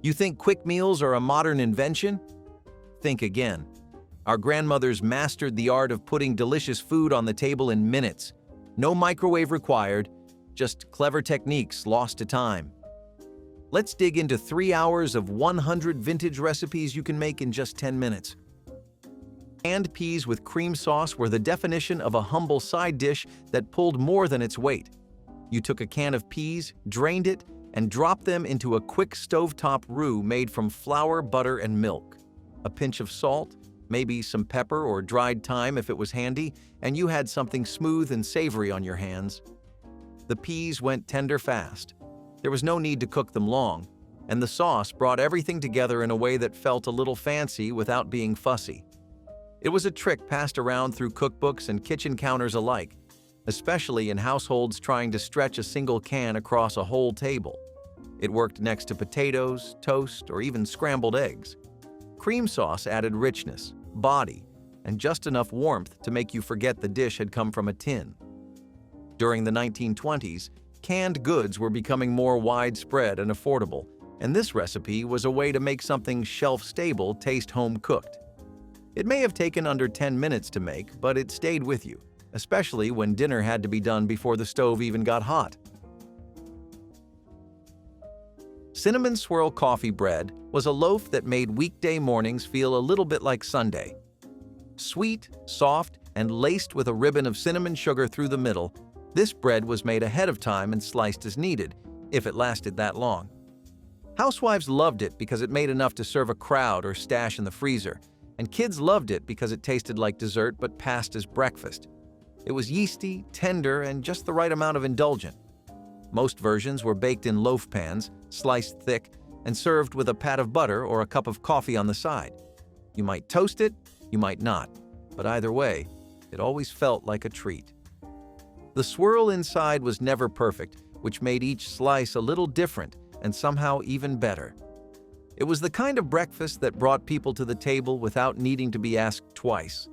You think quick meals are a modern invention? Think again. Our grandmothers mastered the art of putting delicious food on the table in minutes. No microwave required, just clever techniques lost to time. Let's dig into 3 hours of 100 vintage recipes you can make in just 10 minutes. Canned peas with cream sauce were the definition of a humble side dish that pulled more than its weight. You took a can of peas, drained it, and dropped them into a quick stovetop roux made from flour, butter, and milk. A pinch of salt, maybe some pepper or dried thyme if it was handy, and you had something smooth and savory on your hands. The peas went tender fast. There was no need to cook them long, and the sauce brought everything together in a way that felt a little fancy without being fussy. It was a trick passed around through cookbooks and kitchen counters alike, especially in households trying to stretch a single can across a whole table. It worked next to potatoes, toast, or even scrambled eggs. Cream sauce added richness, body, and just enough warmth to make you forget the dish had come from a tin. During the 1920s, canned goods were becoming more widespread and affordable, and this recipe was a way to make something shelf-stable taste home-cooked. It may have taken under 10 minutes to make, but it stayed with you, especially when dinner had to be done before the stove even got hot. Cinnamon Swirl Coffee Bread was a loaf that made weekday mornings feel a little bit like Sunday. Sweet, soft, and laced with a ribbon of cinnamon sugar through the middle, this bread was made ahead of time and sliced as needed, if it lasted that long. Housewives loved it because it made enough to serve a crowd or stash in the freezer, and kids loved it because it tasted like dessert but passed as breakfast. It was yeasty, tender, and just the right amount of indulgent. Most versions were baked in loaf pans, sliced thick, and served with a pat of butter or a cup of coffee on the side. You might toast it, you might not, but either way, it always felt like a treat. The swirl inside was never perfect, which made each slice a little different and somehow even better. It was the kind of breakfast that brought people to the table without needing to be asked twice.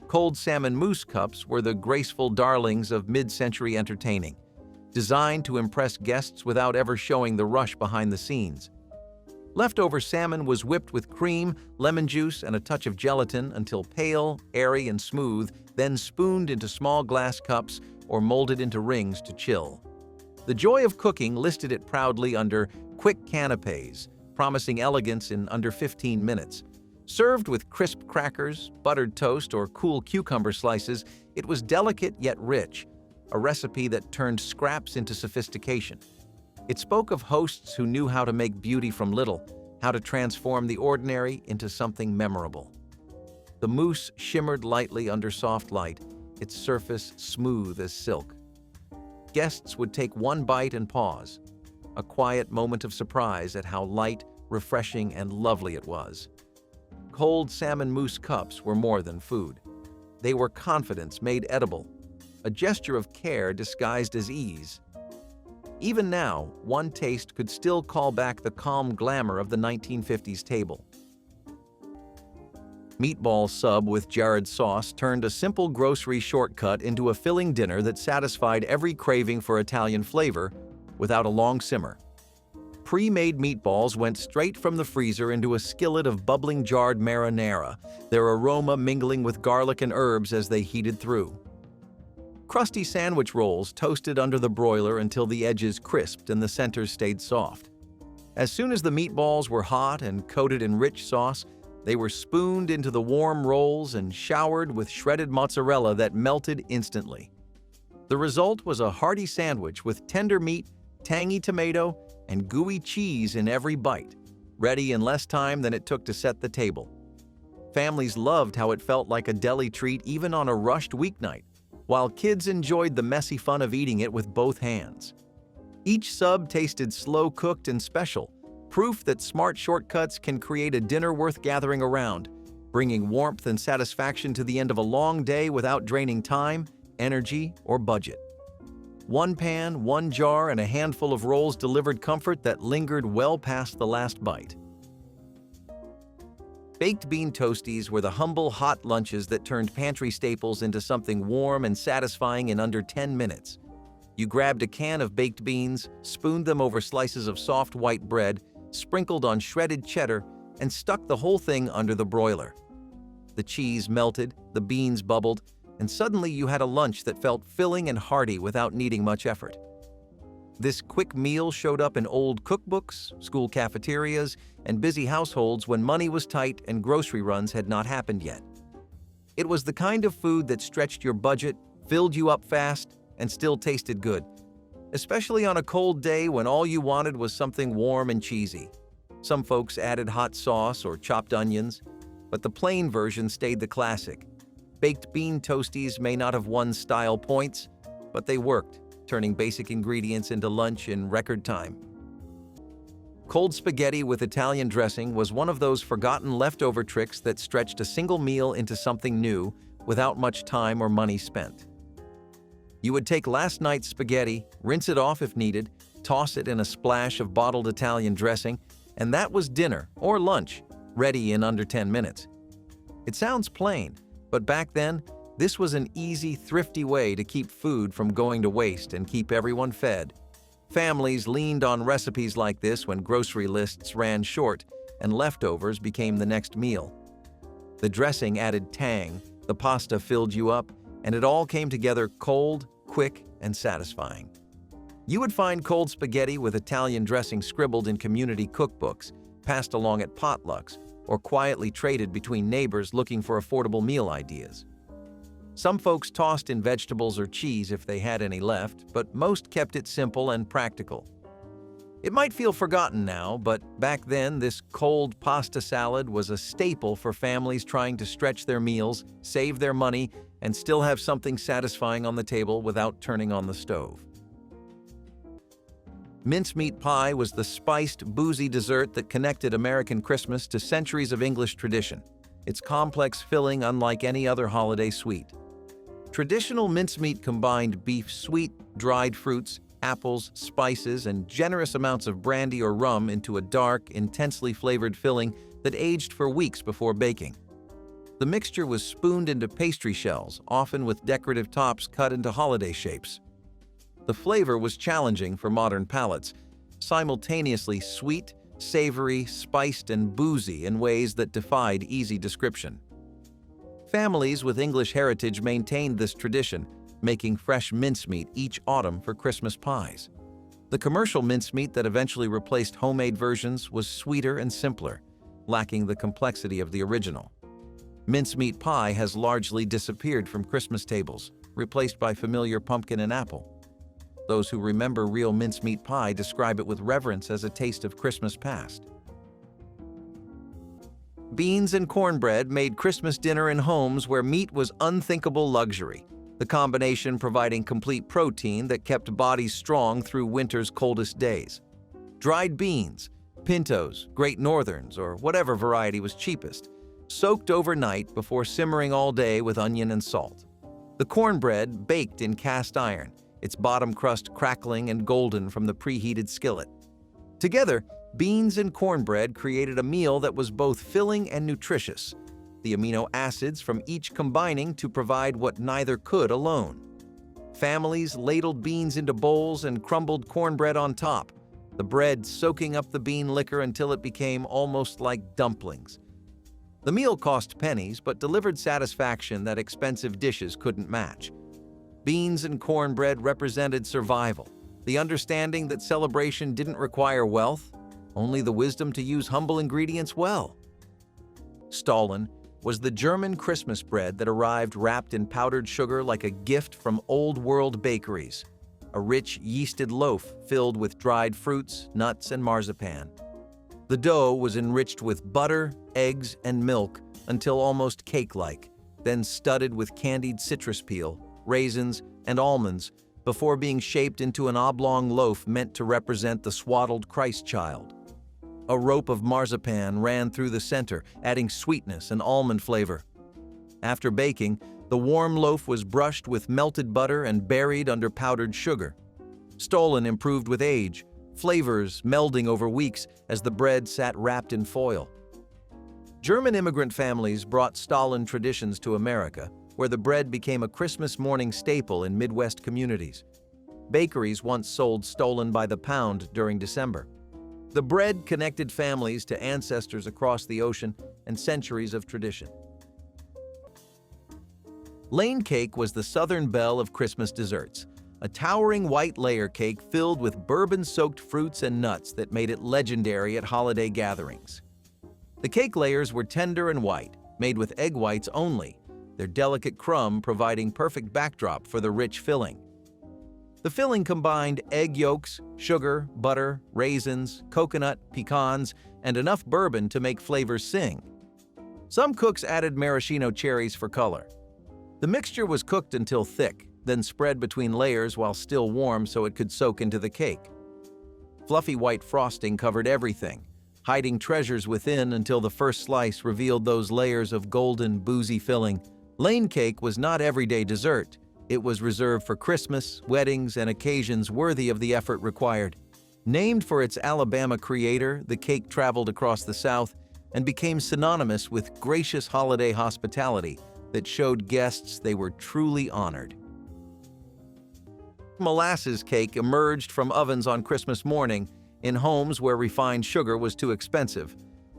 Cold salmon mousse cups were the graceful darlings of mid-century entertaining, designed to impress guests without ever showing the rush behind the scenes. Leftover salmon was whipped with cream, lemon juice, and a touch of gelatin until pale, airy, and smooth, then spooned into small glass cups or molded into rings to chill. The joy of cooking listed it proudly under quick canapés, promising elegance in under 15 minutes. Served with crisp crackers, buttered toast, or cool cucumber slices, it was delicate yet rich, a recipe that turned scraps into sophistication. It spoke of hosts who knew how to make beauty from little, how to transform the ordinary into something memorable. The mousse shimmered lightly under soft light, its surface smooth as silk. Guests would take one bite and pause, a quiet moment of surprise at how light, refreshing, and lovely it was. Cold salmon mousse cups were more than food. They were confidence made edible, a gesture of care disguised as ease. Even now, one taste could still call back the calm glamour of the 1950s table. Meatball sub with jarred sauce turned a simple grocery shortcut into a filling dinner that satisfied every craving for Italian flavor without a long simmer. Pre-made meatballs went straight from the freezer into a skillet of bubbling jarred marinara, their aroma mingling with garlic and herbs as they heated through. Crusty sandwich rolls toasted under the broiler until the edges crisped and the centers stayed soft. As soon as the meatballs were hot and coated in rich sauce, they were spooned into the warm rolls and showered with shredded mozzarella that melted instantly. The result was a hearty sandwich with tender meat, tangy tomato, and gooey cheese in every bite, ready in less time than it took to set the table. Families loved how it felt like a deli treat even on a rushed weeknight, while kids enjoyed the messy fun of eating it with both hands. Each sub tasted slow-cooked and special, proof that smart shortcuts can create a dinner worth gathering around, bringing warmth and satisfaction to the end of a long day without draining time, energy, or budget. One pan, one jar, and a handful of rolls delivered comfort that lingered well past the last bite. Baked bean toasties were the humble, hot lunches that turned pantry staples into something warm and satisfying in under 10 minutes. You grabbed a can of baked beans, spooned them over slices of soft white bread, sprinkled on shredded cheddar, and stuck the whole thing under the broiler. The cheese melted, the beans bubbled, and suddenly you had a lunch that felt filling and hearty without needing much effort. This quick meal showed up in old cookbooks, school cafeterias, and busy households when money was tight and grocery runs had not happened yet. It was the kind of food that stretched your budget, filled you up fast, and still tasted good, especially on a cold day when all you wanted was something warm and cheesy. Some folks added hot sauce or chopped onions, but the plain version stayed the classic. Baked bean toasties may not have won style points, but they worked, turning basic ingredients into lunch in record time. Cold spaghetti with Italian dressing was one of those forgotten leftover tricks that stretched a single meal into something new without much time or money spent. You would take last night's spaghetti, rinse it off if needed, toss it in a splash of bottled Italian dressing, and that was dinner or lunch, ready in under 10 minutes. It sounds plain, but back then, this was an easy, thrifty way to keep food from going to waste and keep everyone fed. Families leaned on recipes like this when grocery lists ran short and leftovers became the next meal. The dressing added tang, the pasta filled you up, and it all came together cold, quick, and satisfying. You would find cold spaghetti with Italian dressing scribbled in community cookbooks, passed along at potlucks, or quietly traded between neighbors looking for affordable meal ideas. Some folks tossed in vegetables or cheese if they had any left, but most kept it simple and practical. It might feel forgotten now, but back then this cold pasta salad was a staple for families trying to stretch their meals, save their money, and still have something satisfying on the table without turning on the stove. Mincemeat pie was the spiced, boozy dessert that connected American Christmas to centuries of English tradition, its complex filling unlike any other holiday sweet. Traditional mincemeat combined beef sweet, dried fruits, apples, spices, and generous amounts of brandy or rum into a dark, intensely flavored filling that aged for weeks before baking. The mixture was spooned into pastry shells, often with decorative tops cut into holiday shapes. The flavor was challenging for modern palates, simultaneously sweet, savory, spiced, and boozy in ways that defied easy description. Families with English heritage maintained this tradition, making fresh mincemeat each autumn for Christmas pies. The commercial mincemeat that eventually replaced homemade versions was sweeter and simpler, lacking the complexity of the original. Mincemeat pie has largely disappeared from Christmas tables, replaced by familiar pumpkin and apple. Those who remember real mincemeat pie describe it with reverence as a taste of Christmas past. Beans and cornbread made Christmas dinner in homes where meat was unthinkable luxury, the combination providing complete protein that kept bodies strong through winter's coldest days. Dried beans, pintos, Great Northerns, or whatever variety was cheapest, soaked overnight before simmering all day with onion and salt. The cornbread baked in cast iron, its bottom crust crackling and golden from the preheated skillet. Together, beans and cornbread created a meal that was both filling and nutritious, the amino acids from each combining to provide what neither could alone. Families ladled beans into bowls and crumbled cornbread on top, the bread soaking up the bean liquor until it became almost like dumplings. The meal cost pennies but delivered satisfaction that expensive dishes couldn't match. Beans and cornbread represented survival, the understanding that celebration didn't require wealth, only the wisdom to use humble ingredients well. Stollen was the German Christmas bread that arrived wrapped in powdered sugar like a gift from old-world bakeries, a rich yeasted loaf filled with dried fruits, nuts, and marzipan. The dough was enriched with butter, eggs, and milk until almost cake-like, then studded with candied citrus peel, raisins, and almonds before being shaped into an oblong loaf meant to represent the swaddled Christ child. A rope of marzipan ran through the center, adding sweetness and almond flavor. After baking, the warm loaf was brushed with melted butter and buried under powdered sugar. Stollen improved with age, flavors melding over weeks as the bread sat wrapped in foil. German immigrant families brought Stollen traditions to America, where the bread became a Christmas morning staple in Midwest communities. Bakeries once sold stolen by the pound during December. The bread connected families to ancestors across the ocean and centuries of tradition. Lane cake was the southern belle of Christmas desserts, a towering white layer cake filled with bourbon-soaked fruits and nuts that made it legendary at holiday gatherings. The cake layers were tender and white, made with egg whites only, their delicate crumb providing perfect backdrop for the rich filling. The filling combined egg yolks, sugar, butter, raisins, coconut, pecans, and enough bourbon to make flavors sing. Some cooks added maraschino cherries for color. The mixture was cooked until thick, then spread between layers while still warm so it could soak into the cake. Fluffy white frosting covered everything, hiding treasures within until the first slice revealed those layers of golden, boozy filling. Lane cake was not everyday dessert. It was reserved for Christmas, weddings, and occasions worthy of the effort required. Named for its Alabama creator, the cake traveled across the South and became synonymous with gracious holiday hospitality that showed guests they were truly honored. Molasses cake emerged from ovens on Christmas morning in homes where refined sugar was too expensive,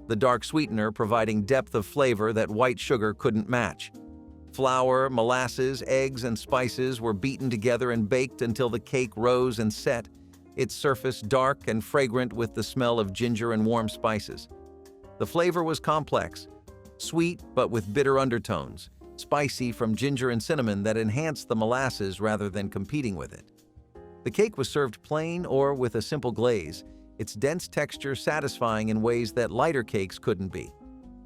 the dark sweetener providing depth of flavor that white sugar couldn't match. Flour, molasses, eggs, and spices were beaten together and baked until the cake rose and set, its surface dark and fragrant with the smell of ginger and warm spices. The flavor was complex, sweet but with bitter undertones, spicy from ginger and cinnamon that enhanced the molasses rather than competing with it. The cake was served plain or with a simple glaze, its dense texture satisfying in ways that lighter cakes couldn't be.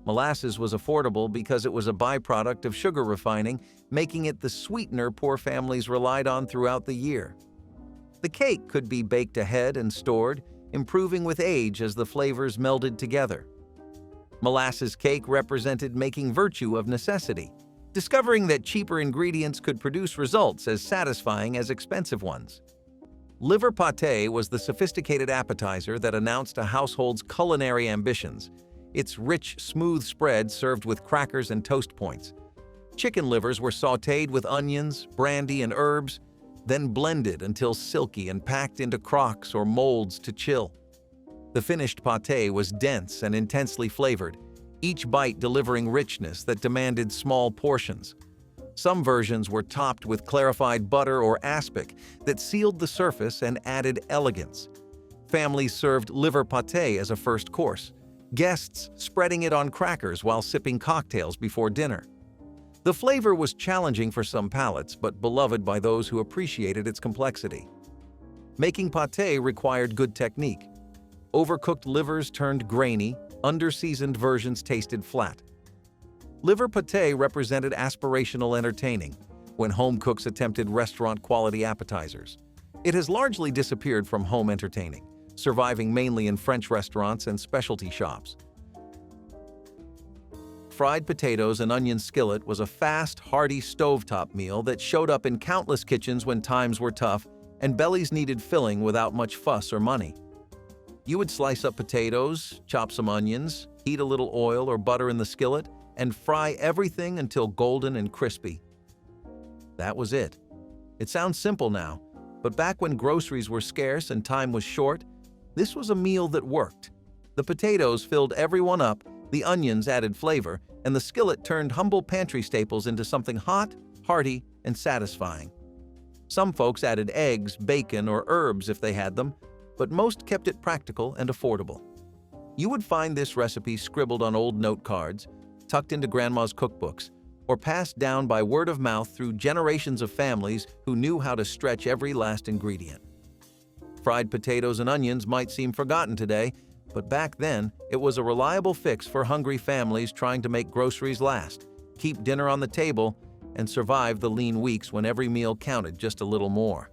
Molasses was affordable because it was a byproduct of sugar refining, making it the sweetener poor families relied on throughout the year. The cake could be baked ahead and stored, improving with age as the flavors melded together. Molasses cake represented making virtue of necessity, discovering that cheaper ingredients could produce results as satisfying as expensive ones. Liver pâté was the sophisticated appetizer that announced a household's culinary ambitions, its rich, smooth spread served with crackers and toast points. Chicken livers were sautéed with onions, brandy, and herbs, then blended until silky and packed into crocks or molds to chill. The finished pâté was dense and intensely flavored, each bite delivering richness that demanded small portions. Some versions were topped with clarified butter or aspic that sealed the surface and added elegance. Families served liver pâté as a first course, guests spreading it on crackers while sipping cocktails before dinner. The flavor was challenging for some palates, but beloved by those who appreciated its complexity. Making pâté required good technique. Overcooked livers turned grainy, under-seasoned versions tasted flat. Liver pâté represented aspirational entertaining, when home cooks attempted restaurant-quality appetizers. It has largely disappeared from home entertaining, surviving mainly in French restaurants and specialty shops. Fried potatoes and onion skillet was a fast, hearty stovetop meal that showed up in countless kitchens when times were tough and bellies needed filling without much fuss or money. You would slice up potatoes, chop some onions, heat a little oil or butter in the skillet, and fry everything until golden and crispy. That was it. It sounds simple now, but back when groceries were scarce and time was short, this was a meal that worked. The potatoes filled everyone up, the onions added flavor, and the skillet turned humble pantry staples into something hot, hearty, and satisfying. Some folks added eggs, bacon, or herbs if they had them, but most kept it practical and affordable. You would find this recipe scribbled on old note cards, tucked into grandma's cookbooks, or passed down by word of mouth through generations of families who knew how to stretch every last ingredient. Fried potatoes and onions might seem forgotten today, but back then, it was a reliable fix for hungry families trying to make groceries last, keep dinner on the table, and survive the lean weeks when every meal counted just a little more.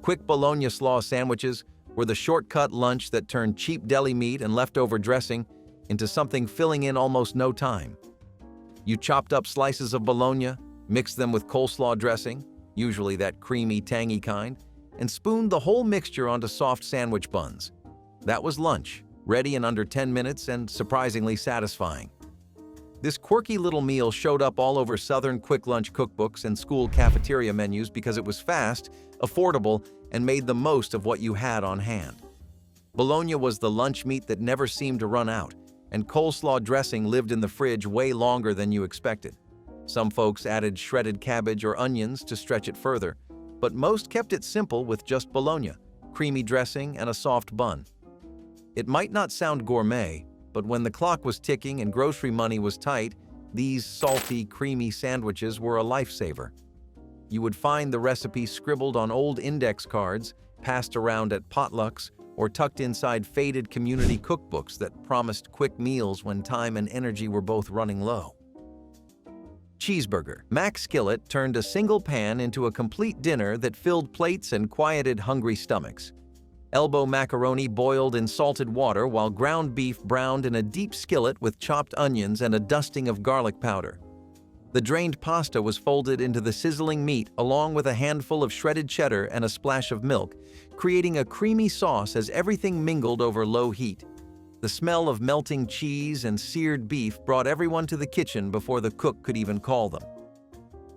Quick bologna slaw sandwiches were the shortcut lunch that turned cheap deli meat and leftover dressing into something filling in almost no time. You chopped up slices of bologna, mixed them with coleslaw dressing, usually that creamy, tangy kind, and spooned the whole mixture onto soft sandwich buns. That was lunch, ready in under 10 minutes and surprisingly satisfying. This quirky little meal showed up all over Southern quick lunch cookbooks and school cafeteria menus because it was fast, affordable, and made the most of what you had on hand. Bologna was the lunch meat that never seemed to run out, and coleslaw dressing lived in the fridge way longer than you expected. Some folks added shredded cabbage or onions to stretch it further, but most kept it simple with just bologna, creamy dressing, and a soft bun. It might not sound gourmet, but when the clock was ticking and grocery money was tight, these salty, creamy sandwiches were a lifesaver. You would find the recipe scribbled on old index cards, passed around at potlucks, or tucked inside faded community cookbooks that promised quick meals when time and energy were both running low. Cheeseburger. Mac Skillet turned a single pan into a complete dinner that filled plates and quieted hungry stomachs. Elbow macaroni boiled in salted water while ground beef browned in a deep skillet with chopped onions and a dusting of garlic powder. The drained pasta was folded into the sizzling meat along with a handful of shredded cheddar and a splash of milk, creating a creamy sauce as everything mingled over low heat. The smell of melting cheese and seared beef brought everyone to the kitchen before the cook could even call them.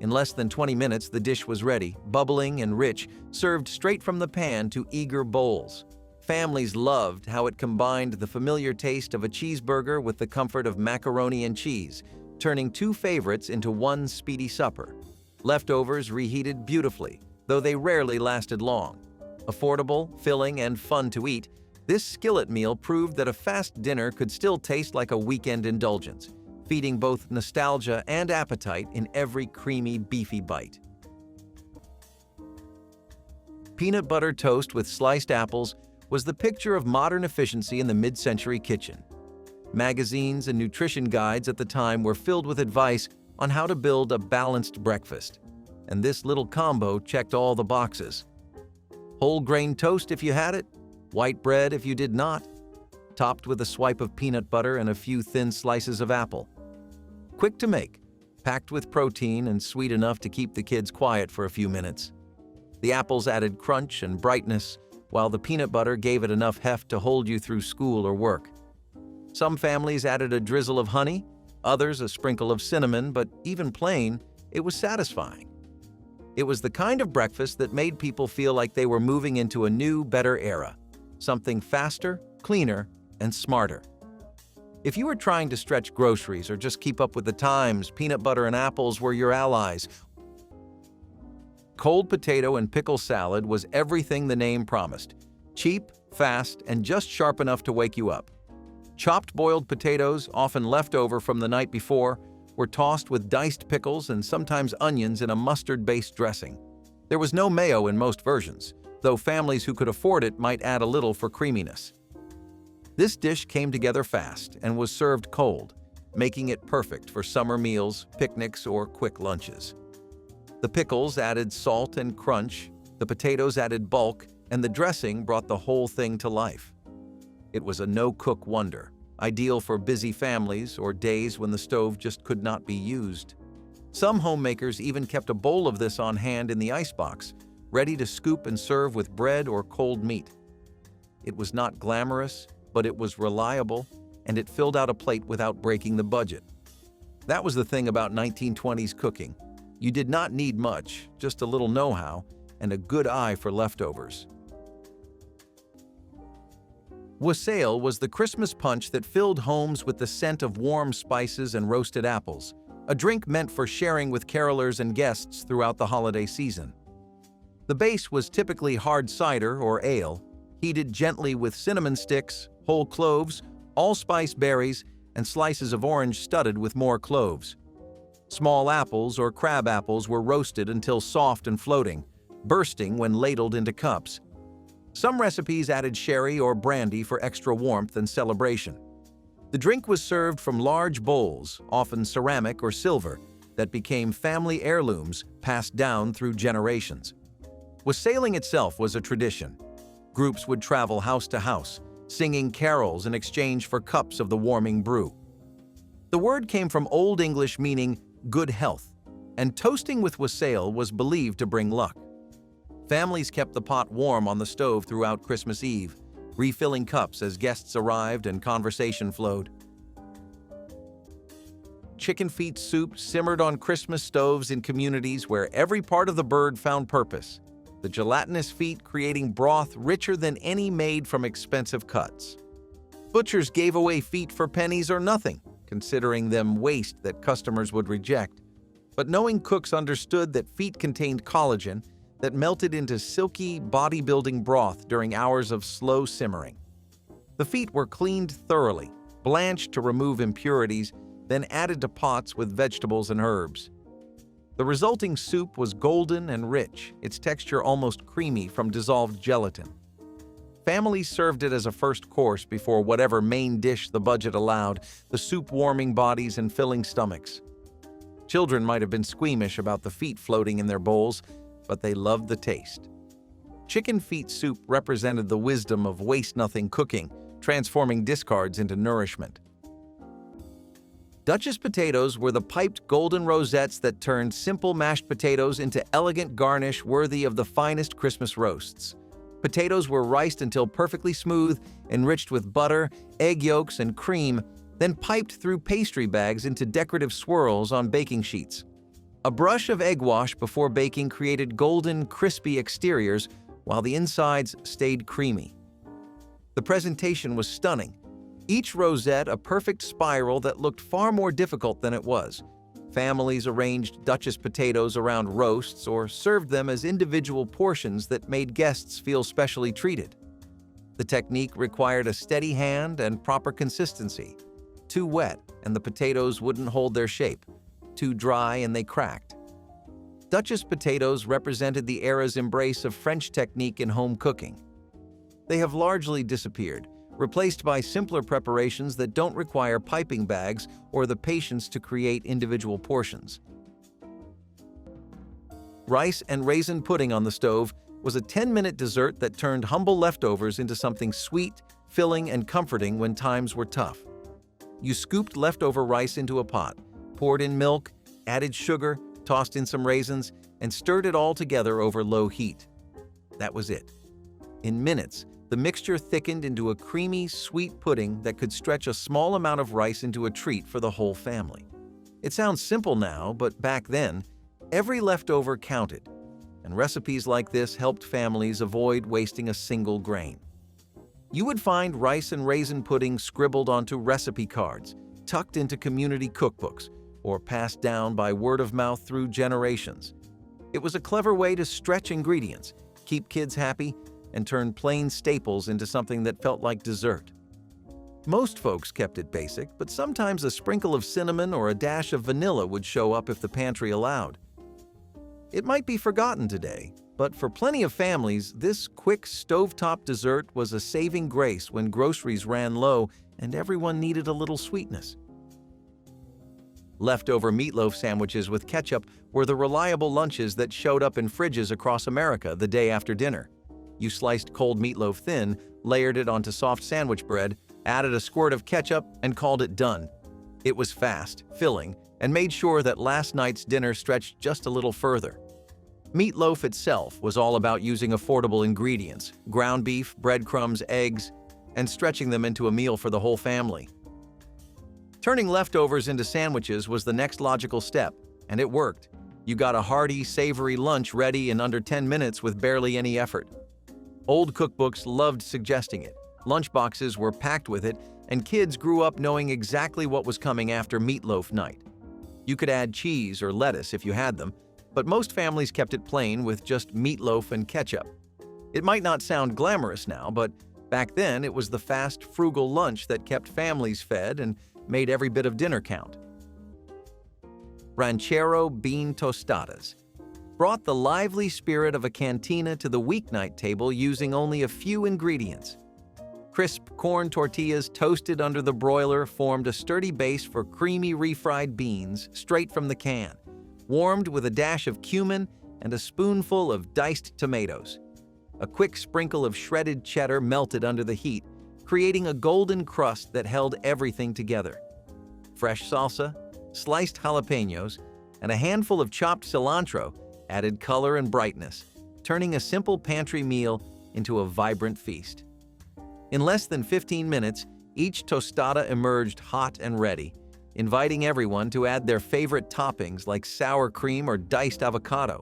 In less than 20 minutes, the dish was ready, bubbling and rich, served straight from the pan to eager bowls. Families loved how it combined the familiar taste of a cheeseburger with the comfort of macaroni and cheese, turning two favorites into one speedy supper. Leftovers reheated beautifully, though they rarely lasted long. Affordable, filling, and fun to eat, this skillet meal proved that a fast dinner could still taste like a weekend indulgence, feeding both nostalgia and appetite in every creamy, beefy bite. Peanut butter toast with sliced apples was the picture of modern efficiency in the mid-century kitchen. Magazines and nutrition guides at the time were filled with advice on how to build a balanced breakfast, and this little combo checked all the boxes. Whole grain toast if you had it, white bread if you did not, topped with a swipe of peanut butter and a few thin slices of apple. Quick to make, packed with protein and sweet enough to keep the kids quiet for a few minutes. The apples added crunch and brightness, while the peanut butter gave it enough heft to hold you through school or work. Some families added a drizzle of honey, others a sprinkle of cinnamon, but even plain, it was satisfying. It was the kind of breakfast that made people feel like they were moving into a new, better era, something faster, cleaner, and smarter. If you were trying to stretch groceries or just keep up with the times, peanut butter and apples were your allies. Cold potato and pickle salad was everything the name promised. Cheap, fast, and just sharp enough to wake you up. Chopped boiled potatoes, often left over from the night before, were tossed with diced pickles and sometimes onions in a mustard-based dressing. There was no mayo in most versions, though families who could afford it might add a little for creaminess. This dish came together fast and was served cold, making it perfect for summer meals, picnics, or quick lunches. The pickles added salt and crunch, the potatoes added bulk, and the dressing brought the whole thing to life. It was a no-cook wonder, ideal for busy families or days when the stove just could not be used. Some homemakers even kept a bowl of this on hand in the icebox, ready to scoop and serve with bread or cold meat. It was not glamorous, but it was reliable, and it filled out a plate without breaking the budget. That was the thing about 1920s cooking. You did not need much, just a little know-how and a good eye for leftovers. Wassail was the Christmas punch that filled homes with the scent of warm spices and roasted apples, a drink meant for sharing with carolers and guests throughout the holiday season. The base was typically hard cider or ale, heated gently with cinnamon sticks, whole cloves, allspice berries, and slices of orange studded with more cloves. Small apples or crab apples were roasted until soft and floating, bursting when ladled into cups. Some recipes added sherry or brandy for extra warmth and celebration. The drink was served from large bowls, often ceramic or silver, that became family heirlooms passed down through generations. Wassailing itself was a tradition. Groups would travel house to house, singing carols in exchange for cups of the warming brew. The word came from Old English meaning good health, and toasting with wassail was believed to bring luck. Families kept the pot warm on the stove throughout Christmas Eve, refilling cups as guests arrived and conversation flowed. chicken feet soup simmered on Christmas stoves in communities where every part of the bird found purpose, the gelatinous feet creating broth richer than any made from expensive cuts. Butchers gave away feet for pennies or nothing, considering them waste that customers would reject. But knowing cooks understood that feet contained collagen that melted into silky, bodybuilding broth during hours of slow simmering. The feet were cleaned thoroughly, blanched to remove impurities, then added to pots with vegetables and herbs. The resulting soup was golden and rich, its texture almost creamy from dissolved gelatin. Families served it as a first course before whatever main dish the budget allowed, the soup warming bodies and filling stomachs. Children might have been squeamish about the feet floating in their bowls, but they loved the taste. Chicken feet soup represented the wisdom of waste-nothing cooking, transforming discards into nourishment. Duchess potatoes were the piped golden rosettes that turned simple mashed potatoes into elegant garnish worthy of the finest Christmas roasts. Potatoes were riced until perfectly smooth, enriched with butter, egg yolks, and cream, then piped through pastry bags into decorative swirls on baking sheets. A brush of egg wash before baking created golden, crispy exteriors, while the insides stayed creamy. The presentation was stunning. Each rosette a perfect spiral that looked far more difficult than it was. Families arranged Duchess potatoes around roasts or served them as individual portions that made guests feel specially treated. The technique required a steady hand and proper consistency. Too wet, and the potatoes wouldn't hold their shape. Too dry, and they cracked. Duchess potatoes represented the era's embrace of French technique in home cooking. They have largely disappeared, replaced by simpler preparations that don't require piping bags or the patience to create individual portions. Rice and raisin pudding on the stove was a 10-minute dessert that turned humble leftovers into something sweet, filling, and comforting when times were tough. You scooped leftover rice into a pot, poured in milk, added sugar, tossed in some raisins, and stirred it all together over low heat. That was it. In minutes, the mixture thickened into a creamy, sweet pudding that could stretch a small amount of rice into a treat for the whole family. It sounds simple now, but back then, every leftover counted, and recipes like this helped families avoid wasting a single grain. You would find rice and raisin pudding scribbled onto recipe cards, tucked into community cookbooks, or passed down by word of mouth through generations. It was a clever way to stretch ingredients, keep kids happy, and turn plain staples into something that felt like dessert. Most folks kept it basic, but sometimes a sprinkle of cinnamon or a dash of vanilla would show up if the pantry allowed. It might be forgotten today, but for plenty of families, this quick stovetop dessert was a saving grace when groceries ran low and everyone needed a little sweetness. Leftover meatloaf sandwiches with ketchup were the reliable lunches that showed up in fridges across America the day after dinner. You sliced cold meatloaf thin, layered it onto soft sandwich bread, added a squirt of ketchup, and called it done. It was fast, filling, and made sure that last night's dinner stretched just a little further. Meatloaf itself was all about using affordable ingredients, ground beef, breadcrumbs, eggs, and stretching them into a meal for the whole family. Turning leftovers into sandwiches was the next logical step, and it worked. You got a hearty, savory lunch ready in under 10 minutes with barely any effort. Old cookbooks loved suggesting it. Lunchboxes were packed with it, and kids grew up knowing exactly what was coming after meatloaf night. You could add cheese or lettuce if you had them, but most families kept it plain with just meatloaf and ketchup. It might not sound glamorous now, but back then it was the fast, frugal lunch that kept families fed and made every bit of dinner count. Ranchero bean tostadas brought the lively spirit of a cantina to the weeknight table using only a few ingredients. Crisp corn tortillas toasted under the broiler formed a sturdy base for creamy refried beans straight from the can, warmed with a dash of cumin and a spoonful of diced tomatoes. A quick sprinkle of shredded cheddar melted under the heat, creating a golden crust that held everything together. Fresh salsa, sliced jalapenos, and a handful of chopped cilantro added color and brightness, turning a simple pantry meal into a vibrant feast. In less than 15 minutes, each tostada emerged hot and ready, inviting everyone to add their favorite toppings like sour cream or diced avocado.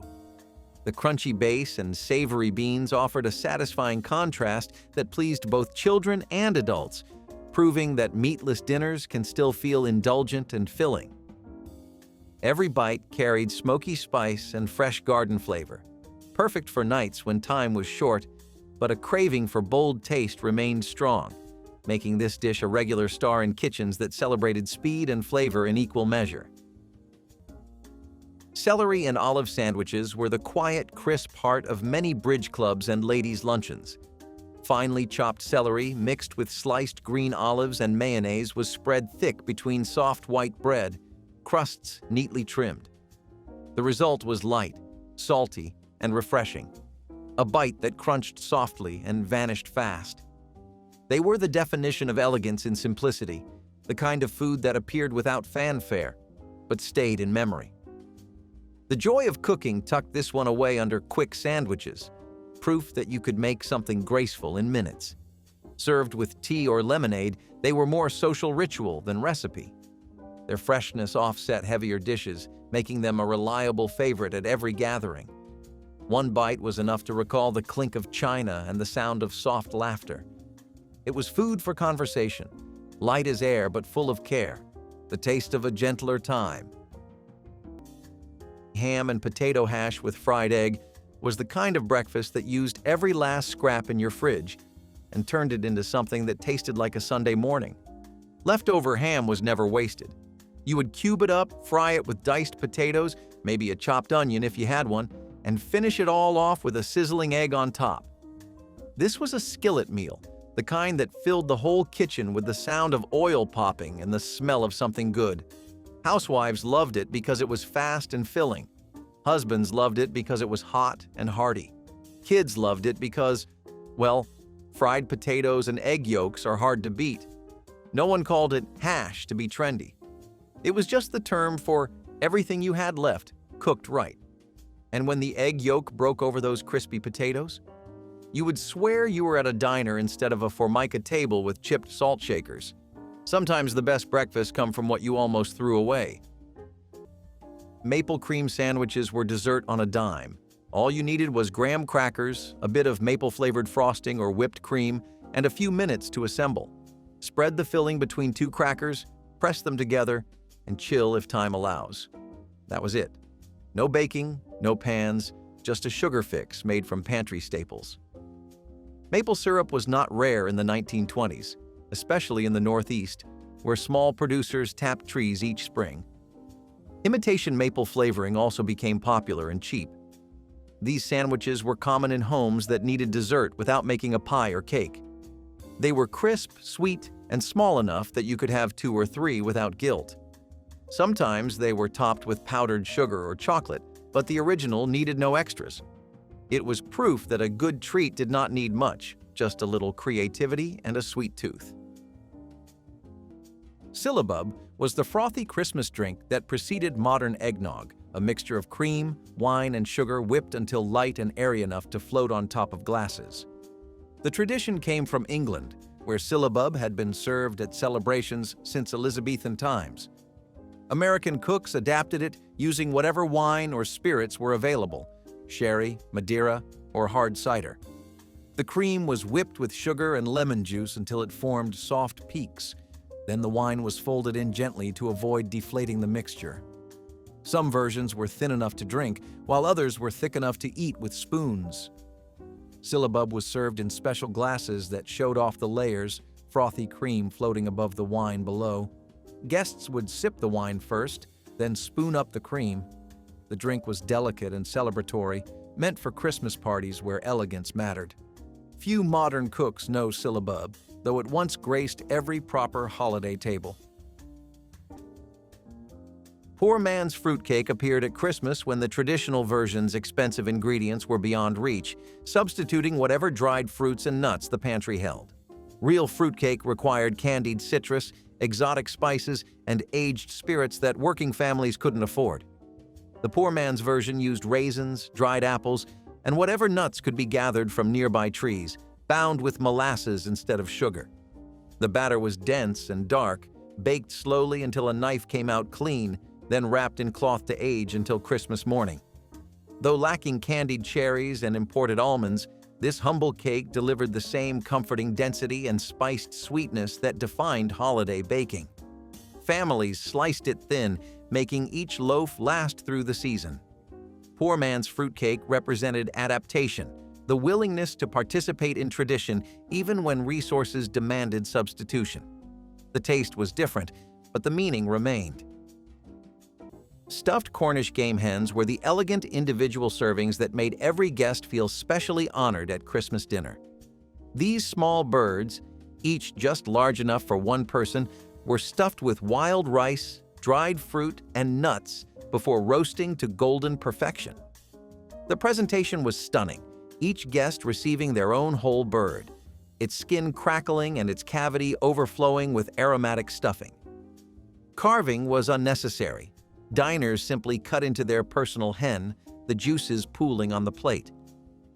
The crunchy base and savory beans offered a satisfying contrast that pleased both children and adults, proving that meatless dinners can still feel indulgent and filling. Every bite carried smoky spice and fresh garden flavor, perfect for nights when time was short, but a craving for bold taste remained strong, making this dish a regular star in kitchens that celebrated speed and flavor in equal measure. Celery and olive sandwiches were the quiet, crisp heart of many bridge clubs and ladies' luncheons. Finely chopped celery mixed with sliced green olives and mayonnaise was spread thick between soft white bread, crusts neatly trimmed. The result was light, salty, and refreshing, a bite that crunched softly and vanished fast. They were the definition of elegance in simplicity, the kind of food that appeared without fanfare, but stayed in memory. The joy of cooking tucked this one away under quick sandwiches, proof that you could make something graceful in minutes. Served with tea or lemonade, they were more social ritual than recipe. Their freshness offset heavier dishes, making them a reliable favorite at every gathering. One bite was enough to recall the clink of china and the sound of soft laughter. It was food for conversation, light as air but full of care, the taste of a gentler time. Ham and potato hash with fried egg was the kind of breakfast that used every last scrap in your fridge and turned it into something that tasted like a Sunday morning. Leftover ham was never wasted. You would cube it up, fry it with diced potatoes, maybe a chopped onion if you had one, and finish it all off with a sizzling egg on top. This was a skillet meal, the kind that filled the whole kitchen with the sound of oil popping and the smell of something good. Housewives loved it because it was fast and filling. Husbands loved it because it was hot and hearty. Kids loved it because, well, fried potatoes and egg yolks are hard to beat. No one called it hash to be trendy. It was just the term for everything you had left, cooked right. And when the egg yolk broke over those crispy potatoes, you would swear you were at a diner instead of a Formica table with chipped salt shakers. Sometimes the best breakfasts come from what you almost threw away. Maple cream sandwiches were dessert on a dime. All you needed was graham crackers, a bit of maple-flavored frosting or whipped cream, and a few minutes to assemble. Spread the filling between two crackers, press them together, and chill if time allows. That was it. No baking, no pans, just a sugar fix made from pantry staples. Maple syrup was not rare in the 1920s, especially in the Northeast, where small producers tapped trees each spring. Imitation maple flavoring also became popular and cheap. These sandwiches were common in homes that needed dessert without making a pie or cake. They were crisp, sweet, and small enough that you could have 2 or 3 without guilt. Sometimes they were topped with powdered sugar or chocolate, but the original needed no extras. It was proof that a good treat did not need much, just a little creativity and a sweet tooth. Syllabub was the frothy Christmas drink that preceded modern eggnog, a mixture of cream, wine, and sugar whipped until light and airy enough to float on top of glasses. The tradition came from England, where syllabub had been served at celebrations since Elizabethan times. American cooks adapted it using whatever wine or spirits were available, sherry, Madeira, or hard cider. The cream was whipped with sugar and lemon juice until it formed soft peaks. Then the wine was folded in gently to avoid deflating the mixture. Some versions were thin enough to drink, while others were thick enough to eat with spoons. Syllabub was served in special glasses that showed off the layers, frothy cream floating above the wine below. Guests would sip the wine first, then spoon up the cream. The drink was delicate and celebratory, meant for Christmas parties where elegance mattered. Few modern cooks know syllabub, though it once graced every proper holiday table. Poor man's fruitcake appeared at Christmas when the traditional version's expensive ingredients were beyond reach, substituting whatever dried fruits and nuts the pantry held. Real fruitcake required candied citrus, exotic spices, and aged spirits that working families couldn't afford. The poor man's version used raisins, dried apples, and whatever nuts could be gathered from nearby trees, bound with molasses instead of sugar. The batter was dense and dark, baked slowly until a knife came out clean, then wrapped in cloth to age until Christmas morning. Though lacking candied cherries and imported almonds, this humble cake delivered the same comforting density and spiced sweetness that defined holiday baking. Families sliced it thin, making each loaf last through the season. Poor man's fruitcake represented adaptation, the willingness to participate in tradition even when resources demanded substitution. The taste was different, but the meaning remained. Stuffed Cornish game hens were the elegant individual servings that made every guest feel specially honored at Christmas dinner. These small birds, each just large enough for one person, were stuffed with wild rice, dried fruit, and nuts before roasting to golden perfection. The presentation was stunning, each guest receiving their own whole bird, its skin crackling and its cavity overflowing with aromatic stuffing. Carving was unnecessary. Diners simply cut into their personal hen, the juices pooling on the plate.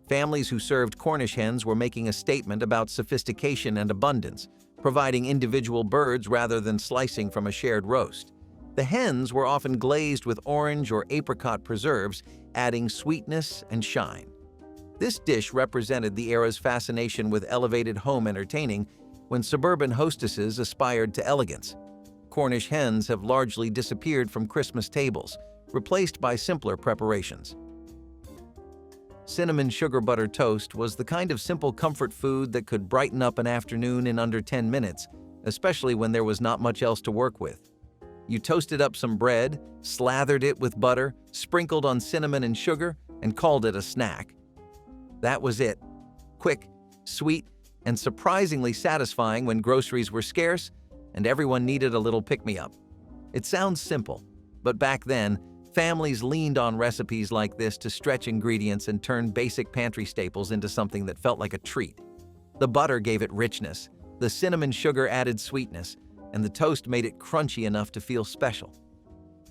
Families who served Cornish hens were making a statement about sophistication and abundance, providing individual birds rather than slicing from a shared roast. The hens were often glazed with orange or apricot preserves, adding sweetness and shine. This dish represented the era's fascination with elevated home entertaining when suburban hostesses aspired to elegance. Cornish hens have largely disappeared from Christmas tables, replaced by simpler preparations. Cinnamon sugar butter toast was the kind of simple comfort food that could brighten up an afternoon in under 10 minutes, especially when there was not much else to work with. You toasted up some bread, slathered it with butter, sprinkled on cinnamon and sugar, and called it a snack. That was it. Quick, sweet, and surprisingly satisfying when groceries were scarce and everyone needed a little pick-me-up. It sounds simple, but back then, families leaned on recipes like this to stretch ingredients and turn basic pantry staples into something that felt like a treat. The butter gave it richness, the cinnamon sugar added sweetness, and the toast made it crunchy enough to feel special.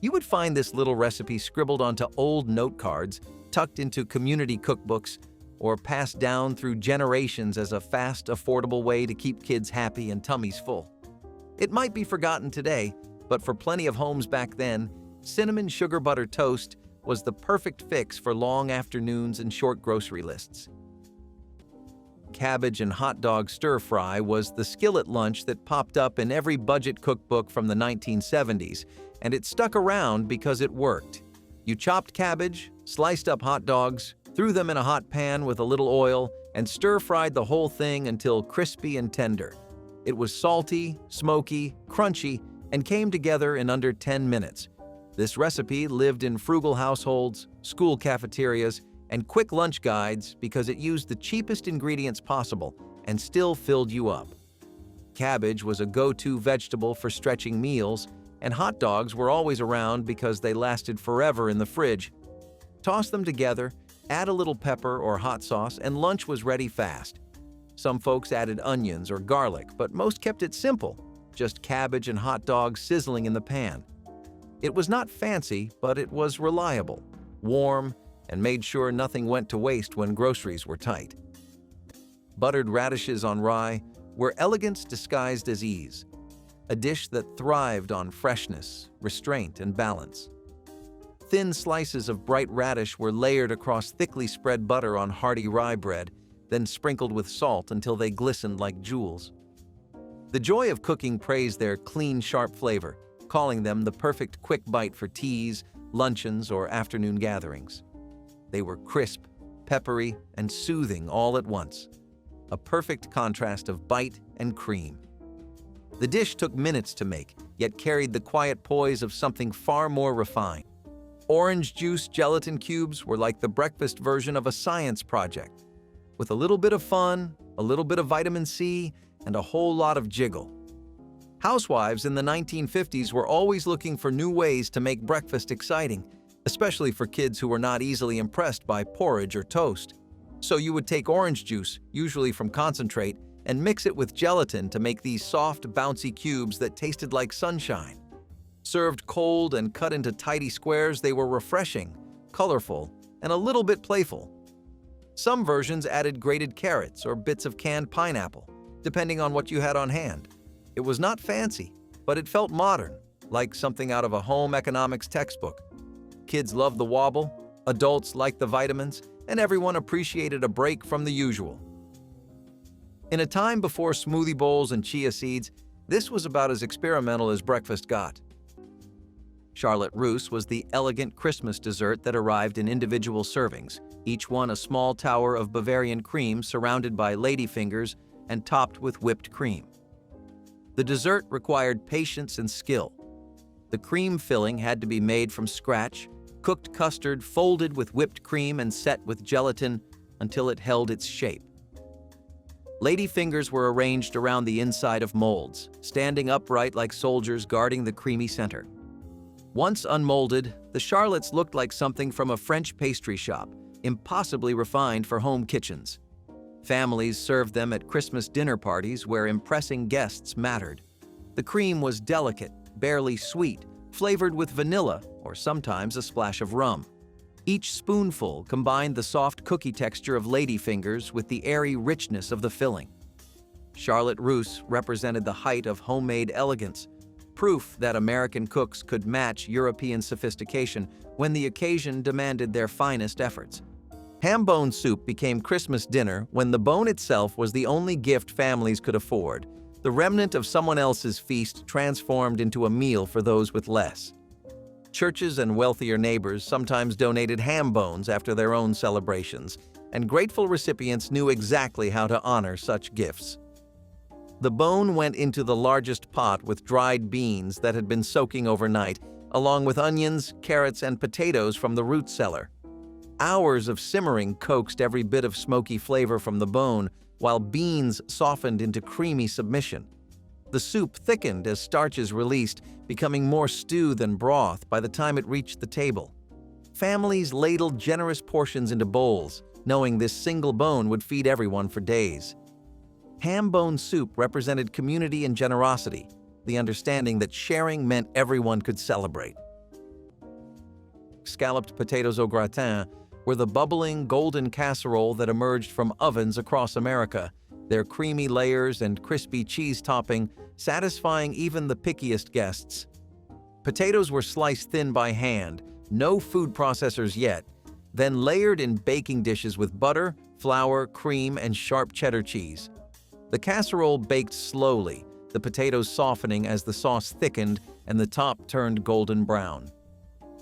You would find this little recipe scribbled onto old note cards, tucked into community cookbooks, or passed down through generations as a fast, affordable way to keep kids happy and tummies full. It might be forgotten today, but for plenty of homes back then, cinnamon sugar butter toast was the perfect fix for long afternoons and short grocery lists. Cabbage and hot dog stir-fry was the skillet lunch that popped up in every budget cookbook from the 1970s, and it stuck around because it worked. You chopped cabbage, sliced up hot dogs, threw them in a hot pan with a little oil, and stir-fried the whole thing until crispy and tender. It was salty, smoky, crunchy, and came together in under 10 minutes. This recipe lived in frugal households, school cafeterias, and quick lunch guides because it used the cheapest ingredients possible and still filled you up. Cabbage was a go-to vegetable for stretching meals, and hot dogs were always around because they lasted forever in the fridge. Toss them together, add a little pepper or hot sauce, and lunch was ready fast. Some folks added onions or garlic, but most kept it simple, just cabbage and hot dogs sizzling in the pan. It was not fancy, but it was reliable, warm, and made sure nothing went to waste when groceries were tight. Buttered radishes on rye were elegance disguised as ease, a dish that thrived on freshness, restraint, and balance. Thin slices of bright radish were layered across thickly spread butter on hearty rye bread, then sprinkled with salt until they glistened like jewels. The joy of cooking praised their clean, sharp flavor, calling them the perfect quick bite for teas, luncheons, or afternoon gatherings. They were crisp, peppery, and soothing all at once, a perfect contrast of bite and cream. The dish took minutes to make, yet carried the quiet poise of something far more refined. Orange juice gelatin cubes were like the breakfast version of a science project, with a little bit of fun, a little bit of vitamin C, and a whole lot of jiggle. Housewives in the 1950s were always looking for new ways to make breakfast exciting, especially for kids who were not easily impressed by porridge or toast. So you would take orange juice, usually from concentrate, and mix it with gelatin to make these soft, bouncy cubes that tasted like sunshine. Served cold and cut into tidy squares, they were refreshing, colorful, and a little bit playful. Some versions added grated carrots or bits of canned pineapple, depending on what you had on hand. It was not fancy, but it felt modern, like something out of a home economics textbook. Kids loved the wobble, adults liked the vitamins, and everyone appreciated a break from the usual. In a time before smoothie bowls and chia seeds, this was about as experimental as breakfast got. Charlotte Russe was the elegant Christmas dessert that arrived in individual servings, each one a small tower of Bavarian cream surrounded by ladyfingers and topped with whipped cream. The dessert required patience and skill. The cream filling had to be made from scratch, cooked custard folded with whipped cream and set with gelatin until it held its shape. Ladyfingers were arranged around the inside of molds, standing upright like soldiers guarding the creamy center. Once unmolded, the charlottes looked like something from a French pastry shop, impossibly refined for home kitchens. Families served them at Christmas dinner parties where impressing guests mattered. The cream was delicate, barely sweet, flavored with vanilla or sometimes a splash of rum. Each spoonful combined the soft cookie texture of ladyfingers with the airy richness of the filling. Charlotte Russe represented the height of homemade elegance, proof that American cooks could match European sophistication when the occasion demanded their finest efforts. Ham bone soup became Christmas dinner when the bone itself was the only gift families could afford, the remnant of someone else's feast transformed into a meal for those with less. Churches and wealthier neighbors sometimes donated ham bones after their own celebrations, and grateful recipients knew exactly how to honor such gifts. The bone went into the largest pot with dried beans that had been soaking overnight, along with onions, carrots, and potatoes from the root cellar. Hours of simmering coaxed every bit of smoky flavor from the bone, while beans softened into creamy submission. The soup thickened as starches released, becoming more stew than broth by the time it reached the table. Families ladled generous portions into bowls, knowing this single bone would feed everyone for days. Ham bone soup represented community and generosity, the understanding that sharing meant everyone could celebrate. Scalloped potatoes au gratin were the bubbling, golden casserole that emerged from ovens across America, their creamy layers and crispy cheese topping satisfying even the pickiest guests. Potatoes were sliced thin by hand, no food processors yet, then layered in baking dishes with butter, flour, cream, and sharp cheddar cheese. The casserole baked slowly, the potatoes softening as the sauce thickened and the top turned golden brown.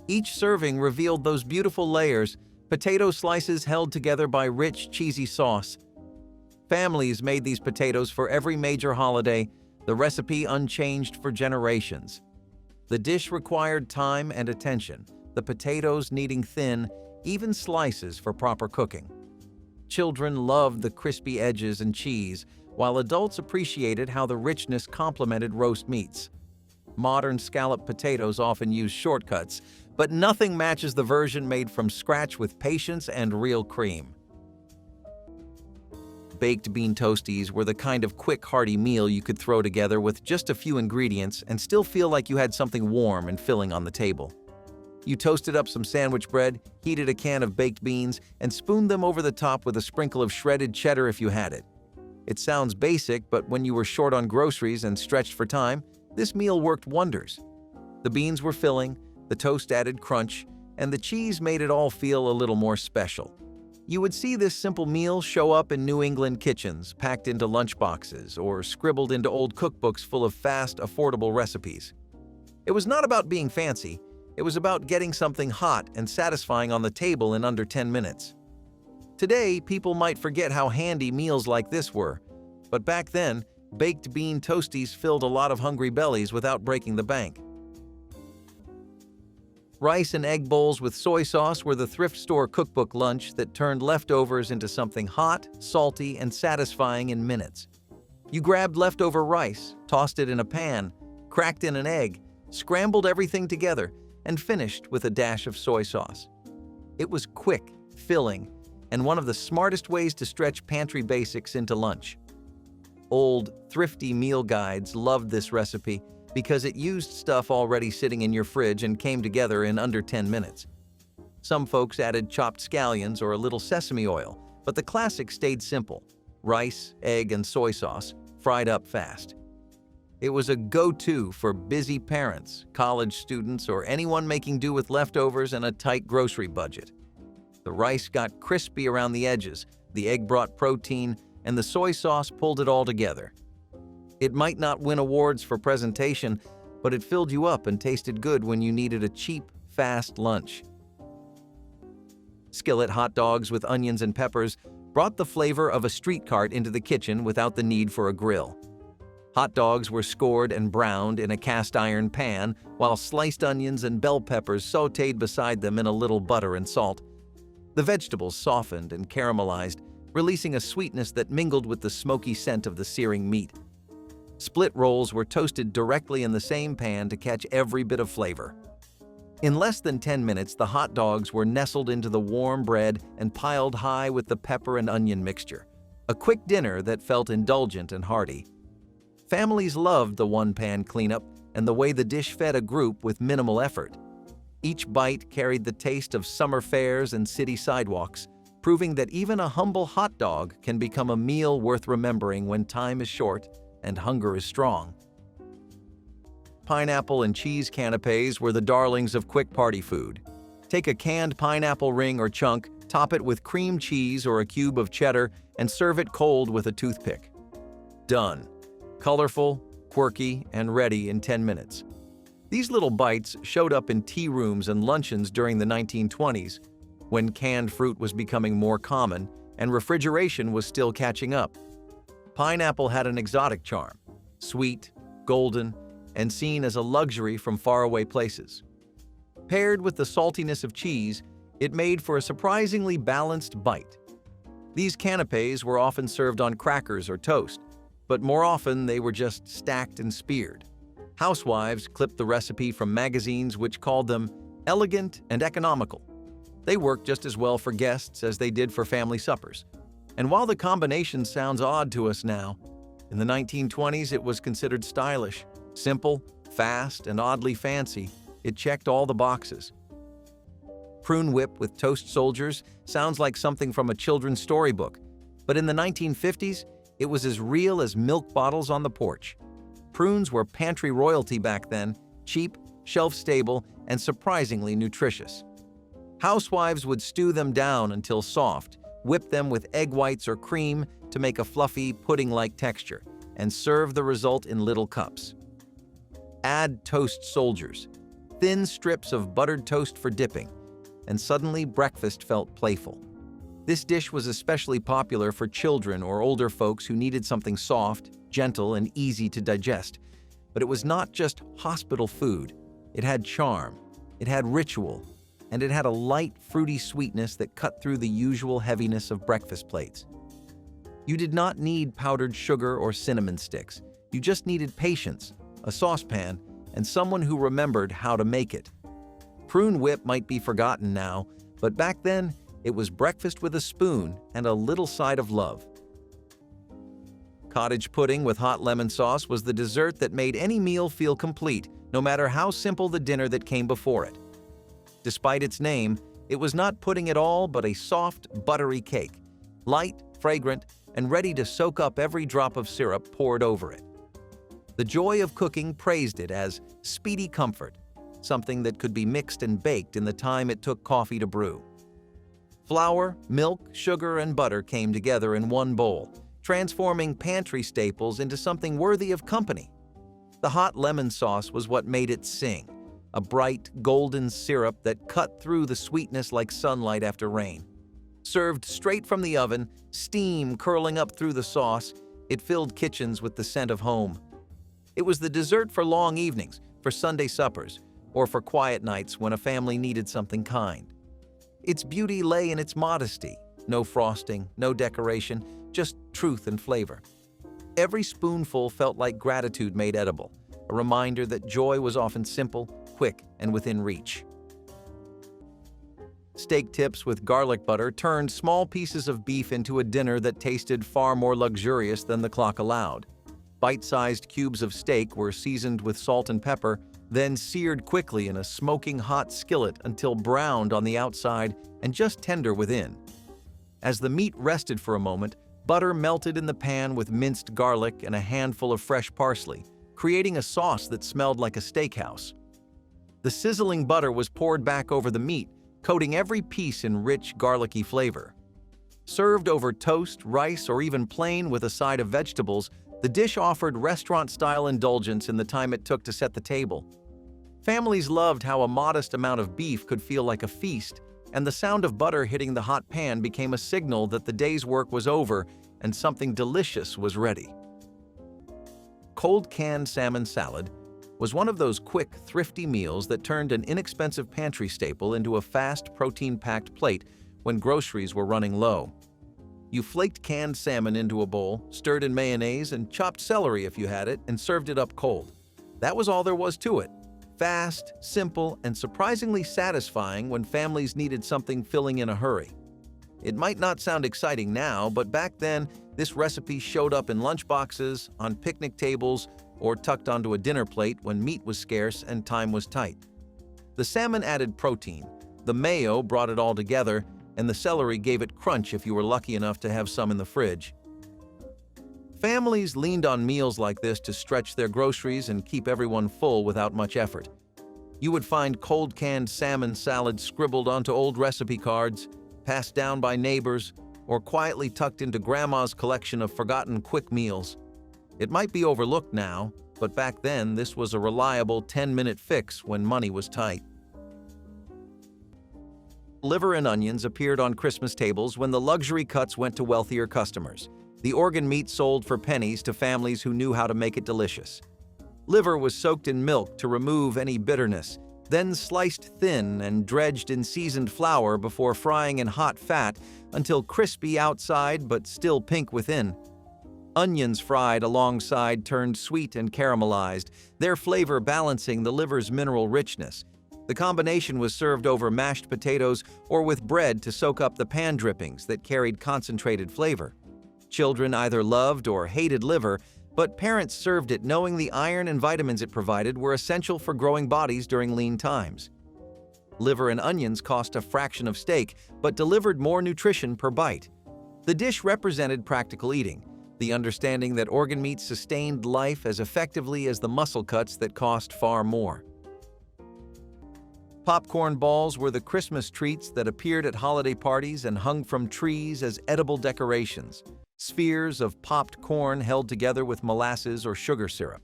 Each serving revealed those beautiful layers, potato slices held together by rich, cheesy sauce. Families made these potatoes for every major holiday, the recipe unchanged for generations. The dish required time and attention, the potatoes needing thin, even slices for proper cooking. Children loved the crispy edges and cheese, while adults appreciated how the richness complemented roast meats. Modern scalloped potatoes often use shortcuts, but nothing matches the version made from scratch with patience and real cream. Baked bean toasties were the kind of quick, hearty meal you could throw together with just a few ingredients and still feel like you had something warm and filling on the table. You toasted up some sandwich bread, heated a can of baked beans, and spooned them over the top with a sprinkle of shredded cheddar if you had it. It sounds basic, but when you were short on groceries and stretched for time, this meal worked wonders. The beans were filling, the toast added crunch, and the cheese made it all feel a little more special. You would see this simple meal show up in New England kitchens, packed into lunchboxes or scribbled into old cookbooks full of fast, affordable recipes. It was not about being fancy, it was about getting something hot and satisfying on the table in under 10 minutes. Today, people might forget how handy meals like this were, but back then, baked bean toasties filled a lot of hungry bellies without breaking the bank. Rice and egg bowls with soy sauce were the thrift store cookbook lunch that turned leftovers into something hot, salty, and satisfying in minutes. You grabbed leftover rice, tossed it in a pan, cracked in an egg, scrambled everything together, and finished with a dash of soy sauce. It was quick, filling, and one of the smartest ways to stretch pantry basics into lunch. Old, thrifty meal guides loved this recipe because it used stuff already sitting in your fridge and came together in under 10 minutes. Some folks added chopped scallions or a little sesame oil, but the classic stayed simple: rice, egg, and soy sauce, fried up fast. It was a go-to for busy parents, college students, or anyone making do with leftovers and a tight grocery budget. The rice got crispy around the edges, the egg brought protein, and the soy sauce pulled it all together. It might not win awards for presentation, but it filled you up and tasted good when you needed a cheap, fast lunch. Skillet hot dogs with onions and peppers brought the flavor of a street cart into the kitchen without the need for a grill. Hot dogs were scored and browned in a cast iron pan, while sliced onions and bell peppers sautéed beside them in a little butter and salt. The vegetables softened and caramelized, releasing a sweetness that mingled with the smoky scent of the searing meat. Split rolls were toasted directly in the same pan to catch every bit of flavor. In less than 10 minutes, the hot dogs were nestled into the warm bread and piled high with the pepper and onion mixture. A quick dinner that felt indulgent and hearty. Families loved the one-pan cleanup and the way the dish fed a group with minimal effort. Each bite carried the taste of summer fairs and city sidewalks, proving that even a humble hot dog can become a meal worth remembering when time is short and hunger is strong. Pineapple and cheese canapes were the darlings of quick party food. Take a canned pineapple ring or chunk, top it with cream cheese or a cube of cheddar, and serve it cold with a toothpick. Done. Colorful, quirky, and ready in 10 minutes. These little bites showed up in tea rooms and luncheons during the 1920s, when canned fruit was becoming more common and refrigeration was still catching up. Pineapple had an exotic charm, sweet, golden, and seen as a luxury from faraway places. Paired with the saltiness of cheese, it made for a surprisingly balanced bite. These canapes were often served on crackers or toast, but more often they were just stacked and speared. Housewives clipped the recipe from magazines which called them elegant and economical. They worked just as well for guests as they did for family suppers. And while the combination sounds odd to us now, in the 1920s it was considered stylish, simple, fast, and oddly fancy. It checked all the boxes. Prune whip with toast soldiers sounds like something from a children's storybook, but in the 1950s, it was as real as milk bottles on the porch. Prunes were pantry royalty back then, cheap, shelf-stable, and surprisingly nutritious. Housewives would stew them down until soft, whip them with egg whites or cream to make a fluffy, pudding-like texture, and serve the result in little cups. Add toast soldiers, thin strips of buttered toast for dipping, and suddenly breakfast felt playful. This dish was especially popular for children or older folks who needed something soft, gentle, and easy to digest. But it was not just hospital food. It had charm, it had ritual, and it had a light, fruity sweetness that cut through the usual heaviness of breakfast plates. You did not need powdered sugar or cinnamon sticks. You just needed patience, a saucepan, and someone who remembered how to make it. Prune whip might be forgotten now, but back then, it was breakfast with a spoon and a little side of love. Cottage pudding with hot lemon sauce was the dessert that made any meal feel complete, no matter how simple the dinner that came before it. Despite its name, it was not pudding at all but a soft, buttery cake, light, fragrant, and ready to soak up every drop of syrup poured over it. The joy of cooking praised it as speedy comfort, something that could be mixed and baked in the time it took coffee to brew. Flour, milk, sugar, and butter came together in one bowl, transforming pantry staples into something worthy of company. The hot lemon sauce was what made it sing, a bright, golden syrup that cut through the sweetness like sunlight after rain. Served straight from the oven, steam curling up through the sauce, it filled kitchens with the scent of home. It was the dessert for long evenings, for Sunday suppers, or for quiet nights when a family needed something kind. Its beauty lay in its modesty. No frosting, no decoration, just truth and flavor. Every spoonful felt like gratitude made edible, a reminder that joy was often simple, quick, and within reach. Steak tips with garlic butter turned small pieces of beef into a dinner that tasted far more luxurious than the clock allowed. Bite-sized cubes of steak were seasoned with salt and pepper, then seared quickly in a smoking hot skillet until browned on the outside and just tender within. As the meat rested for a moment, butter melted in the pan with minced garlic and a handful of fresh parsley, creating a sauce that smelled like a steakhouse. The sizzling butter was poured back over the meat, coating every piece in rich, garlicky flavor. Served over toast, rice, or even plain with a side of vegetables, the dish offered restaurant-style indulgence in the time it took to set the table. Families loved how a modest amount of beef could feel like a feast, and the sound of butter hitting the hot pan became a signal that the day's work was over and something delicious was ready. Cold canned salmon salad was one of those quick, thrifty meals that turned an inexpensive pantry staple into a fast, protein-packed plate when groceries were running low. You flaked canned salmon into a bowl, stirred in mayonnaise, and chopped celery if you had it, and served it up cold. That was all there was to it. Fast, simple, and surprisingly satisfying when families needed something filling in a hurry. It might not sound exciting now, but back then, this recipe showed up in lunchboxes, on picnic tables, or tucked onto a dinner plate when meat was scarce and time was tight. The salmon added protein, the mayo brought it all together, and the celery gave it crunch if you were lucky enough to have some in the fridge. Families leaned on meals like this to stretch their groceries and keep everyone full without much effort. You would find cold canned salmon salad scribbled onto old recipe cards, passed down by neighbors, or quietly tucked into grandma's collection of forgotten quick meals. It might be overlooked now, but back then this was a reliable 10-minute fix when money was tight. Liver and onions appeared on Christmas tables when the luxury cuts went to wealthier customers. The organ meat sold for pennies to families who knew how to make it delicious. Liver was soaked in milk to remove any bitterness, then sliced thin and dredged in seasoned flour before frying in hot fat until crispy outside but still pink within. Onions fried alongside turned sweet and caramelized, their flavor balancing the liver's mineral richness. The combination was served over mashed potatoes or with bread to soak up the pan drippings that carried concentrated flavor. Children either loved or hated liver, but parents served it knowing the iron and vitamins it provided were essential for growing bodies during lean times. Liver and onions cost a fraction of steak, but delivered more nutrition per bite. The dish represented practical eating, the understanding that organ meat sustained life as effectively as the muscle cuts that cost far more. Popcorn balls were the Christmas treats that appeared at holiday parties and hung from trees as edible decorations, spheres of popped corn held together with molasses or sugar syrup.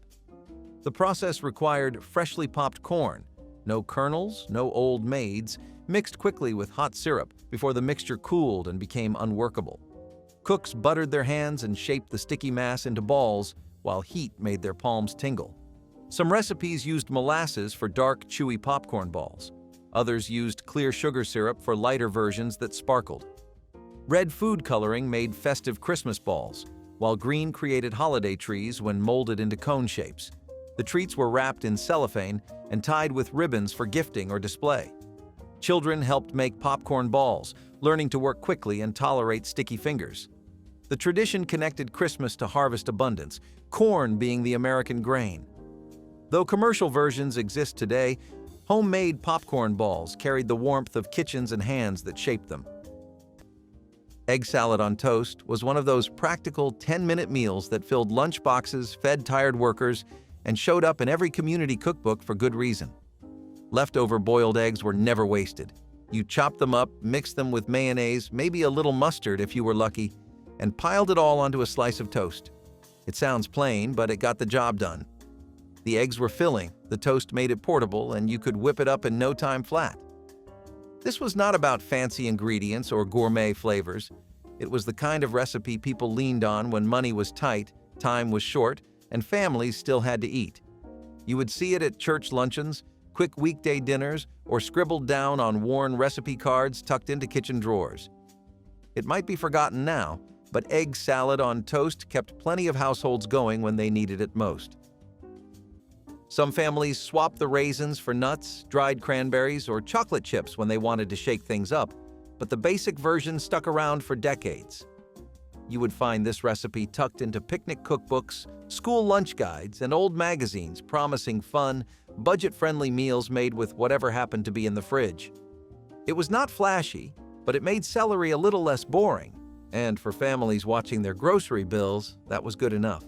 The process required freshly popped corn, no kernels, no old maids, mixed quickly with hot syrup before the mixture cooled and became unworkable. Cooks buttered their hands and shaped the sticky mass into balls, while heat made their palms tingle. Some recipes used molasses for dark, chewy popcorn balls. Others used clear sugar syrup for lighter versions that sparkled. Red food coloring made festive Christmas balls, while green created holiday trees when molded into cone shapes. The treats were wrapped in cellophane and tied with ribbons for gifting or display. Children helped make popcorn balls, learning to work quickly and tolerate sticky fingers. The tradition connected Christmas to harvest abundance, corn being the American grain. Though commercial versions exist today, homemade popcorn balls carried the warmth of kitchens and hands that shaped them. Egg salad on toast was one of those practical 10-minute meals that filled lunch boxes, fed tired workers, and showed up in every community cookbook for good reason. Leftover boiled eggs were never wasted. You chopped them up, mixed them with mayonnaise, maybe a little mustard if you were lucky, and piled it all onto a slice of toast. It sounds plain, but it got the job done. The eggs were filling, the toast made it portable, and you could whip it up in no time flat. This was not about fancy ingredients or gourmet flavors. It was the kind of recipe people leaned on when money was tight, time was short, and families still had to eat. You would see it at church luncheons, quick weekday dinners, or scribbled down on worn recipe cards tucked into kitchen drawers. It might be forgotten now, but egg salad on toast kept plenty of households going when they needed it most. Some families swapped the raisins for nuts, dried cranberries, or chocolate chips when they wanted to shake things up, but the basic version stuck around for decades. You would find this recipe tucked into picnic cookbooks, school lunch guides, and old magazines promising fun, budget-friendly meals made with whatever happened to be in the fridge. It was not flashy, but it made celery a little less boring, and for families watching their grocery bills, that was good enough.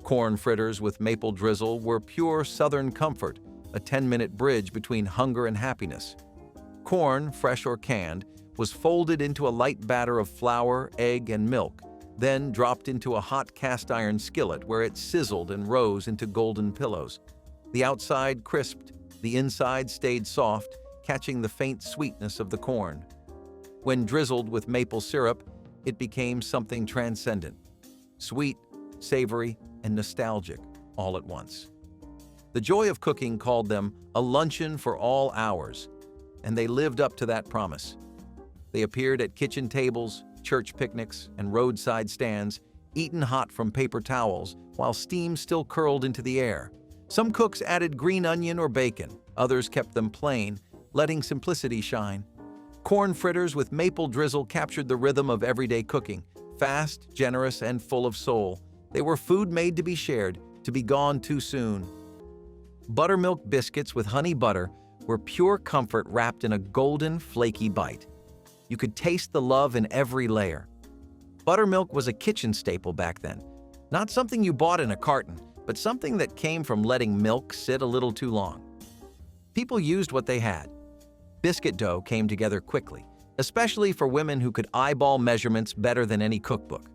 Corn fritters with maple drizzle were pure Southern comfort, a 10-minute bridge between hunger and happiness. Corn, fresh or canned, was folded into a light batter of flour, egg, and milk, then dropped into a hot cast-iron skillet where it sizzled and rose into golden pillows. The outside crisped, the inside stayed soft, catching the faint sweetness of the corn. When drizzled with maple syrup, it became something transcendent. Sweet, savory, and nostalgic all at once. The joy of cooking called them a luncheon for all hours, and they lived up to that promise. They appeared at kitchen tables, church picnics, and roadside stands, eaten hot from paper towels while steam still curled into the air. Some cooks added green onion or bacon, others kept them plain, letting simplicity shine. Corn fritters with maple drizzle captured the rhythm of everyday cooking, fast, generous, and full of soul. They were food made to be shared, to be gone too soon. Buttermilk biscuits with honey butter were pure comfort wrapped in a golden, flaky bite. You could taste the love in every layer. Buttermilk was a kitchen staple back then. Not something you bought in a carton, but something that came from letting milk sit a little too long. People used what they had. Biscuit dough came together quickly, especially for women who could eyeball measurements better than any cookbook.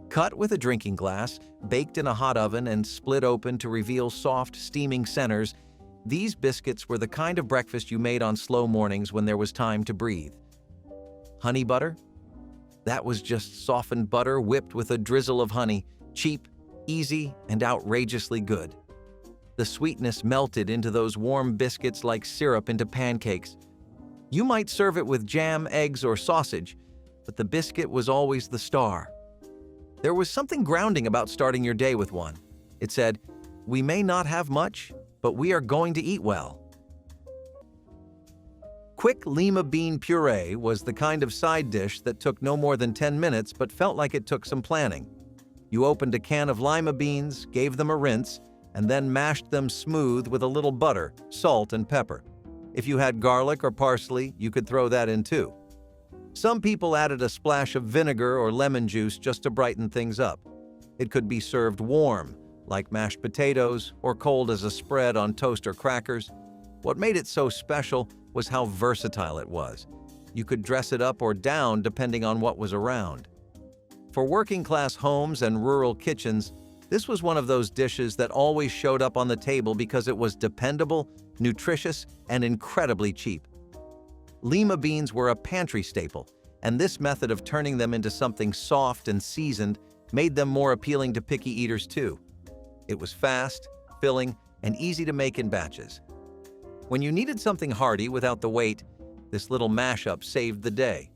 Cut with a drinking glass, baked in a hot oven, and split open to reveal soft, steaming centers, these biscuits were the kind of breakfast you made on slow mornings when there was time to breathe. Honey butter? That was just softened butter whipped with a drizzle of honey, cheap, easy, and outrageously good. The sweetness melted into those warm biscuits like syrup into pancakes. You might serve it with jam, eggs, or sausage, but the biscuit was always the star. There was something grounding about starting your day with one. It said, "We may not have much, but we are going to eat well." Quick lima bean puree was the kind of side dish that took no more than 10 minutes but felt like it took some planning. You opened a can of lima beans, gave them a rinse, and then mashed them smooth with a little butter, salt, and pepper. If you had garlic or parsley, you could throw that in too. Some people added a splash of vinegar or lemon juice just to brighten things up. It could be served warm, like mashed potatoes, or cold as a spread on toast or crackers. What made it so special was how versatile it was. You could dress it up or down depending on what was around. For working-class homes and rural kitchens, this was one of those dishes that always showed up on the table because it was dependable, nutritious, and incredibly cheap. Lima beans were a pantry staple, and this method of turning them into something soft and seasoned made them more appealing to picky eaters too. It was fast, filling, and easy to make in batches. When you needed something hearty without the weight, this little mashup saved the day.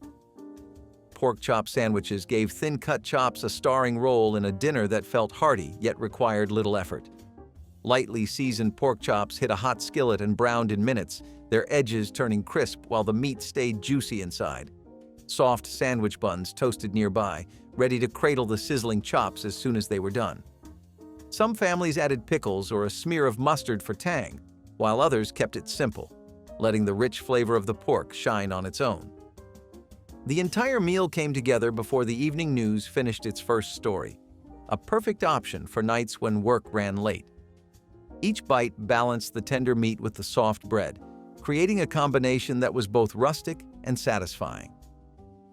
Pork chop sandwiches gave thin-cut chops a starring role in a dinner that felt hearty yet required little effort. Lightly seasoned pork chops hit a hot skillet and browned in minutes, their edges turning crisp while the meat stayed juicy inside. Soft sandwich buns toasted nearby, ready to cradle the sizzling chops as soon as they were done. Some families added pickles or a smear of mustard for tang, while others kept it simple, letting the rich flavor of the pork shine on its own. The entire meal came together before the evening news finished its first story, a perfect option for nights when work ran late. Each bite balanced the tender meat with the soft bread, creating a combination that was both rustic and satisfying.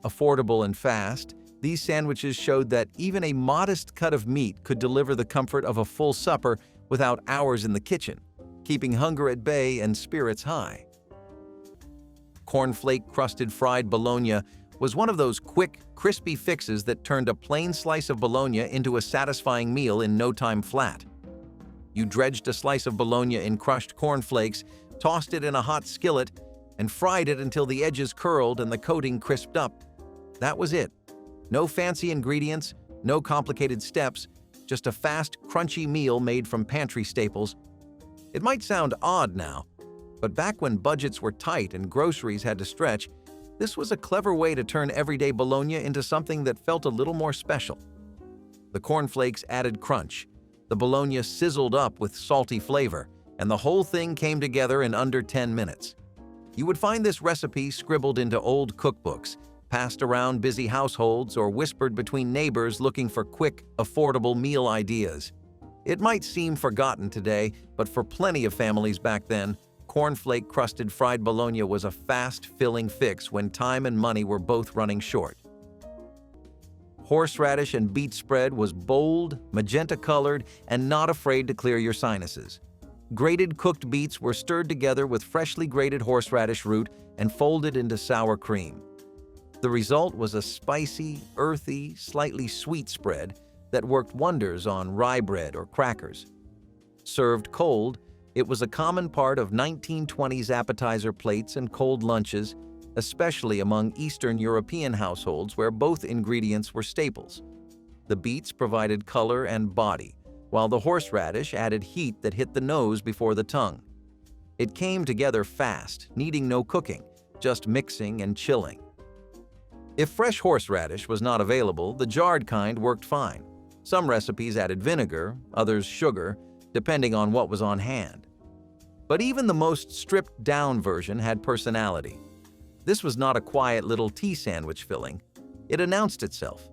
Affordable and fast, these sandwiches showed that even a modest cut of meat could deliver the comfort of a full supper without hours in the kitchen, keeping hunger at bay and spirits high. Cornflake-crusted fried bologna was one of those quick, crispy fixes that turned a plain slice of bologna into a satisfying meal in no time flat. You dredged a slice of bologna in crushed cornflakes, tossed it in a hot skillet, and fried it until the edges curled and the coating crisped up. That was it. No fancy ingredients, no complicated steps, just a fast, crunchy meal made from pantry staples. It might sound odd now, but back when budgets were tight and groceries had to stretch, this was a clever way to turn everyday bologna into something that felt a little more special. The cornflakes added crunch, the bologna sizzled up with salty flavor, and the whole thing came together in under 10 minutes. You would find this recipe scribbled into old cookbooks, passed around busy households, or whispered between neighbors looking for quick, affordable meal ideas. It might seem forgotten today, but for plenty of families back then, cornflake-crusted fried bologna was a fast, filling fix when time and money were both running short. Horseradish and beet spread was bold, magenta-colored, and not afraid to clear your sinuses. Grated cooked beets were stirred together with freshly grated horseradish root and folded into sour cream. The result was a spicy, earthy, slightly sweet spread that worked wonders on rye bread or crackers. Served cold, it was a common part of 1920s appetizer plates and cold lunches, especially among Eastern European households where both ingredients were staples. The beets provided color and body, while the horseradish added heat that hit the nose before the tongue. It came together fast, needing no cooking, just mixing and chilling. If fresh horseradish was not available, the jarred kind worked fine. Some recipes added vinegar, others sugar, depending on what was on hand. But even the most stripped-down version had personality. This was not a quiet little tea sandwich filling. It announced itself.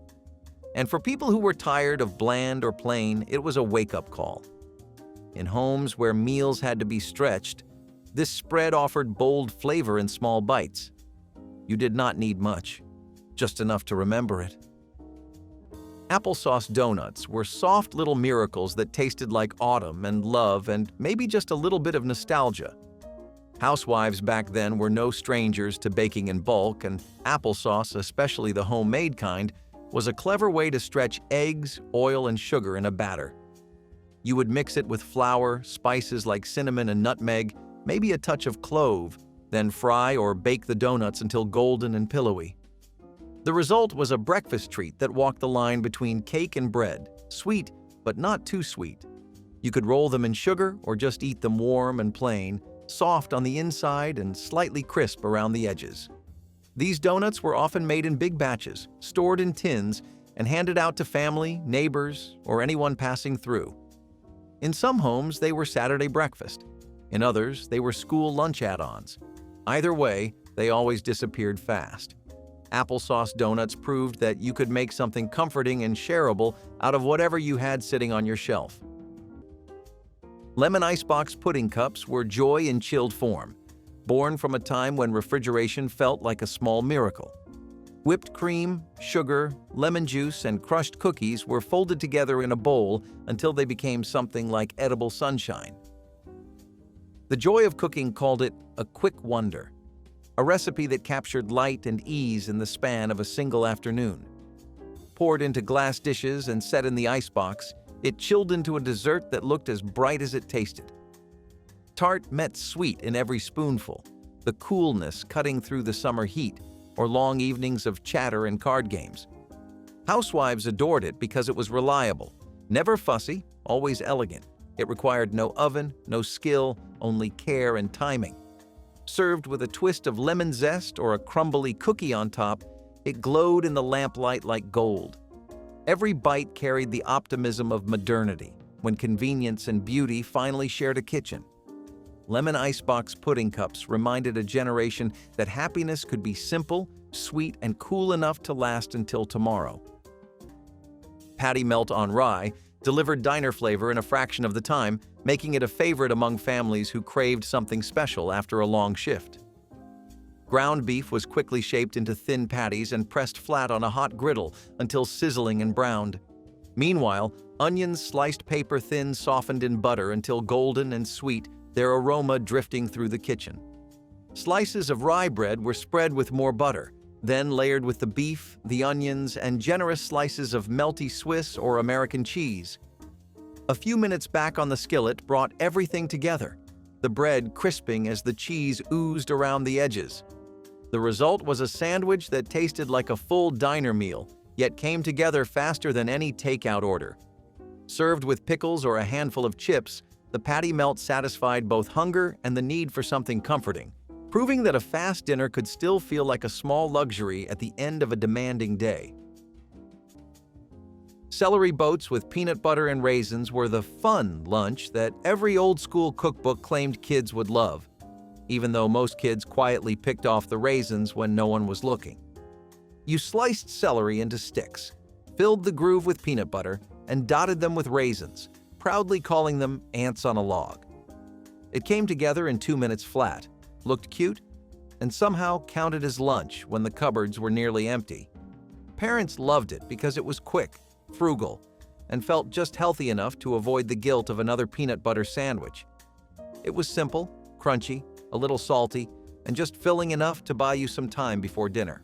And for people who were tired of bland or plain, it was a wake-up call. In homes where meals had to be stretched, this spread offered bold flavor in small bites. You did not need much, just enough to remember it. Applesauce donuts were soft little miracles that tasted like autumn and love and maybe just a little bit of nostalgia. Housewives back then were no strangers to baking in bulk, and applesauce, especially the homemade kind, was a clever way to stretch eggs, oil, and sugar in a batter. You would mix it with flour, spices like cinnamon and nutmeg, maybe a touch of clove, then fry or bake the donuts until golden and pillowy. The result was a breakfast treat that walked the line between cake and bread, sweet but not too sweet. You could roll them in sugar or just eat them warm and plain, soft on the inside and slightly crisp around the edges. These donuts were often made in big batches, stored in tins, and handed out to family, neighbors, or anyone passing through. In some homes, they were Saturday breakfast. In others, they were school lunch add-ons. Either way, they always disappeared fast. Applesauce donuts proved that you could make something comforting and shareable out of whatever you had sitting on your shelf. Lemon icebox pudding cups were joy in chilled form, born from a time when refrigeration felt like a small miracle. Whipped cream, sugar, lemon juice, and crushed cookies were folded together in a bowl until they became something like edible sunshine. The joy of cooking called it a quick wonder, a recipe that captured light and ease in the span of a single afternoon. Poured into glass dishes and set in the icebox, it chilled into a dessert that looked as bright as it tasted. Tart met sweet in every spoonful, the coolness cutting through the summer heat or long evenings of chatter and card games. Housewives adored it because it was reliable, never fussy, always elegant. It required no oven, no skill, only care and timing. Served with a twist of lemon zest or a crumbly cookie on top, it glowed in the lamplight like gold. Every bite carried the optimism of modernity, when convenience and beauty finally shared a kitchen. Lemon icebox pudding cups reminded a generation that happiness could be simple, sweet, and cool enough to last until tomorrow. Patty Melt on rye delivered diner flavor in a fraction of the time, making it a favorite among families who craved something special after a long shift. Ground beef was quickly shaped into thin patties and pressed flat on a hot griddle until sizzling and browned. Meanwhile, onions sliced paper-thin softened in butter until golden and sweet, their aroma drifting through the kitchen. Slices of rye bread were spread with more butter, then layered with the beef, the onions, and generous slices of melty Swiss or American cheese. A few minutes back on the skillet brought everything together, the bread crisping as the cheese oozed around the edges. The result was a sandwich that tasted like a full diner meal, yet came together faster than any takeout order. Served with pickles or a handful of chips, the Patty Melt satisfied both hunger and the need for something comforting, proving that a fast dinner could still feel like a small luxury at the end of a demanding day. Celery boats with peanut butter and raisins were the fun lunch that every old-school cookbook claimed kids would love, even though most kids quietly picked off the raisins when no one was looking. You sliced celery into sticks, filled the groove with peanut butter, and dotted them with raisins, proudly calling them ants on a log. It came together in 2 minutes flat, looked cute, and somehow counted as lunch when the cupboards were nearly empty. Parents loved it because it was quick, frugal, and felt just healthy enough to avoid the guilt of another peanut butter sandwich. It was simple, crunchy, a little salty, and just filling enough to buy you some time before dinner.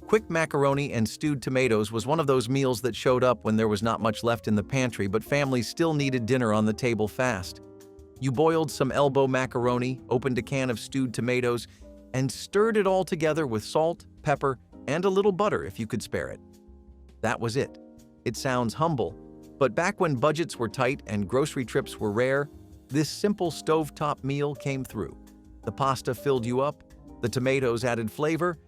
Quick macaroni and stewed tomatoes was one of those meals that showed up when there was not much left in the pantry, but families still needed dinner on the table fast. You boiled some elbow macaroni, opened a can of stewed tomatoes, and stirred it all together with salt, pepper, and a little butter if you could spare it. That was it. It sounds humble, but back when budgets were tight and grocery trips were rare, this simple stovetop meal came through. The pasta filled you up, the tomatoes added flavor,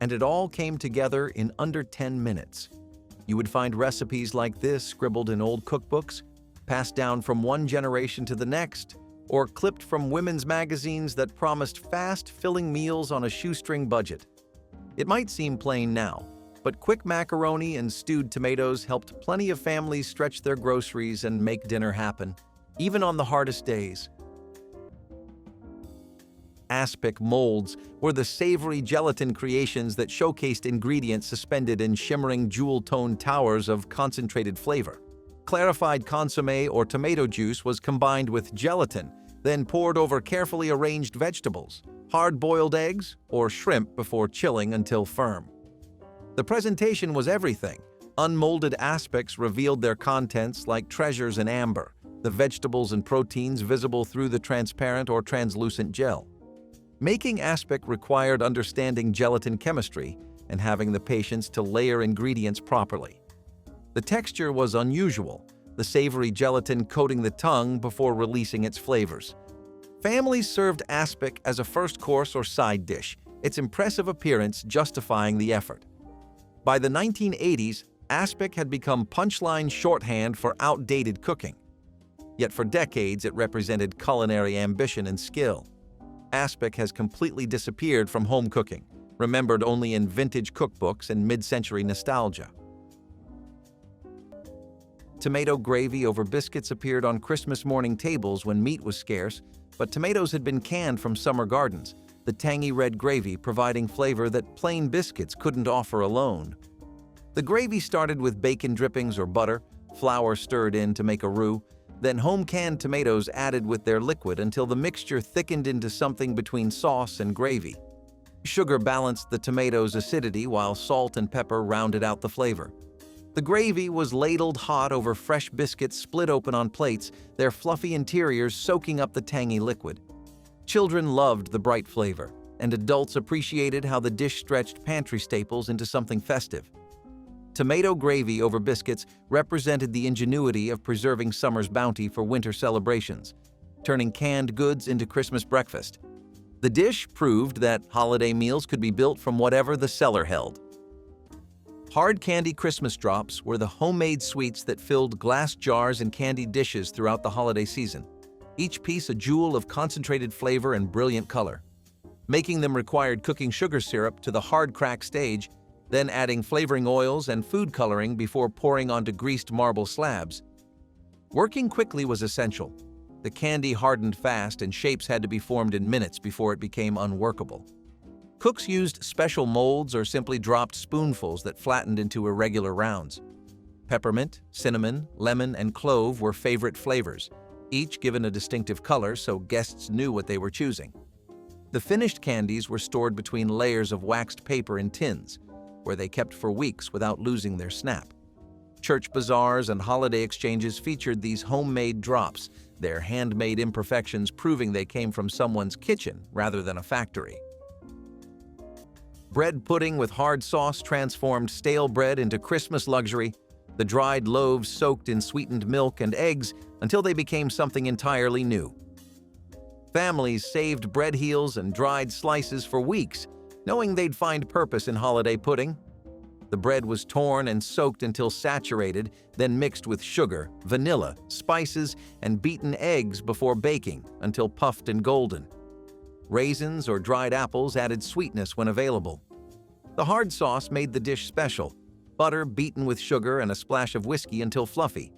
and it all came together in under 10 minutes. You would find recipes like this scribbled in old cookbooks, passed down from one generation to the next, or clipped from women's magazines that promised fast, filling meals on a shoestring budget. It might seem plain now, but quick macaroni and stewed tomatoes helped plenty of families stretch their groceries and make dinner happen, even on the hardest days. Aspic molds were the savory gelatin creations that showcased ingredients suspended in shimmering jewel-toned towers of concentrated flavor. Clarified consommé or tomato juice was combined with gelatin, then poured over carefully arranged vegetables, hard-boiled eggs, or shrimp before chilling until firm. The presentation was everything. Unmolded aspics revealed their contents like treasures in amber, the vegetables and proteins visible through the transparent or translucent gel. Making aspic required understanding gelatin chemistry and having the patience to layer ingredients properly. The texture was unusual, the savory gelatin coating the tongue before releasing its flavors. Families served aspic as a first course or side dish, its impressive appearance justifying the effort. By the 1980s, aspic had become punchline shorthand for outdated cooking. Yet for decades, it represented culinary ambition and skill. Aspic has completely disappeared from home cooking, remembered only in vintage cookbooks and mid-century nostalgia. Tomato gravy over biscuits appeared on Christmas morning tables when meat was scarce, but tomatoes had been canned from summer gardens, the tangy red gravy providing flavor that plain biscuits couldn't offer alone. The gravy started with bacon drippings or butter, flour stirred in to make a roux, then home-canned tomatoes added with their liquid until the mixture thickened into something between sauce and gravy. Sugar balanced the tomatoes' acidity while salt and pepper rounded out the flavor. The gravy was ladled hot over fresh biscuits split open on plates, their fluffy interiors soaking up the tangy liquid. Children loved the bright flavor, and adults appreciated how the dish stretched pantry staples into something festive. Tomato gravy over biscuits represented the ingenuity of preserving summer's bounty for winter celebrations, turning canned goods into Christmas breakfast. The dish proved that holiday meals could be built from whatever the cellar held. Hard candy Christmas drops were the homemade sweets that filled glass jars and candy dishes throughout the holiday season, each piece a jewel of concentrated flavor and brilliant color. Making them required cooking sugar syrup to the hard crack stage, then adding flavoring oils and food coloring before pouring onto greased marble slabs. Working quickly was essential. The candy hardened fast and shapes had to be formed in minutes before it became unworkable. Cooks used special molds or simply dropped spoonfuls that flattened into irregular rounds. Peppermint, cinnamon, lemon, and clove were favorite flavors, each given a distinctive color so guests knew what they were choosing. The finished candies were stored between layers of waxed paper in tins, where they kept for weeks without losing their snap. Church bazaars and holiday exchanges featured these homemade drops, their handmade imperfections proving they came from someone's kitchen rather than a factory. Bread pudding with hard sauce transformed stale bread into Christmas luxury. The dried loaves soaked in sweetened milk and eggs until they became something entirely new. Families saved bread heels and dried slices for weeks, knowing they'd find purpose in holiday pudding. The bread was torn and soaked until saturated, then mixed with sugar, vanilla, spices, and beaten eggs before baking until puffed and golden. Raisins or dried apples added sweetness when available. The hard sauce made the dish special, butter beaten with sugar and a splash of whiskey until fluffy.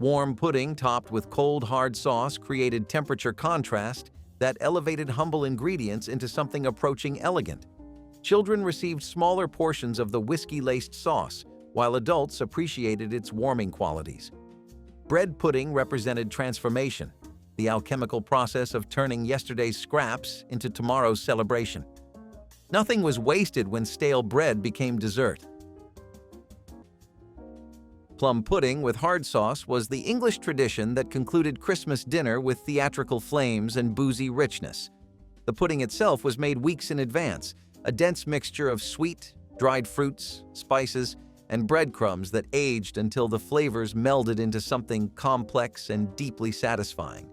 Warm pudding topped with cold hard sauce created temperature contrast that elevated humble ingredients into something approaching elegant. Children received smaller portions of the whiskey-laced sauce, while adults appreciated its warming qualities. Bread pudding represented transformation, the alchemical process of turning yesterday's scraps into tomorrow's celebration. Nothing was wasted when stale bread became dessert. Plum pudding with hard sauce was the English tradition that concluded Christmas dinner with theatrical flames and boozy richness. The pudding itself was made weeks in advance, a dense mixture of sweet, dried fruits, spices, and breadcrumbs that aged until the flavors melded into something complex and deeply satisfying.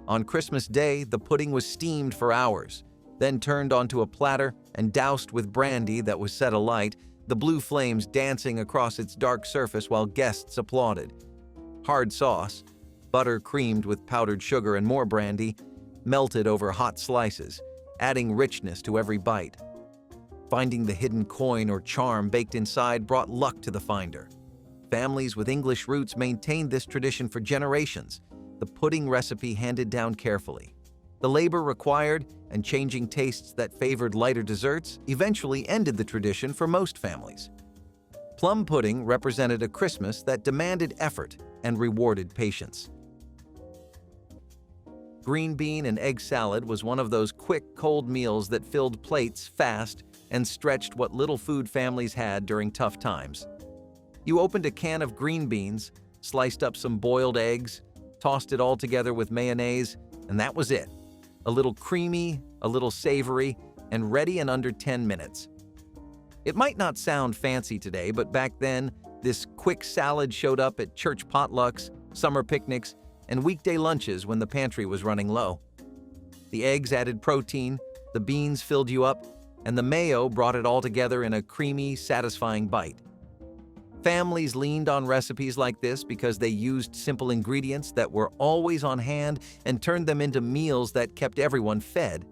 On Christmas Day, the pudding was steamed for hours, then turned onto a platter and doused with brandy that was set alight, the blue flames dancing across its dark surface while guests applauded. Hard sauce, butter creamed with powdered sugar and more brandy, melted over hot slices, adding richness to every bite. Finding the hidden coin or charm baked inside brought luck to the finder. Families with English roots maintained this tradition for generations, the pudding recipe handed down carefully. The labor required and changing tastes that favored lighter desserts eventually ended the tradition for most families. Plum pudding represented a Christmas that demanded effort and rewarded patience. Green bean and egg salad was one of those quick, cold meals that filled plates fast and stretched what little food families had during tough times. You opened a can of green beans, sliced up some boiled eggs, tossed it all together with mayonnaise, and that was it. A little creamy, a little savory, and ready in under 10 minutes. It might not sound fancy today, but back then, this quick salad showed up at church potlucks, summer picnics, and weekday lunches when the pantry was running low. The eggs added protein, the beans filled you up, and the mayo brought it all together in a creamy, satisfying bite. Families leaned on recipes like this because they used simple ingredients that were always on hand and turned them into meals that kept everyone fed.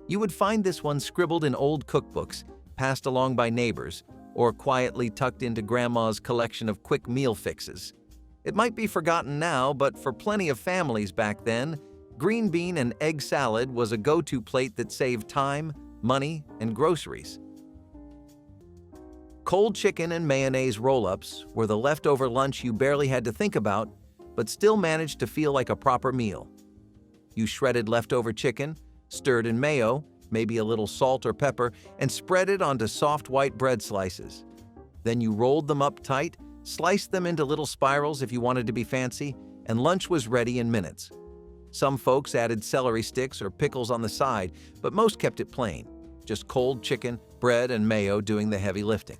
You would find this one scribbled in old cookbooks, passed along by neighbors, or quietly tucked into Grandma's collection of quick meal fixes. It might be forgotten now, but for plenty of families back then, green bean and egg salad was a go-to plate that saved time, money, and groceries. Cold chicken and mayonnaise roll-ups were the leftover lunch you barely had to think about, but still managed to feel like a proper meal. You shredded leftover chicken, stirred in mayo, maybe a little salt or pepper, and spread it onto soft white bread slices. Then you rolled them up tight, sliced them into little spirals if you wanted to be fancy, and lunch was ready in minutes. Some folks added celery sticks or pickles on the side, but most kept it plain, just cold chicken, bread, and mayo doing the heavy lifting.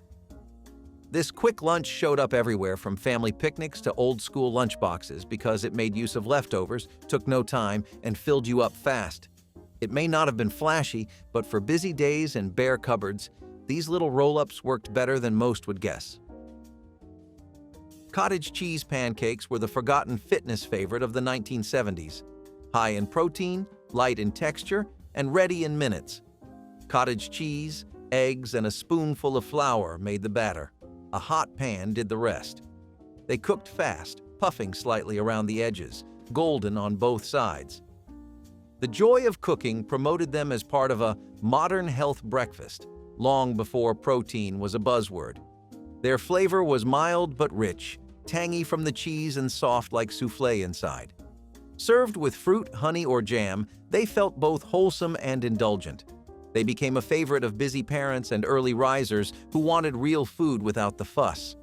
This quick lunch showed up everywhere from family picnics to old-school lunchboxes because it made use of leftovers, took no time, and filled you up fast. It may not have been flashy, but for busy days and bare cupboards, these little roll-ups worked better than most would guess. Cottage cheese pancakes were the forgotten fitness favorite of the 1970s. High in protein, light in texture, and ready in minutes. Cottage cheese, eggs, and a spoonful of flour made the batter. A hot pan did the rest. They cooked fast, puffing slightly around the edges, golden on both sides. The joy of cooking promoted them as part of a modern health breakfast, long before protein was a buzzword. Their flavor was mild but rich, tangy from the cheese and soft like soufflé inside. Served with fruit, honey, or jam, they felt both wholesome and indulgent. They became a favorite of busy parents and early risers who wanted real food without the fuss.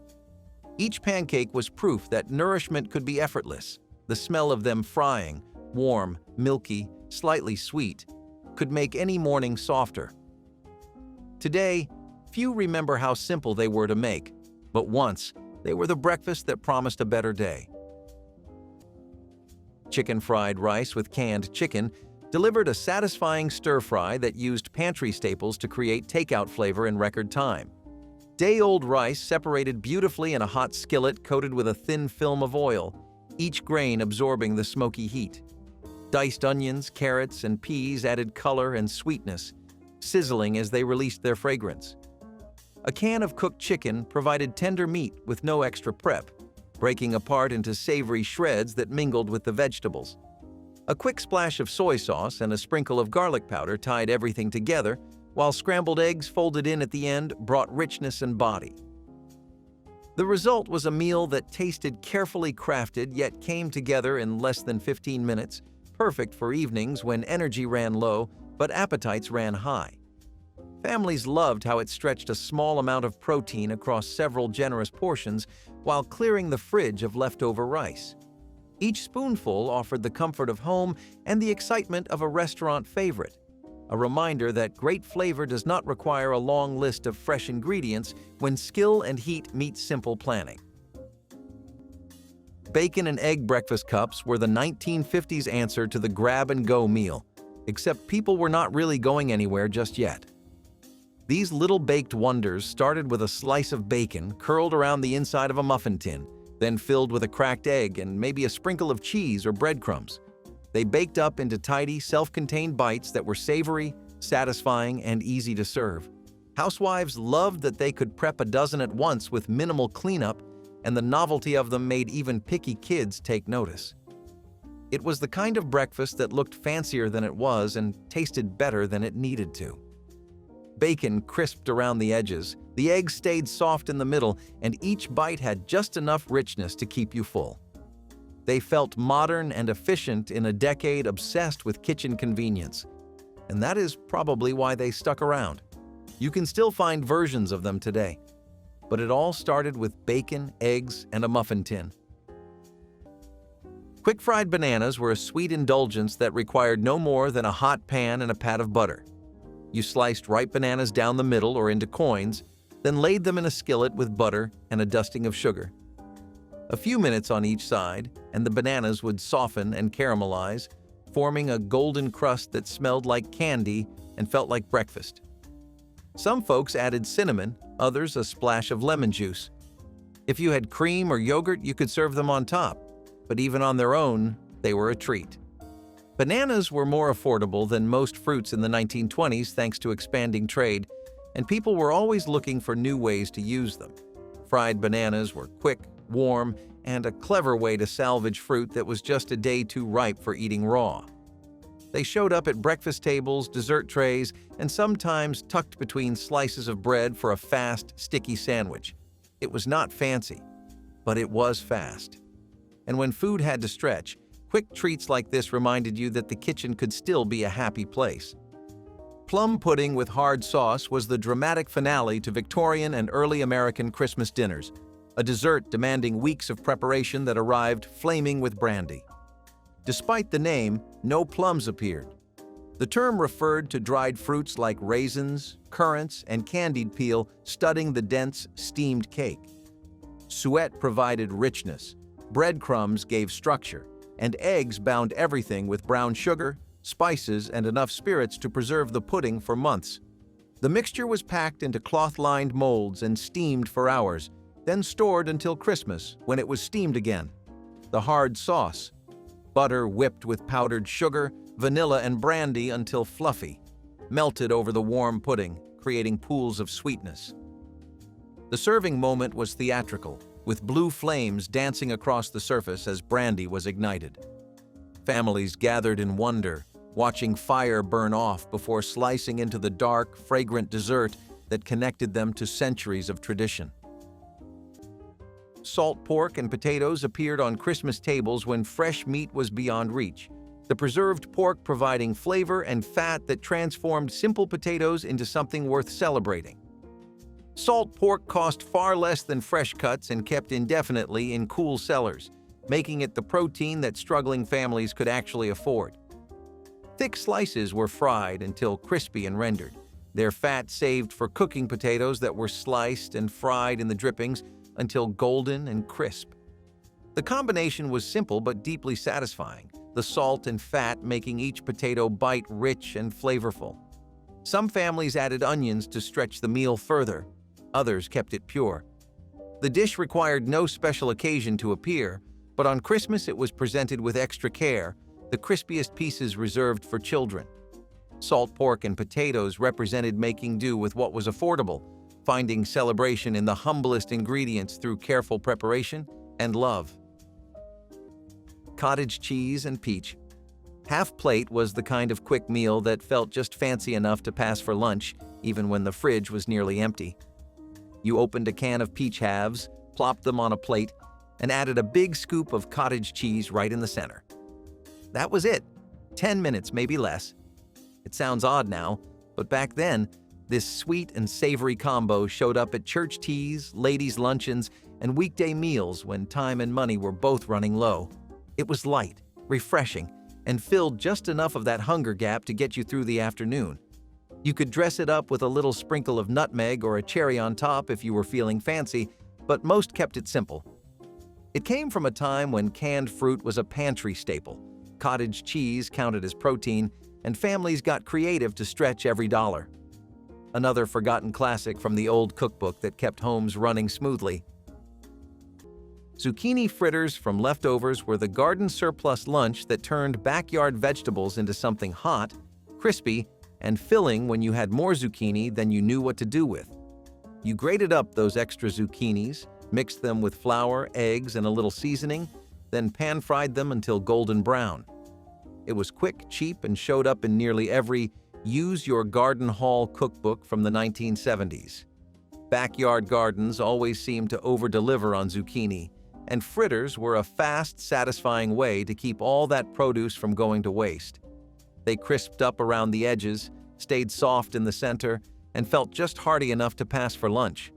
Each pancake was proof that nourishment could be effortless. The smell of them frying, warm, milky, slightly sweet, could make any morning softer. Today, few remember how simple they were to make, but once, they were the breakfast that promised a better day. Chicken fried rice with canned chicken delivered a satisfying stir-fry that used pantry staples to create takeout flavor in record time. Day-old rice separated beautifully in a hot skillet coated with a thin film of oil, each grain absorbing the smoky heat. Diced onions, carrots, and peas added color and sweetness, sizzling as they released their fragrance. A can of cooked chicken provided tender meat with no extra prep, breaking apart into savory shreds that mingled with the vegetables. A quick splash of soy sauce and a sprinkle of garlic powder tied everything together, while scrambled eggs folded in at the end brought richness and body. The result was a meal that tasted carefully crafted yet came together in less than 15 minutes, perfect for evenings when energy ran low but appetites ran high. Families loved how it stretched a small amount of protein across several generous portions while clearing the fridge of leftover rice. Each spoonful offered the comfort of home and the excitement of a restaurant favorite, a reminder that great flavor does not require a long list of fresh ingredients when skill and heat meet simple planning. Bacon and egg breakfast cups were the 1950s answer to the grab-and-go meal, except people were not really going anywhere just yet. These little baked wonders started with a slice of bacon curled around the inside of a muffin tin, then filled with a cracked egg and maybe a sprinkle of cheese or breadcrumbs. They baked up into tidy, self-contained bites that were savory, satisfying, and easy to serve. Housewives loved that they could prep a dozen at once with minimal cleanup, and the novelty of them made even picky kids take notice. It was the kind of breakfast that looked fancier than it was and tasted better than it needed to. Bacon crisped around the edges, the eggs stayed soft in the middle, and each bite had just enough richness to keep you full. They felt modern and efficient in a decade obsessed with kitchen convenience, and that is probably why they stuck around. You can still find versions of them today, but it all started with bacon, eggs, and a muffin tin. Quick-fried bananas were a sweet indulgence that required no more than a hot pan and a pat of butter. You sliced ripe bananas down the middle or into coins, then laid them in a skillet with butter and a dusting of sugar. A few minutes on each side, and the bananas would soften and caramelize, forming a golden crust that smelled like candy and felt like breakfast. Some folks added cinnamon, others a splash of lemon juice. If you had cream or yogurt, you could serve them on top, but even on their own, they were a treat. Bananas were more affordable than most fruits in the 1920s thanks to expanding trade, and people were always looking for new ways to use them. Fried bananas were quick, warm, and a clever way to salvage fruit that was just a day too ripe for eating raw. They showed up at breakfast tables, dessert trays, and sometimes tucked between slices of bread for a fast, sticky sandwich. It was not fancy, but it was fast. And when food had to stretch, quick treats like this reminded you that the kitchen could still be a happy place. Plum pudding with hard sauce was the dramatic finale to Victorian and early American Christmas dinners, a dessert demanding weeks of preparation that arrived flaming with brandy. Despite the name, no plums appeared. The term referred to dried fruits like raisins, currants, and candied peel studding the dense, steamed cake. Suet provided richness, breadcrumbs gave structure, and eggs bound everything with brown sugar, spices, and enough spirits to preserve the pudding for months. The mixture was packed into cloth-lined molds and steamed for hours, then stored until Christmas, when it was steamed again. The hard sauce, butter whipped with powdered sugar, vanilla, and brandy until fluffy, melted over the warm pudding, creating pools of sweetness. The serving moment was theatrical, with blue flames dancing across the surface as brandy was ignited. Families gathered in wonder, watching fire burn off before slicing into the dark, fragrant dessert that connected them to centuries of tradition. Salt pork and potatoes appeared on Christmas tables when fresh meat was beyond reach, the preserved pork providing flavor and fat that transformed simple potatoes into something worth celebrating. Salt pork cost far less than fresh cuts and kept indefinitely in cool cellars, making it the protein that struggling families could actually afford. Thick slices were fried until crispy and rendered, their fat saved for cooking potatoes that were sliced and fried in the drippings until golden and crisp. The combination was simple but deeply satisfying, the salt and fat making each potato bite rich and flavorful. Some families added onions to stretch the meal further, others kept it pure. The dish required no special occasion to appear, but on Christmas it was presented with extra care, the crispiest pieces reserved for children. Salt pork and potatoes represented making do with what was affordable, finding celebration in the humblest ingredients through careful preparation and love. Cottage cheese and peach. Half plate was the kind of quick meal that felt just fancy enough to pass for lunch, even when the fridge was nearly empty. You opened a can of peach halves, plopped them on a plate, and added a big scoop of cottage cheese right in the center. That was it. 10 minutes, maybe less. It sounds odd now, but back then, this sweet and savory combo showed up at church teas, ladies' luncheons, and weekday meals when time and money were both running low. It was light, refreshing, and filled just enough of that hunger gap to get you through the afternoon. You could dress it up with a little sprinkle of nutmeg or a cherry on top if you were feeling fancy, but most kept it simple. It came from a time when canned fruit was a pantry staple, cottage cheese counted as protein, and families got creative to stretch every dollar. Another forgotten classic from the old cookbook that kept homes running smoothly. Zucchini fritters from leftovers were the garden surplus lunch that turned backyard vegetables into something hot, crispy, and filling when you had more zucchini than you knew what to do with. You grated up those extra zucchinis, mixed them with flour, eggs, and a little seasoning, then pan-fried them until golden brown. It was quick, cheap, and showed up in nearly every Use Your Garden Haul cookbook from the 1970s. Backyard gardens always seemed to over-deliver on zucchini, and fritters were a fast, satisfying way to keep all that produce from going to waste. They crisped up around the edges, stayed soft in the center, and felt just hearty enough to pass for lunch.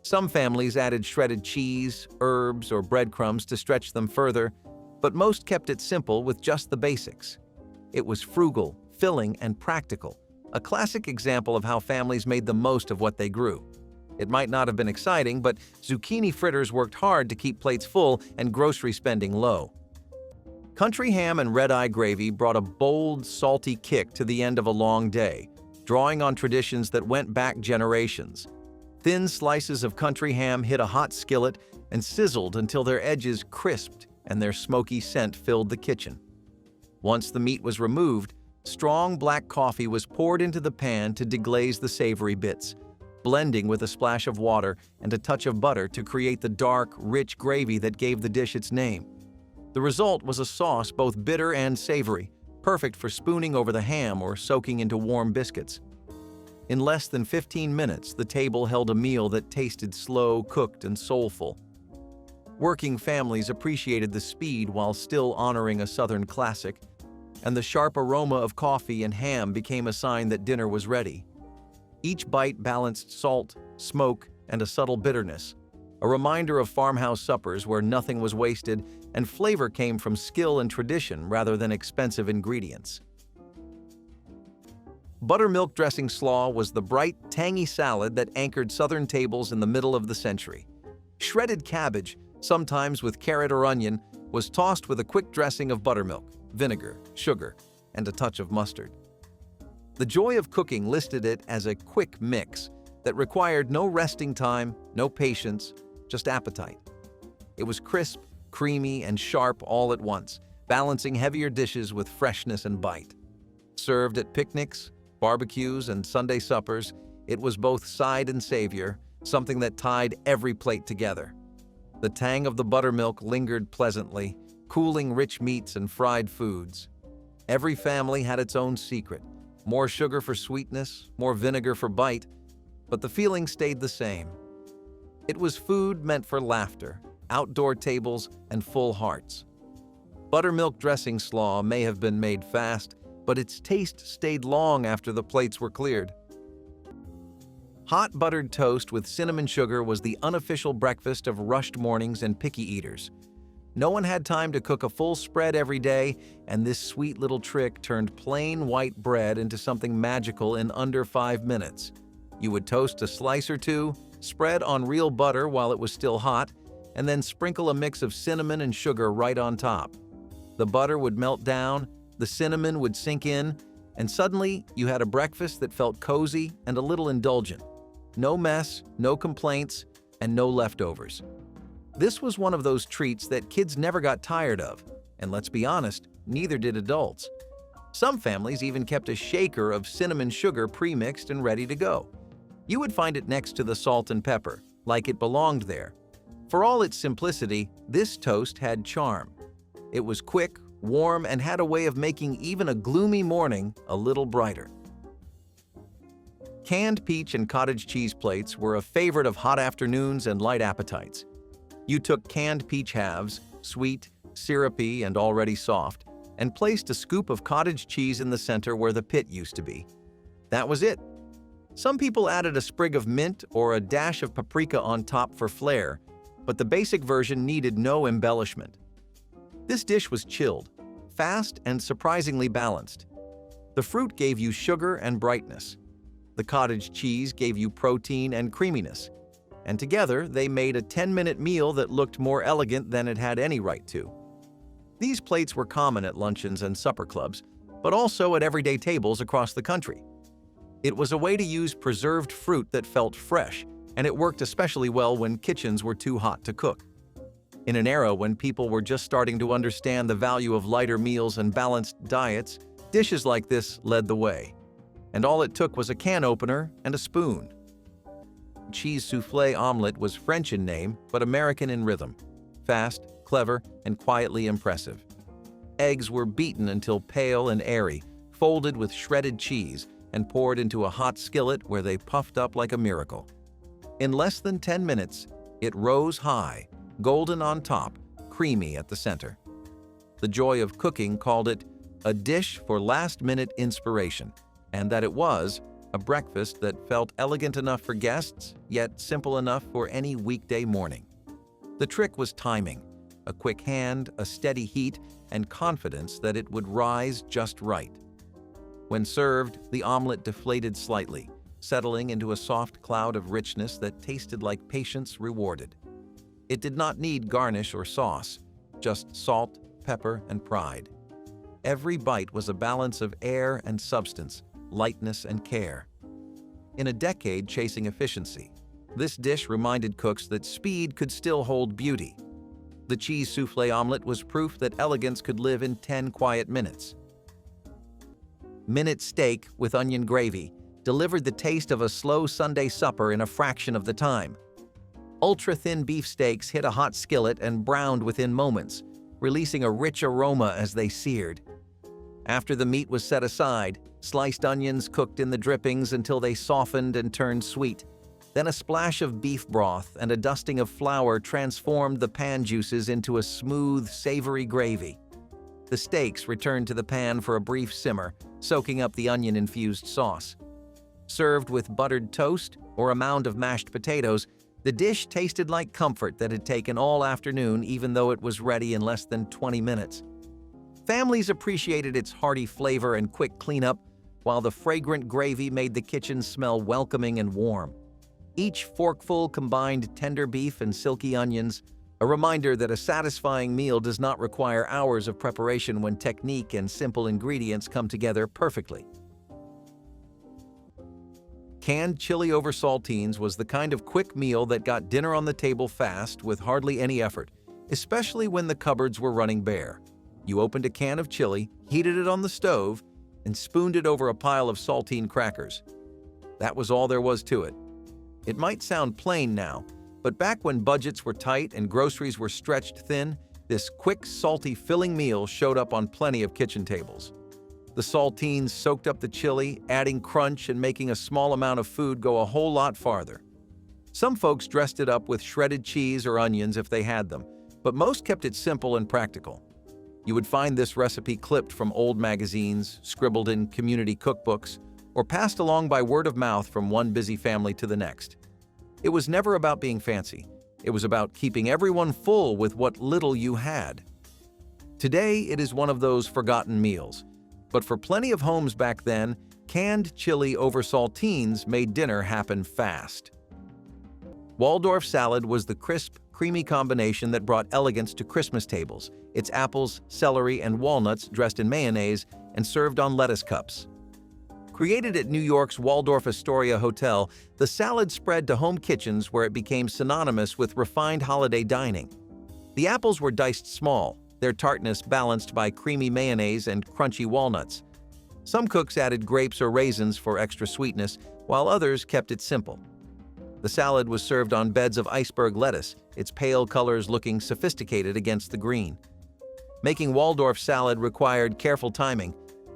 Some families added shredded cheese, herbs, or breadcrumbs to stretch them further, but most kept it simple with just the basics. It was frugal, filling, and practical, a classic example of how families made the most of what they grew. It might not have been exciting, but zucchini fritters worked hard to keep plates full and grocery spending low. Country ham and red-eye gravy brought a bold, salty kick to the end of a long day, drawing on traditions that went back generations. Thin slices of country ham hit a hot skillet and sizzled until their edges crisped and their smoky scent filled the kitchen. Once the meat was removed, strong black coffee was poured into the pan to deglaze the savory bits, blending with a splash of water and a touch of butter to create the dark, rich gravy that gave the dish its name. The result was a sauce both bitter and savory, perfect for spooning over the ham or soaking into warm biscuits. In less than 15 minutes, the table held a meal that tasted slow, cooked, and soulful. Working families appreciated the speed while still honoring a Southern classic, and the sharp aroma of coffee and ham became a sign that dinner was ready. Each bite balanced salt, smoke, and a subtle bitterness, a reminder of farmhouse suppers where nothing was wasted and flavor came from skill and tradition rather than expensive ingredients. Buttermilk dressing slaw was the bright, tangy salad that anchored Southern tables in the middle of the century. Shredded cabbage, sometimes with carrot or onion, was tossed with a quick dressing of buttermilk, vinegar, sugar, and a touch of mustard. The joy of cooking listed it as a quick mix that required no resting time, no patience, just appetite. It was crisp, creamy, and sharp all at once, balancing heavier dishes with freshness and bite. Served at picnics, barbecues, and Sunday suppers, it was both side and savior, something that tied every plate together. The tang of the buttermilk lingered pleasantly, cooling rich meats and fried foods. Every family had its own secret. More sugar for sweetness, more vinegar for bite, but the feeling stayed the same. It was food meant for laughter, outdoor tables, and full hearts. Buttermilk dressing slaw may have been made fast, but its taste stayed long after the plates were cleared. Hot buttered toast with cinnamon sugar was the unofficial breakfast of rushed mornings and picky eaters. No one had time to cook a full spread every day, and this sweet little trick turned plain white bread into something magical in under 5 minutes. You would toast a slice or two, spread on real butter while it was still hot, and then sprinkle a mix of cinnamon and sugar right on top. The butter would melt down, the cinnamon would sink in, and suddenly you had a breakfast that felt cozy and a little indulgent. No mess, no complaints, and no leftovers. This was one of those treats that kids never got tired of, and let's be honest, neither did adults. Some families even kept a shaker of cinnamon sugar pre-mixed and ready to go. You would find it next to the salt and pepper, like it belonged there. For all its simplicity, this toast had charm. It was quick, warm, and had a way of making even a gloomy morning a little brighter. Canned peach and cottage cheese plates were a favorite of hot afternoons and light appetites. You took canned peach halves, sweet, syrupy, and already soft, and placed a scoop of cottage cheese in the center where the pit used to be. That was it. Some people added a sprig of mint or a dash of paprika on top for flair, but the basic version needed no embellishment. This dish was chilled, fast, and surprisingly balanced. The fruit gave you sugar and brightness. The cottage cheese gave you protein and creaminess. And together, they made a 10-minute meal that looked more elegant than it had any right to. These plates were common at luncheons and supper clubs, but also at everyday tables across the country. It was a way to use preserved fruit that felt fresh, and it worked especially well when kitchens were too hot to cook. In an era when people were just starting to understand the value of lighter meals and balanced diets, dishes like this led the way. And all it took was a can opener and a spoon. Cheese soufflé omelet was French in name, but American in rhythm. Fast, clever, and quietly impressive. Eggs were beaten until pale and airy, folded with shredded cheese, and poured into a hot skillet where they puffed up like a miracle. In less than 10 minutes, it rose high, golden on top, creamy at the center. The joy of cooking called it a dish for last-minute inspiration, and that it was a breakfast that felt elegant enough for guests, yet simple enough for any weekday morning. The trick was timing, a quick hand, a steady heat, and confidence that it would rise just right. When served, the omelet deflated slightly, settling into a soft cloud of richness that tasted like patience rewarded. It did not need garnish or sauce, just salt, pepper, and pride. Every bite was a balance of air and substance, lightness and care. In a decade chasing efficiency, this dish reminded cooks that speed could still hold beauty. The cheese soufflé omelet was proof that elegance could live in 10 quiet minutes. Minute steak with onion gravy delivered the taste of a slow Sunday supper in a fraction of the time. Ultra-thin beef steaks hit a hot skillet and browned within moments, releasing a rich aroma as they seared. After the meat was set aside, sliced onions cooked in the drippings until they softened and turned sweet. Then a splash of beef broth and a dusting of flour transformed the pan juices into a smooth, savory gravy. The steaks returned to the pan for a brief simmer, soaking up the onion-infused sauce. Served with buttered toast or a mound of mashed potatoes, the dish tasted like comfort that had taken all afternoon, even though it was ready in less than 20 minutes. Families appreciated its hearty flavor and quick cleanup, while the fragrant gravy made the kitchen smell welcoming and warm. Each forkful combined tender beef and silky onions, a reminder that a satisfying meal does not require hours of preparation when technique and simple ingredients come together perfectly. Canned chili over saltines was the kind of quick meal that got dinner on the table fast with hardly any effort, especially when the cupboards were running bare. You opened a can of chili, heated it on the stove, and spooned it over a pile of saltine crackers. That was all there was to it. It might sound plain now, but back when budgets were tight and groceries were stretched thin, this quick, salty, filling meal showed up on plenty of kitchen tables. The saltines soaked up the chili, adding crunch and making a small amount of food go a whole lot farther. Some folks dressed it up with shredded cheese or onions if they had them, but most kept it simple and practical. You would find this recipe clipped from old magazines, scribbled in community cookbooks, or passed along by word of mouth from one busy family to the next. It was never about being fancy. It was about keeping everyone full with what little you had. Today, it is one of those forgotten meals. But for plenty of homes back then, canned chili over saltines made dinner happen fast. Waldorf salad was the crisp, creamy combination that brought elegance to Christmas tables, its apples, celery, and walnuts dressed in mayonnaise and served on lettuce cups. Created at New York's Waldorf Astoria Hotel, the salad spread to home kitchens where it became synonymous with refined holiday dining. The apples were diced small, their tartness balanced by creamy mayonnaise and crunchy walnuts. Some cooks added grapes or raisins for extra sweetness, while others kept it simple. The salad was served on beds of iceberg lettuce, its pale colors looking sophisticated against the green. Making Waldorf salad required careful timing.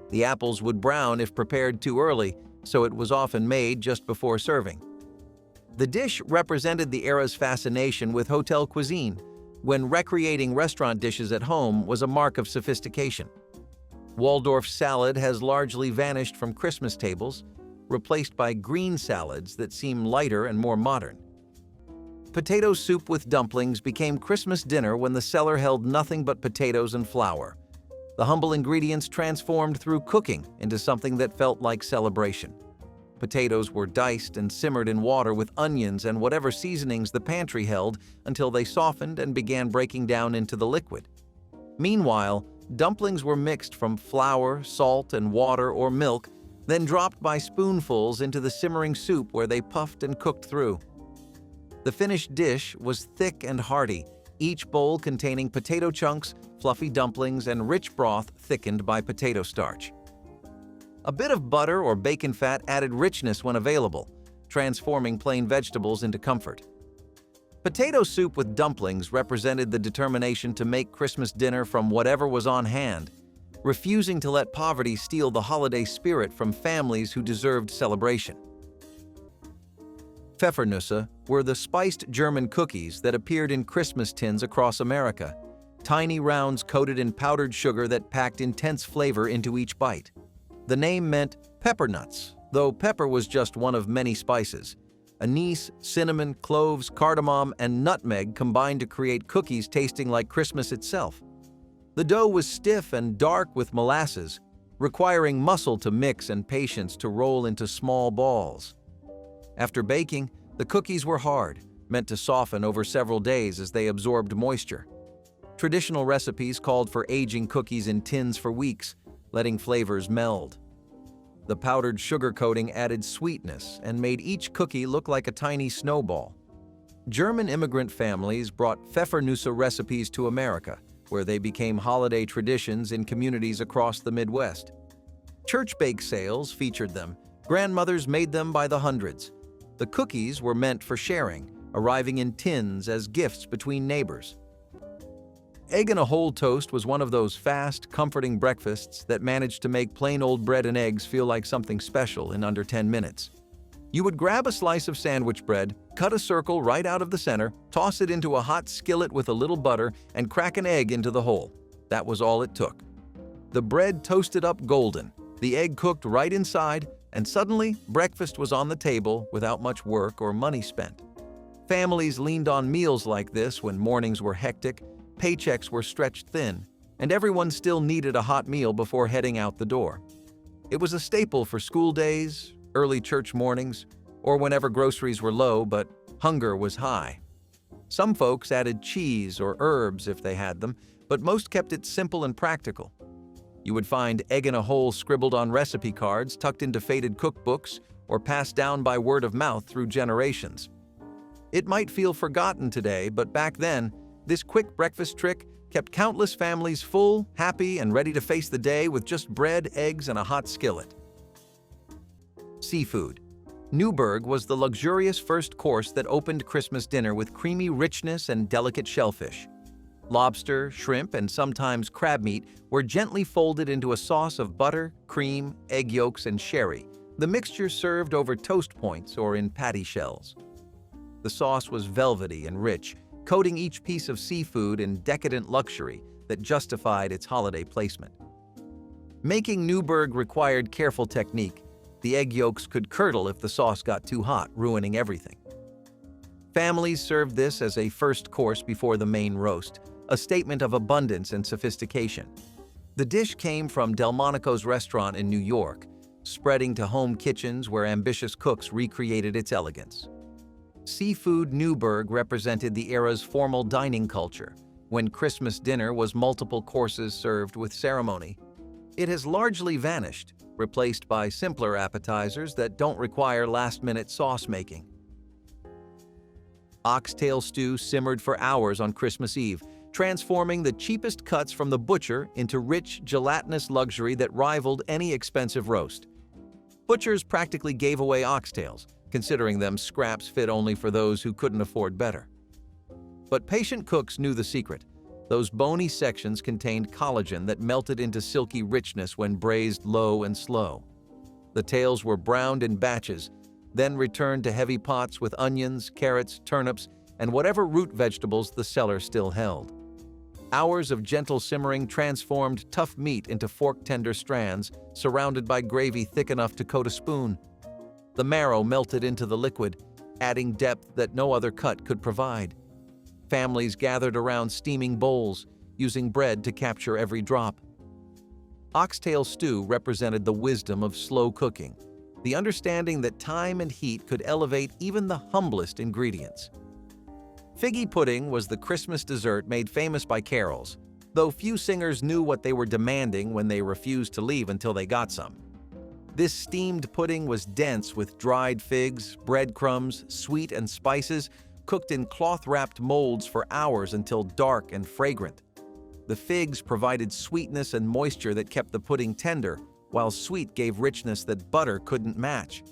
The apples would brown if prepared too early, so it was often made just before serving. The dish represented the era's fascination with hotel cuisine, when recreating restaurant dishes at home was a mark of sophistication. Waldorf salad has largely vanished from Christmas tables, replaced by green salads that seem lighter and more modern. Potato soup with dumplings became Christmas dinner when the cellar held nothing but potatoes and flour. The humble ingredients transformed through cooking into something that felt like celebration. Potatoes were diced and simmered in water with onions and whatever seasonings the pantry held until they softened and began breaking down into the liquid. Meanwhile, dumplings were mixed from flour, salt, and water or milk, then dropped by spoonfuls into the simmering soup where they puffed and cooked through. The finished dish was thick and hearty, each bowl containing potato chunks, fluffy dumplings, and rich broth thickened by potato starch. A bit of butter or bacon fat added richness when available, transforming plain vegetables into comfort. Potato soup with dumplings represented the determination to make Christmas dinner from whatever was on hand, refusing to let poverty steal the holiday spirit from families who deserved celebration. Pfeffernüsse were the spiced German cookies that appeared in Christmas tins across America, tiny rounds coated in powdered sugar that packed intense flavor into each bite. The name meant pepper nuts, though pepper was just one of many spices. Anise, cinnamon, cloves, cardamom, and nutmeg combined to create cookies tasting like Christmas itself. The dough was stiff and dark with molasses, requiring muscle to mix and patience to roll into small balls. After baking, the cookies were hard, meant to soften over several days as they absorbed moisture. Traditional recipes called for aging cookies in tins for weeks, letting flavors meld. The powdered sugar coating added sweetness and made each cookie look like a tiny snowball. German immigrant families brought Pfeffernüsse recipes to America, where they became holiday traditions in communities across the Midwest. Church bake sales featured them. Grandmothers made them by the hundreds. The cookies were meant for sharing, arriving in tins as gifts between neighbors. Egg in a whole toast was one of those fast, comforting breakfasts that managed to make plain old bread and eggs feel like something special in under 10 minutes. You would grab a slice of sandwich bread, cut a circle right out of the center, toss it into a hot skillet with a little butter, and crack an egg into the hole. That was all it took. The bread toasted up golden, the egg cooked right inside, and suddenly breakfast was on the table without much work or money spent. Families leaned on meals like this when mornings were hectic, paychecks were stretched thin, and everyone still needed a hot meal before heading out the door. It was a staple for school days, early church mornings, or whenever groceries were low but hunger was high. Some folks added cheese or herbs if they had them, but most kept it simple and practical. You would find egg in a hole scribbled on recipe cards tucked into faded cookbooks or passed down by word of mouth through generations. It might feel forgotten today, but back then, this quick breakfast trick kept countless families full, happy, and ready to face the day with just bread, eggs, and a hot skillet. Seafood. Newburg was the luxurious first course that opened Christmas dinner with creamy richness and delicate shellfish. Lobster, shrimp, and sometimes crab meat were gently folded into a sauce of butter, cream, egg yolks, and sherry, the mixture served over toast points or in patty shells. The sauce was velvety and rich, coating each piece of seafood in decadent luxury that justified its holiday placement. Making Newburg required careful technique. The egg yolks could curdle if the sauce got too hot, ruining everything. Families served this as a first course before the main roast, a statement of abundance and sophistication. The dish came from Delmonico's restaurant in New York, spreading to home kitchens where ambitious cooks recreated its elegance. Seafood Newburg represented the era's formal dining culture, when Christmas dinner was multiple courses served with ceremony. It has largely vanished, replaced by simpler appetizers that don't require last-minute sauce making. Oxtail stew simmered for hours on Christmas Eve, transforming the cheapest cuts from the butcher into rich, gelatinous luxury that rivaled any expensive roast. Butchers practically gave away oxtails, considering them scraps fit only for those who couldn't afford better. But patient cooks knew the secret. Those bony sections contained collagen that melted into silky richness when braised low and slow. The tails were browned in batches, then returned to heavy pots with onions, carrots, turnips, and whatever root vegetables the cellar still held. Hours of gentle simmering transformed tough meat into fork-tender strands, surrounded by gravy thick enough to coat a spoon. The marrow melted into the liquid, adding depth that no other cut could provide. Families gathered around steaming bowls, using bread to capture every drop. Oxtail stew represented the wisdom of slow cooking, the understanding that time and heat could elevate even the humblest ingredients. Figgy pudding was the Christmas dessert made famous by carols, though few singers knew what they were demanding when they refused to leave until they got some. This steamed pudding was dense with dried figs, breadcrumbs, sweet and spices, cooked in cloth-wrapped molds for hours until dark and fragrant. The figs provided sweetness and moisture that kept the pudding tender, while sweet gave richness that butter couldn't match.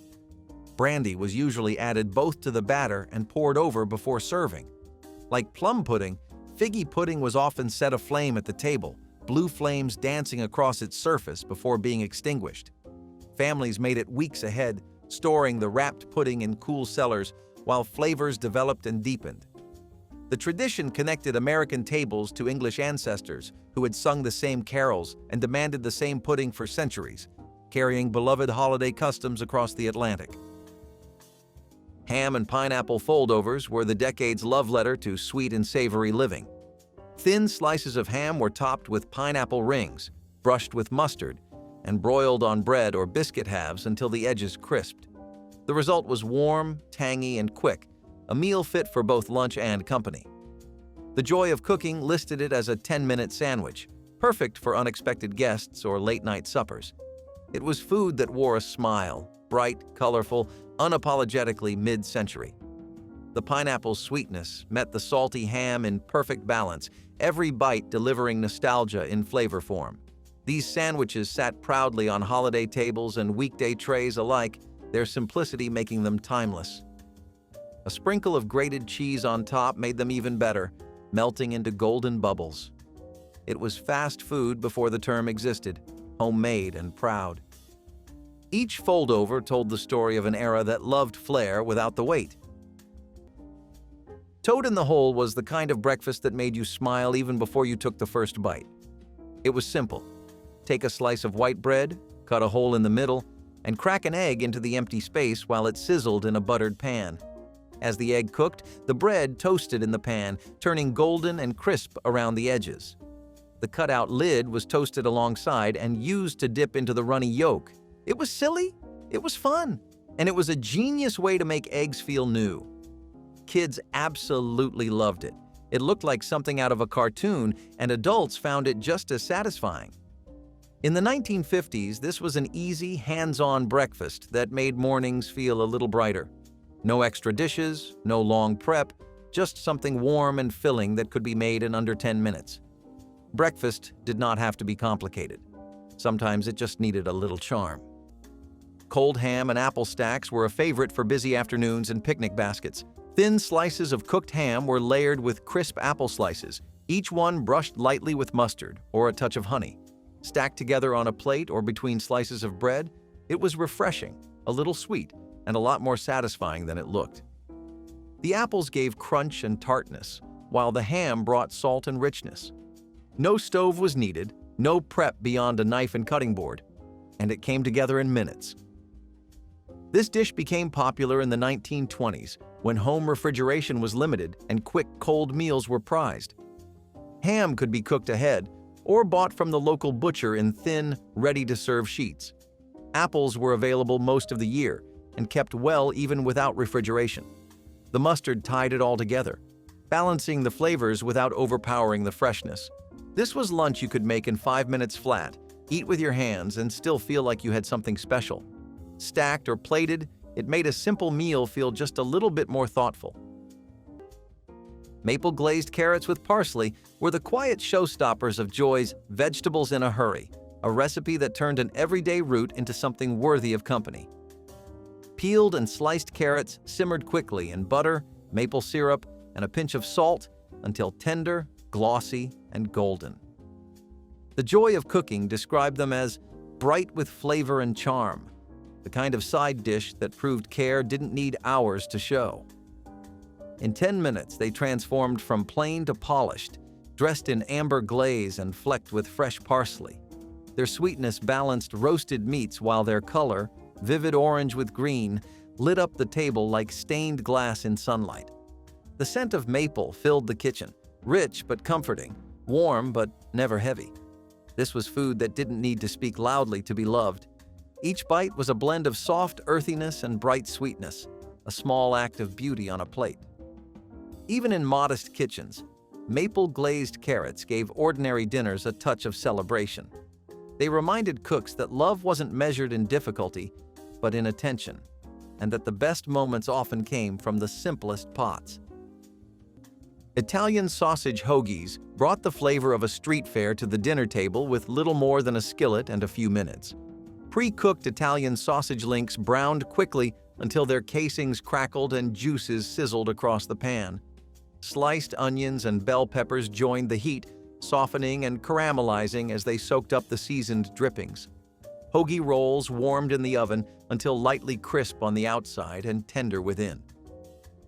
Brandy was usually added both to the batter and poured over before serving. Like plum pudding, figgy pudding was often set aflame at the table, blue flames dancing across its surface before being extinguished. Families made it weeks ahead, storing the wrapped pudding in cool cellars while flavors developed and deepened. The tradition connected American tables to English ancestors who had sung the same carols and demanded the same pudding for centuries, carrying beloved holiday customs across the Atlantic. Ham and pineapple foldovers were the decade's love letter to sweet and savory living. Thin slices of ham were topped with pineapple rings, brushed with mustard, and broiled on bread or biscuit halves until the edges crisped. The result was warm, tangy, and quick, a meal fit for both lunch and company. The Joy of Cooking listed it as a 10-minute sandwich, perfect for unexpected guests or late-night suppers. It was food that wore a smile, bright, colorful, unapologetically mid-century. The pineapple's sweetness met the salty ham in perfect balance, every bite delivering nostalgia in flavor form. These sandwiches sat proudly on holiday tables and weekday trays alike, their simplicity making them timeless. A sprinkle of grated cheese on top made them even better, melting into golden bubbles. It was fast food before the term existed, homemade and proud. Each foldover told the story of an era that loved flair without the wait. Toad in the Hole was the kind of breakfast that made you smile even before you took the first bite. It was simple. Take a slice of white bread, cut a hole in the middle, and crack an egg into the empty space while it sizzled in a buttered pan. As the egg cooked, the bread toasted in the pan, turning golden and crisp around the edges. The cutout lid was toasted alongside and used to dip into the runny yolk. It was silly, it was fun, and it was a genius way to make eggs feel new. Kids absolutely loved it. It looked like something out of a cartoon, and adults found it just as satisfying. In the 1950s, this was an easy, hands-on breakfast that made mornings feel a little brighter. No extra dishes, no long prep, just something warm and filling that could be made in under 10 minutes. Breakfast did not have to be complicated. Sometimes it just needed a little charm. Cold ham and apple stacks were a favorite for busy afternoons and picnic baskets. Thin slices of cooked ham were layered with crisp apple slices, each one brushed lightly with mustard or a touch of honey. Stacked together on a plate or between slices of bread, it was refreshing, a little sweet, and a lot more satisfying than it looked. The apples gave crunch and tartness, while the ham brought salt and richness. No stove was needed, no prep beyond a knife and cutting board, and it came together in minutes. This dish became popular in the 1920s when home refrigeration was limited and quick cold meals were prized. Ham could be cooked ahead or bought from the local butcher in thin, ready-to-serve sheets. Apples were available most of the year and kept well even without refrigeration. The mustard tied it all together, balancing the flavors without overpowering the freshness. This was lunch you could make in 5 minutes flat, eat with your hands, and still feel like you had something special. Stacked or plated, it made a simple meal feel just a little bit more thoughtful. Maple glazed carrots with parsley were the quiet showstoppers of Joy's Vegetables in a Hurry, a recipe that turned an everyday root into something worthy of company. Peeled and sliced carrots simmered quickly in butter, maple syrup, and a pinch of salt until tender, glossy, and golden. The joy of cooking described them as bright with flavor and charm, the kind of side dish that proved care didn't need hours to show. In 10 minutes, they transformed from plain to polished, dressed in amber glaze and flecked with fresh parsley. Their sweetness balanced roasted meats while their color, vivid orange with green, lit up the table like stained glass in sunlight. The scent of maple filled the kitchen, rich but comforting, warm but never heavy. This was food that didn't need to speak loudly to be loved. Each bite was a blend of soft earthiness and bright sweetness, a small act of beauty on a plate. Even in modest kitchens, maple-glazed carrots gave ordinary dinners a touch of celebration. They reminded cooks that love wasn't measured in difficulty, but in attention, and that the best moments often came from the simplest pots. Italian sausage hoagies brought the flavor of a street fair to the dinner table with little more than a skillet and a few minutes. Pre-cooked Italian sausage links browned quickly until their casings crackled and juices sizzled across the pan. Sliced onions and bell peppers joined the heat, softening and caramelizing as they soaked up the seasoned drippings. Hoagie rolls warmed in the oven until lightly crisp on the outside and tender within.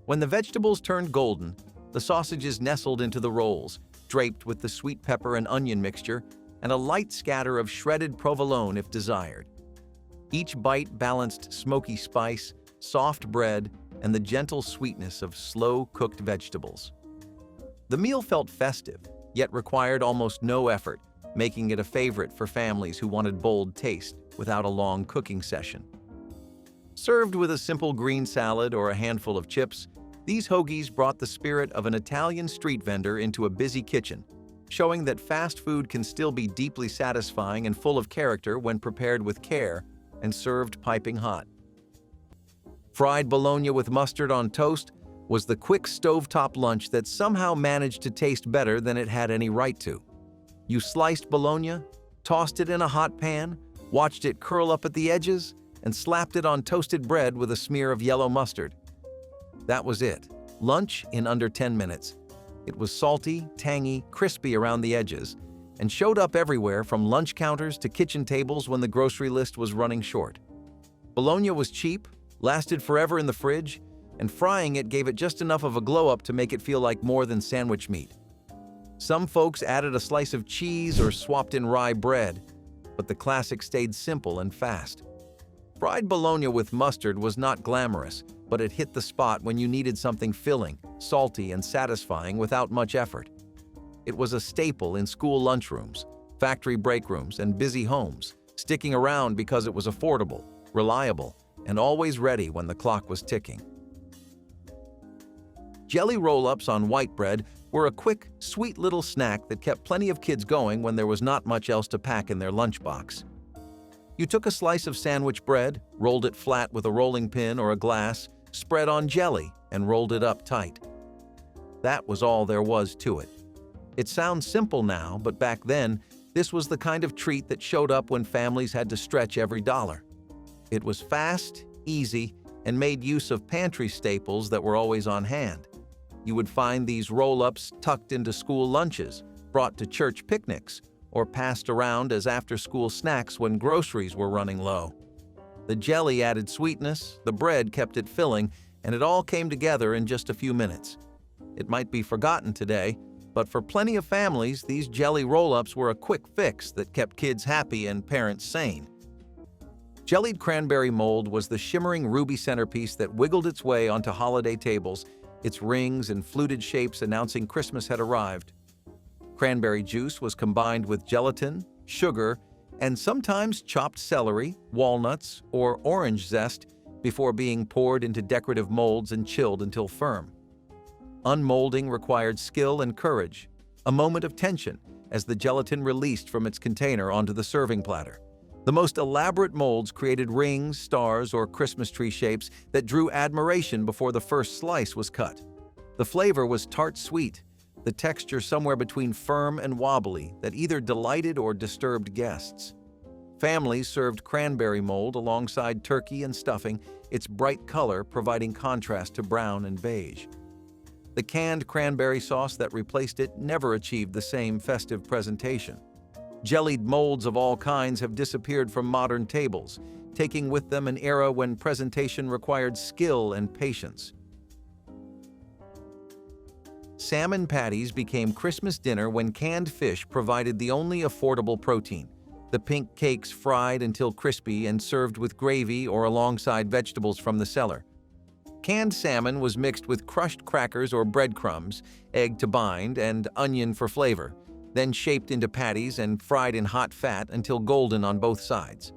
When the vegetables turned golden, the sausages nestled into the rolls, draped with the sweet pepper and onion mixture, and a light scatter of shredded provolone if desired. Each bite balanced smoky spice, soft bread, and the gentle sweetness of slow-cooked vegetables. The meal felt festive, yet required almost no effort, making it a favorite for families who wanted bold taste without a long cooking session. Served with a simple green salad or a handful of chips, these hoagies brought the spirit of an Italian street vendor into a busy kitchen, showing that fast food can still be deeply satisfying and full of character when prepared with care and served piping hot. Fried bologna with mustard on toast was the quick stovetop lunch that somehow managed to taste better than it had any right to. You sliced bologna, tossed it in a hot pan, watched it curl up at the edges, and slapped it on toasted bread with a smear of yellow mustard. That was it. Lunch in under 10 minutes. It was salty, tangy, crispy around the edges, and showed up everywhere from lunch counters to kitchen tables when the grocery list was running short. Bologna was cheap, lasted forever in the fridge, and frying it gave it just enough of a glow-up to make it feel like more than sandwich meat. Some folks added a slice of cheese or swapped in rye bread, but the classic stayed simple and fast. Fried bologna with mustard was not glamorous, but it hit the spot when you needed something filling, salty, and satisfying without much effort. It was a staple in school lunchrooms, factory break rooms, and busy homes, sticking around because it was affordable, reliable, and always ready when the clock was ticking. Jelly roll-ups on white bread were a quick, sweet little snack that kept plenty of kids going when there was not much else to pack in their lunchbox. You took a slice of sandwich bread, rolled it flat with a rolling pin or a glass, spread on jelly, and rolled it up tight. That was all there was to it. It sounds simple now, but back then, this was the kind of treat that showed up when families had to stretch every dollar. It was fast, easy, and made use of pantry staples that were always on hand. You would find these roll-ups tucked into school lunches, brought to church picnics, or passed around as after-school snacks when groceries were running low. The jelly added sweetness, the bread kept it filling, and it all came together in just a few minutes. It might be forgotten today, but for plenty of families, these jelly roll-ups were a quick fix that kept kids happy and parents sane. Jellied cranberry mold was the shimmering ruby centerpiece that wiggled its way onto holiday tables, its rings and fluted shapes announcing Christmas had arrived. Cranberry juice was combined with gelatin, sugar, and sometimes chopped celery, walnuts, or orange zest before being poured into decorative molds and chilled until firm. Unmolding required skill and courage, a moment of tension as the gelatin released from its container onto the serving platter. The most elaborate molds created rings, stars, or Christmas tree shapes that drew admiration before the first slice was cut. The flavor was tart-sweet, the texture somewhere between firm and wobbly that either delighted or disturbed guests. Families served cranberry mold alongside turkey and stuffing, its bright color providing contrast to brown and beige. The canned cranberry sauce that replaced it never achieved the same festive presentation. Jellied molds of all kinds have disappeared from modern tables, taking with them an era when presentation required skill and patience. Salmon patties became Christmas dinner when canned fish provided the only affordable protein. The pink cakes fried until crispy and served with gravy or alongside vegetables from the cellar. Canned salmon was mixed with crushed crackers or breadcrumbs, egg to bind, and onion for flavor, then shaped into patties and fried in hot fat until golden on both sides.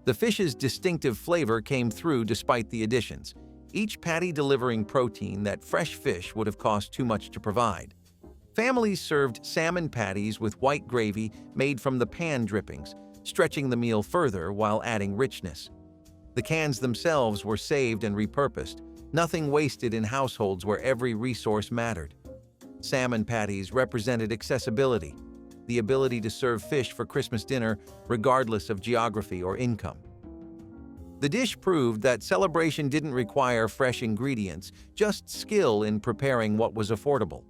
The fish's distinctive flavor came through despite the additions, each patty delivering protein that fresh fish would have cost too much to provide. Families served salmon patties with white gravy made from the pan drippings, stretching the meal further while adding richness. The cans themselves were saved and repurposed, nothing wasted in households where every resource mattered. Salmon patties represented accessibility, the ability to serve fish for Christmas dinner regardless of geography or income. The dish proved that celebration didn't require fresh ingredients, just skill in preparing what was affordable.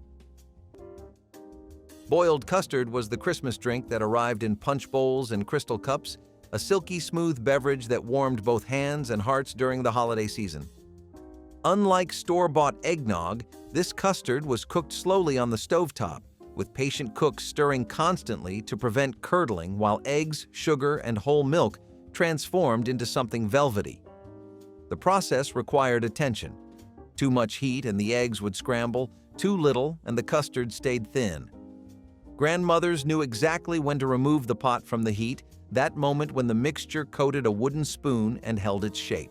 Boiled custard was the Christmas drink that arrived in punch bowls and crystal cups, a silky smooth beverage that warmed both hands and hearts during the holiday season. Unlike store-bought eggnog, this custard was cooked slowly on the stovetop, with patient cooks stirring constantly to prevent curdling while eggs, sugar, and whole milk transformed into something velvety. The process required attention. Too much heat and the eggs would scramble, too little and the custard stayed thin. Grandmothers knew exactly when to remove the pot from the heat, that moment when the mixture coated a wooden spoon and held its shape.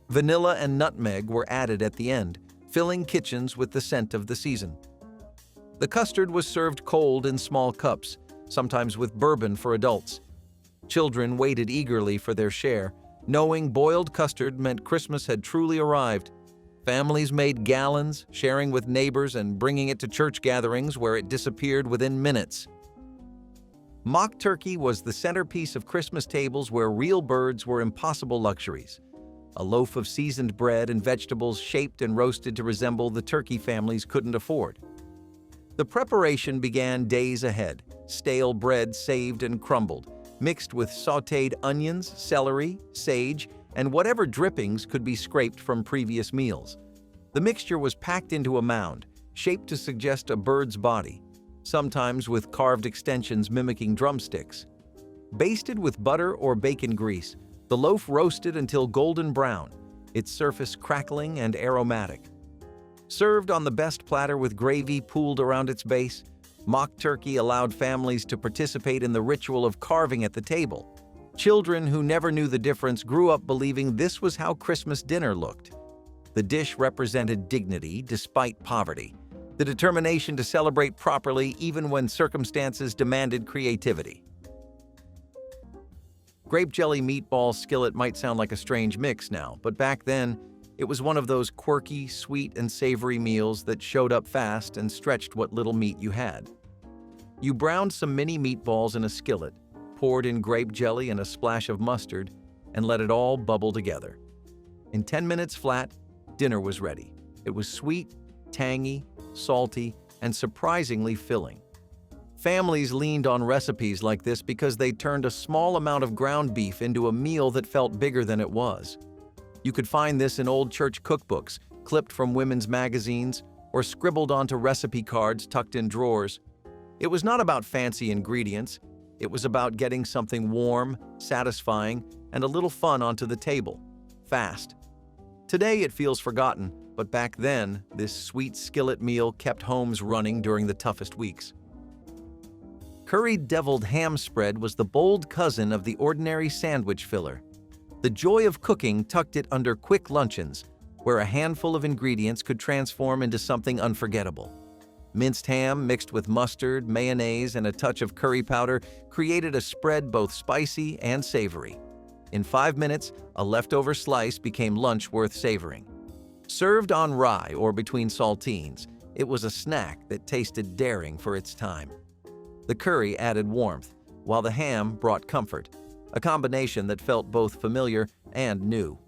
Vanilla and nutmeg were added at the end, filling kitchens with the scent of the season. The custard was served cold in small cups, sometimes with bourbon for adults. Children waited eagerly for their share, knowing boiled custard meant Christmas had truly arrived. Families made gallons, sharing with neighbors and bringing it to church gatherings where it disappeared within minutes. Mock turkey was the centerpiece of Christmas tables where real birds were impossible luxuries. A loaf of seasoned bread and vegetables shaped and roasted to resemble the turkey families couldn't afford. The preparation began days ahead, stale bread saved and crumbled, mixed with sautéed onions, celery, sage, and whatever drippings could be scraped from previous meals. The mixture was packed into a mound, shaped to suggest a bird's body, sometimes with carved extensions mimicking drumsticks. Basted with butter or bacon grease, the loaf roasted until golden brown, its surface crackling and aromatic. Served on the best platter with gravy pooled around its base, mock turkey allowed families to participate in the ritual of carving at the table. Children who never knew the difference grew up believing this was how Christmas dinner looked. The dish represented dignity despite poverty, the determination to celebrate properly even when circumstances demanded creativity. Grape jelly meatball skillet might sound like a strange mix now, but back then, it was one of those quirky, sweet, and savory meals that showed up fast and stretched what little meat you had. You browned some mini meatballs in a skillet, poured in grape jelly and a splash of mustard, and let it all bubble together. In 10 minutes flat, dinner was ready. It was sweet, tangy, salty, and surprisingly filling. Families leaned on recipes like this because they turned a small amount of ground beef into a meal that felt bigger than it was. You could find this in old church cookbooks, clipped from women's magazines, or scribbled onto recipe cards tucked in drawers. It was not about fancy ingredients. It was about getting something warm, satisfying, and a little fun onto the table, fast. Today it feels forgotten, but back then, this sweet skillet meal kept homes running during the toughest weeks. Curried deviled ham spread was the bold cousin of the ordinary sandwich filler. The joy of cooking tucked it under quick luncheons, where a handful of ingredients could transform into something unforgettable. Minced ham mixed with mustard, mayonnaise, and a touch of curry powder created a spread both spicy and savory. In 5 minutes, a leftover slice became lunch worth savoring. Served on rye or between saltines, it was a snack that tasted daring for its time. The curry added warmth, while the ham brought comfort, a combination that felt both familiar and new.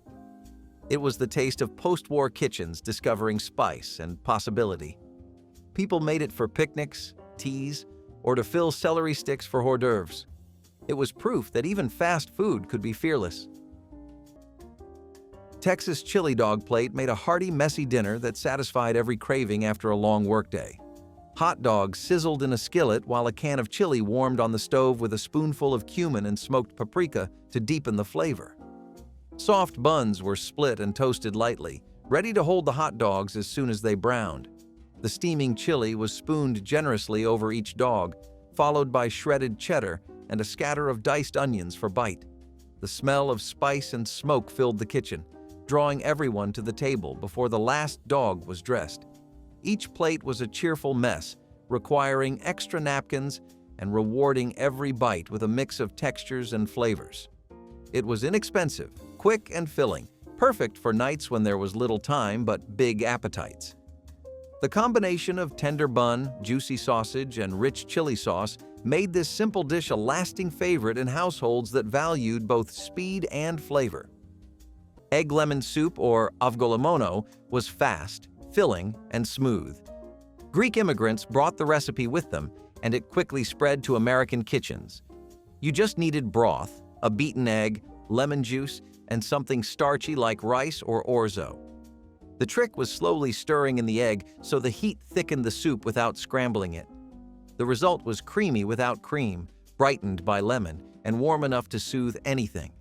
It was the taste of post-war kitchens discovering spice and possibility. People made it for picnics, teas, or to fill celery sticks for hors d'oeuvres. It was proof that even fast food could be fearless. Texas chili dog plate made a hearty, messy dinner that satisfied every craving after a long workday. Hot dogs sizzled in a skillet while a can of chili warmed on the stove with a spoonful of cumin and smoked paprika to deepen the flavor. Soft buns were split and toasted lightly, ready to hold the hot dogs as soon as they browned. The steaming chili was spooned generously over each dog, followed by shredded cheddar and a scatter of diced onions for bite. The smell of spice and smoke filled the kitchen, drawing everyone to the table before the last dog was dressed. Each plate was a cheerful mess, requiring extra napkins and rewarding every bite with a mix of textures and flavors. It was inexpensive, quick and filling, perfect for nights when there was little time but big appetites. The combination of tender bun, juicy sausage, and rich chili sauce made this simple dish a lasting favorite in households that valued both speed and flavor. Egg lemon soup, or avgolemono, was fast, filling, and smooth. Greek immigrants brought the recipe with them, and it quickly spread to American kitchens. You just needed broth, a beaten egg, lemon juice, and something starchy like rice or orzo. The trick was slowly stirring in the egg so the heat thickened the soup without scrambling it. The result was creamy without cream, brightened by lemon, and warm enough to soothe anything.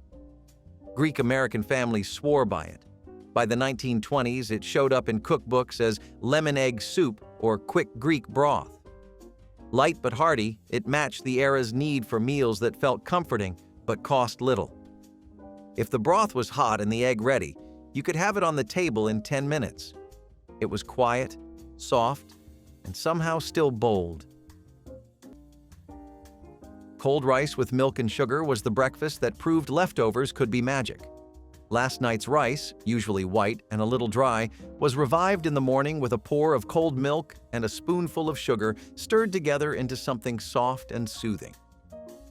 Greek-American families swore by it. By the 1920s, it showed up in cookbooks as lemon egg soup or quick Greek broth. Light but hearty, it matched the era's need for meals that felt comforting but cost little. If the broth was hot and the egg ready, you could have it on the table in 10 minutes. It was quiet, soft, and somehow still bold. Cold rice with milk and sugar was the breakfast that proved leftovers could be magic. Last night's rice, usually white and a little dry, was revived in the morning with a pour of cold milk and a spoonful of sugar stirred together into something soft and soothing.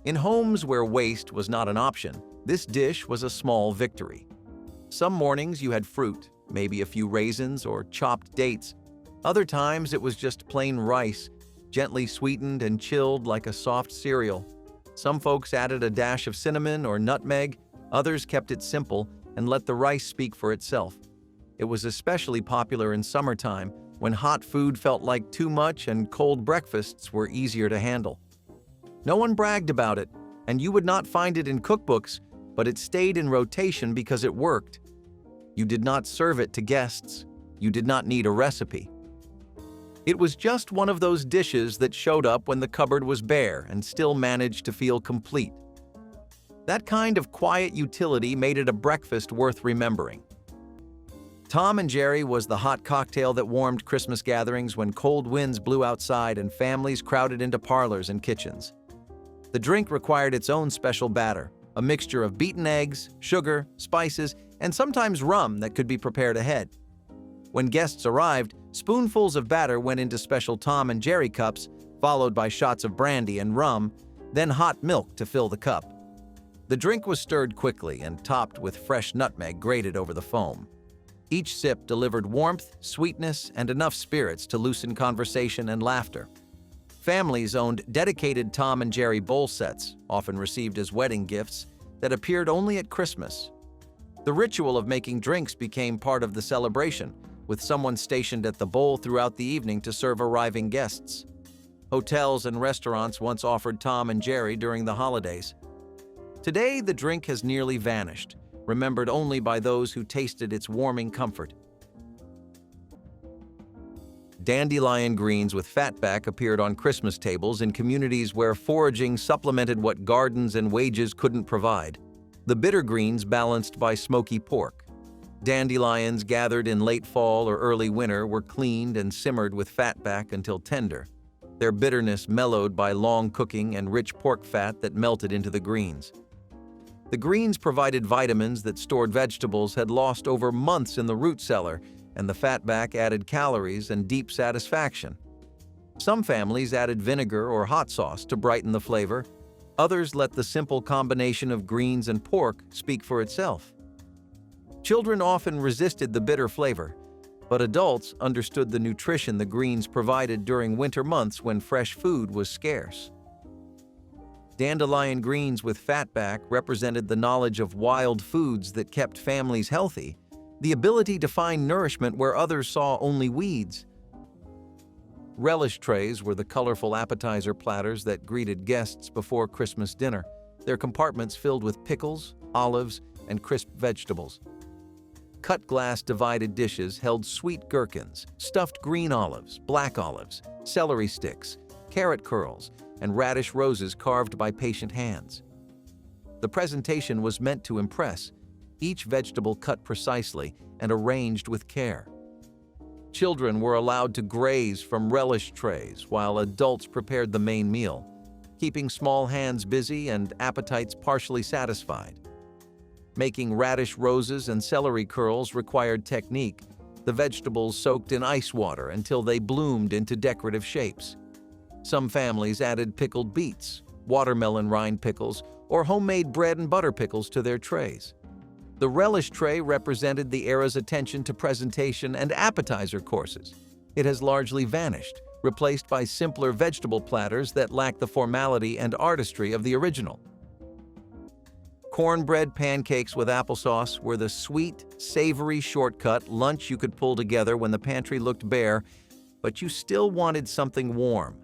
In homes where waste was not an option, this dish was a small victory. Some mornings you had fruit, maybe a few raisins or chopped dates. Other times it was just plain rice, gently sweetened and chilled like a soft cereal. Some folks added a dash of cinnamon or nutmeg, others kept it simple and let the rice speak for itself. It was especially popular in summertime when hot food felt like too much and cold breakfasts were easier to handle. No one bragged about it, and you would not find it in cookbooks, but it stayed in rotation because it worked. You did not serve it to guests. You did not need a recipe. It was just one of those dishes that showed up when the cupboard was bare and still managed to feel complete. That kind of quiet utility made it a breakfast worth remembering. Tom and Jerry was the hot cocktail that warmed Christmas gatherings when cold winds blew outside and families crowded into parlors and kitchens. The drink required its own special batter, a mixture of beaten eggs, sugar, spices, and sometimes rum that could be prepared ahead. When guests arrived, spoonfuls of batter went into special Tom and Jerry cups, followed by shots of brandy and rum, then hot milk to fill the cup. The drink was stirred quickly and topped with fresh nutmeg grated over the foam. Each sip delivered warmth, sweetness, and enough spirits to loosen conversation and laughter. Families owned dedicated Tom and Jerry bowl sets, often received as wedding gifts, that appeared only at Christmas. The ritual of making drinks became part of the celebration, with someone stationed at the bowl throughout the evening to serve arriving guests. Hotels and restaurants once offered Tom and Jerry during the holidays. Today, the drink has nearly vanished, remembered only by those who tasted its warming comfort. Dandelion greens with fatback appeared on Christmas tables in communities where foraging supplemented what gardens and wages couldn't provide. The bitter greens balanced by smoky pork. Dandelions gathered in late fall or early winter were cleaned and simmered with fatback until tender, their bitterness mellowed by long cooking and rich pork fat that melted into the greens. The greens provided vitamins that stored vegetables had lost over months in the root cellar, and the fatback added calories and deep satisfaction. Some families added vinegar or hot sauce to brighten the flavor. Others let the simple combination of greens and pork speak for itself. Children often resisted the bitter flavor, but adults understood the nutrition the greens provided during winter months when fresh food was scarce. Dandelion greens with fatback represented the knowledge of wild foods that kept families healthy, the ability to find nourishment where others saw only weeds. Relish trays were the colorful appetizer platters that greeted guests before Christmas dinner, their compartments filled with pickles, olives, and crisp vegetables. Cut glass divided dishes held sweet gherkins, stuffed green olives, black olives, celery sticks, carrot curls, and radish roses carved by patient hands. The presentation was meant to impress, each vegetable cut precisely and arranged with care. Children were allowed to graze from relish trays while adults prepared the main meal, keeping small hands busy and appetites partially satisfied. Making radish roses and celery curls required technique, the vegetables soaked in ice water until they bloomed into decorative shapes. Some families added pickled beets, watermelon rind pickles, or homemade bread and butter pickles to their trays. The relish tray represented the era's attention to presentation and appetizer courses. It has largely vanished, replaced by simpler vegetable platters that lack the formality and artistry of the original. Cornbread pancakes with applesauce were the sweet, savory shortcut lunch you could pull together when the pantry looked bare, but you still wanted something warm.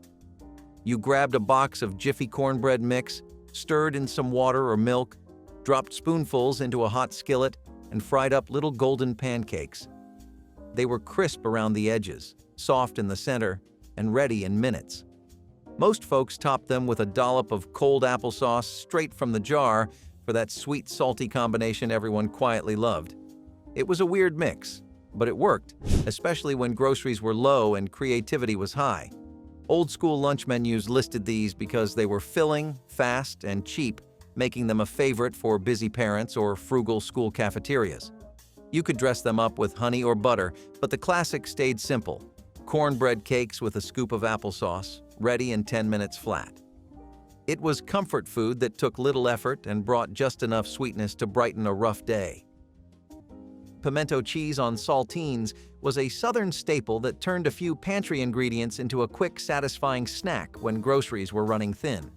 You grabbed a box of Jiffy cornbread mix, stirred in some water or milk, dropped spoonfuls into a hot skillet, and fried up little golden pancakes. They were crisp around the edges, soft in the center, and ready in minutes. Most folks topped them with a dollop of cold applesauce straight from the jar for that sweet, salty combination everyone quietly loved. It was a weird mix, but it worked, especially when groceries were low and creativity was high. Old-school lunch menus listed these because they were filling, fast, and cheap, making them a favorite for busy parents or frugal school cafeterias. You could dress them up with honey or butter, but the classic stayed simple: cornbread cakes with a scoop of applesauce, ready in 10 minutes flat. It was comfort food that took little effort and brought just enough sweetness to brighten a rough day. Pimento cheese on saltines was a southern staple that turned a few pantry ingredients into a quick, satisfying snack when groceries were running thin.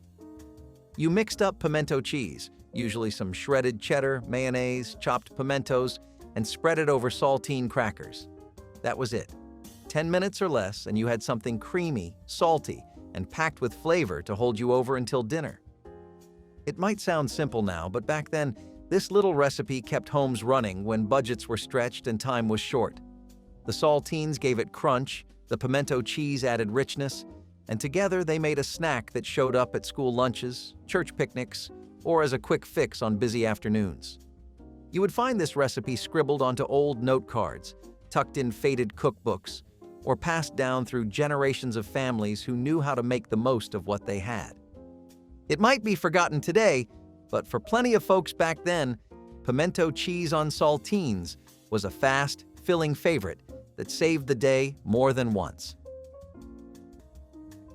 You mixed up pimento cheese, usually some shredded cheddar, mayonnaise, chopped pimentos, and spread it over saltine crackers. That was it. 10 minutes or less, and you had something creamy, salty, and packed with flavor to hold you over until dinner. It might sound simple now, but back then, this little recipe kept homes running when budgets were stretched and time was short. The saltines gave it crunch, the pimento cheese added richness, and together they made a snack that showed up at school lunches, church picnics, or as a quick fix on busy afternoons. You would find this recipe scribbled onto old note cards, tucked in faded cookbooks, or passed down through generations of families who knew how to make the most of what they had. It might be forgotten today, but for plenty of folks back then, pimento cheese on saltines was a fast, filling favorite that saved the day more than once.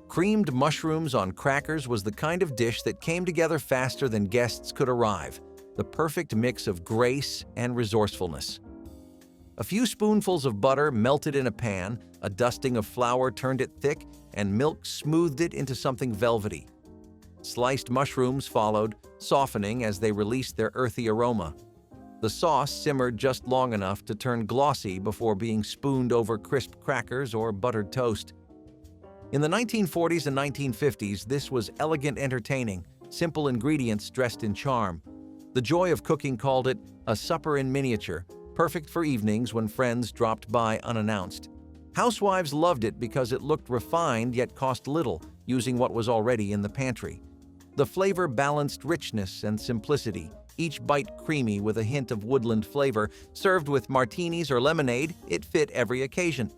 Creamed mushrooms on crackers was the kind of dish that came together faster than guests could arrive, the perfect mix of grace and resourcefulness. A few spoonfuls of butter melted in a pan, a dusting of flour turned it thick, and milk smoothed it into something velvety. Sliced mushrooms followed, softening as they released their earthy aroma. The sauce simmered just long enough to turn glossy before being spooned over crisp crackers or buttered toast. In the 1940s and 1950s, this was elegant entertaining, simple ingredients dressed in charm. The joy of cooking called it a supper in miniature, perfect for evenings when friends dropped by unannounced. Housewives loved it because it looked refined yet cost little, using what was already in the pantry. The flavor balanced richness and simplicity, each bite creamy with a hint of woodland flavor. Served with martinis or lemonade, it fit every occasion.